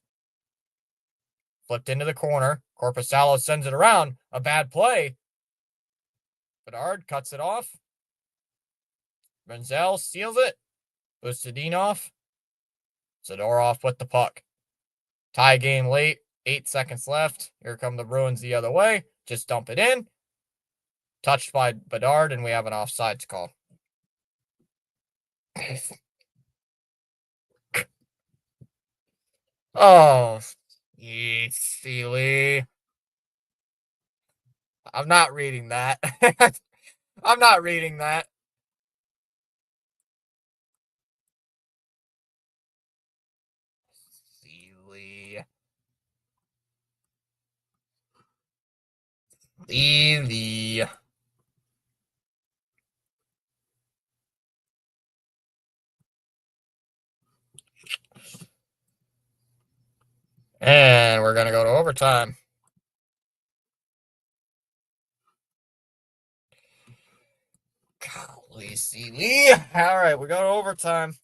Flipped into the corner. Korpisalo sends it around. A bad play. Bedard cuts it off. Menzel steals it. Ustedinov. Zadorov with the puck. Tie game late. 8 seconds left. Here come the Bruins the other way. Just dump it in. Touched by Bedard, and we have an offsides call. Oh, silly. I'm not reading that. I'm not reading that. Silly. Silly. And we're going to go to overtime. Golly, silly. All right, we go to overtime.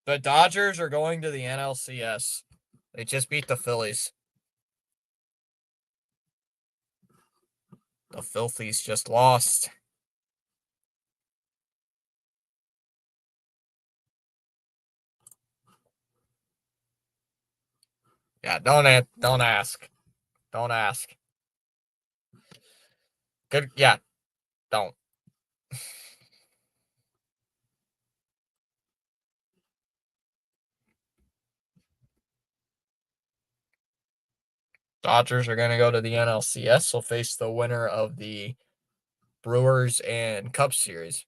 The Dodgers are going to the NLCS. They just beat the Phillies. The Filthies just lost. Yeah, don't ask. Don't ask. Good, yeah, don't. Dodgers are going to go to the NLCS. Will face the winner of the Brewers and Cubs series.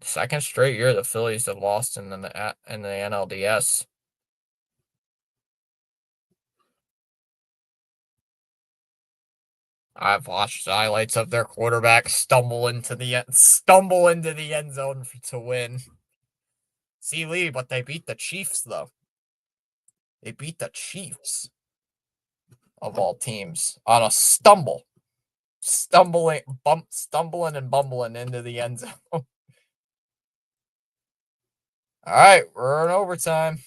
Second straight year the Phillies have lost in the NLDS. I've watched highlights of their quarterback stumble into the end zone to win. See Lee, but they beat the Chiefs though. They beat the Chiefs of all teams on a stumbling and bumbling into the end zone. All right, we're in overtime.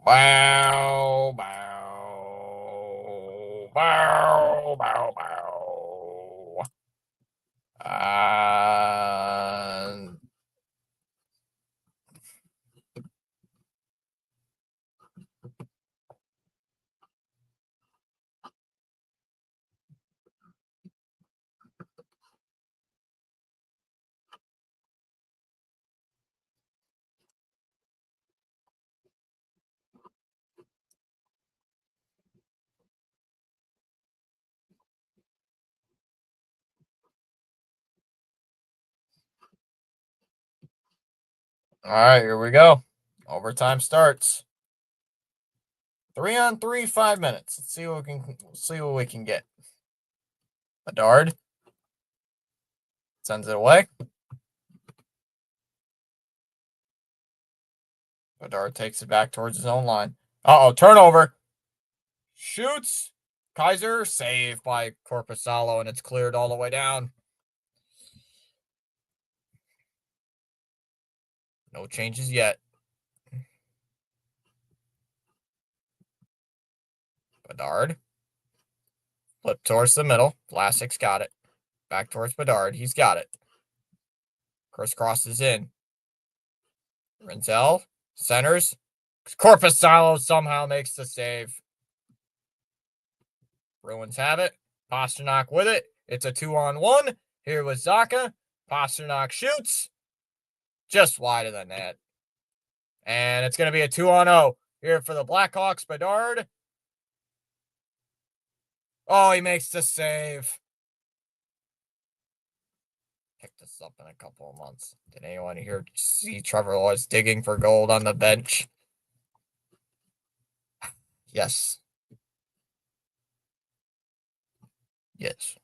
Bow, bow, bow, bow, bow. And All right, here we go. Overtime starts. 3-on-3, 5 minutes. Let's see what we can get. Bedard sends it away. Bedard takes it back towards his own line. Uh-oh, turnover. Shoots. Kaiser, saved by Korpisalo, and it's cleared all the way down. No changes yet. Bedard. Flip towards the middle. Vlasic's got it. Back towards Bedard. He's got it. Crosses in. Rinzel centers. Korpisalo somehow makes the save. Bruins have it. Pastrnak with it. It's a 2-on-1. Here was Zacha. Pastrnak shoots. Just wide of the net. And it's going to be a 2-on-0. Here for the Blackhawks, Bedard. Oh, he makes the save. Pick this up in a couple of months. Did anyone here see Trevor Lawrence digging for gold on the bench? Yes. Yes.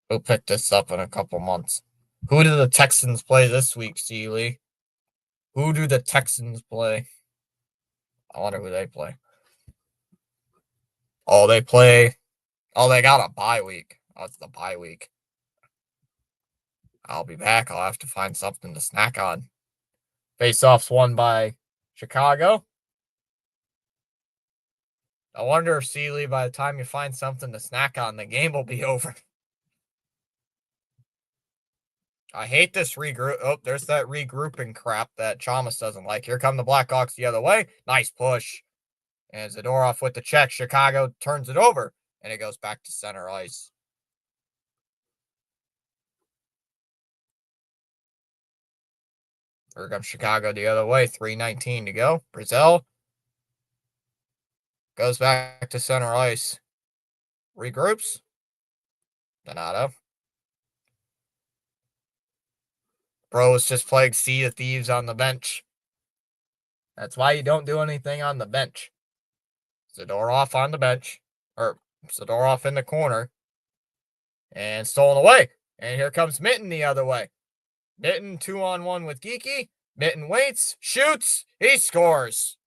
We'll pick this up in a couple months. Who do the Texans play this week, Seeley? Who do the Texans play? I wonder who they play. Oh, they play. Oh, they got a bye week. Oh, it's the bye week. I'll be back. I'll have to find something to snack on. Face-offs won by Chicago. I wonder if, Seeley, by the time you find something to snack on, the game will be over. I hate this regroup. Oh, there's that regrouping crap that Chalmers doesn't like. Here come the Blackhawks the other way. Nice push. And Zadorov with the check. Chicago turns it over, and it goes back to center ice. Here comes Chicago the other way. 3:19 to go. Brazil goes back to center ice. Regroups. Donato. Bro is just playing Sea of Thieves on the bench. That's why you don't do anything on the bench. Zadorov on the bench. Or Zadorov in the corner. And stolen away. And here comes Mitten the other way. Mitten 2-on-1 with Geeky. Mitten waits. Shoots. He scores.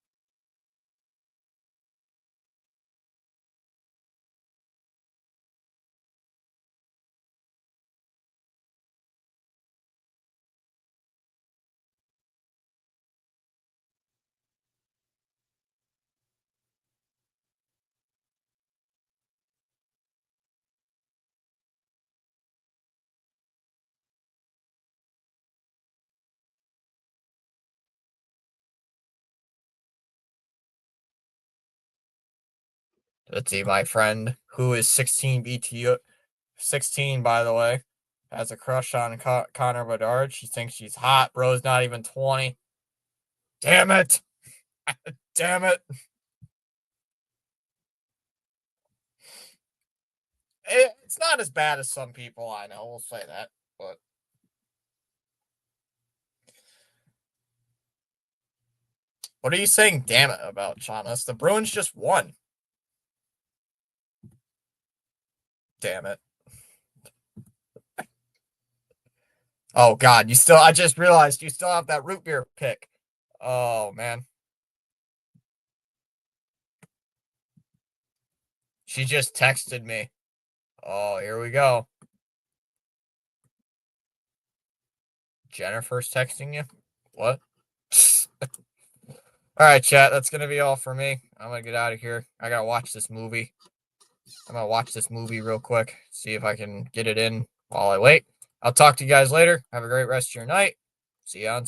Let's see, my friend, who is 16 BTU, 16, by the way, has a crush on Connor Bedard. She thinks she's hot. Bro's not even 20. Damn it. Damn it. It's not as bad as some people I know. We'll say that. But what are you saying, damn it, about, Shamus? The Bruins just won. Damn it. Oh, God. I just realized you still have that root beer pick. Oh, man. She just texted me. Oh, here we go. Jennifer's texting you? What? All right, chat. That's going to be all for me. I'm going to get out of here. I got to watch this movie. I'm going to watch this movie real quick. See if I can get it in while I wait. I'll talk to you guys later. Have a great rest of your night. See you on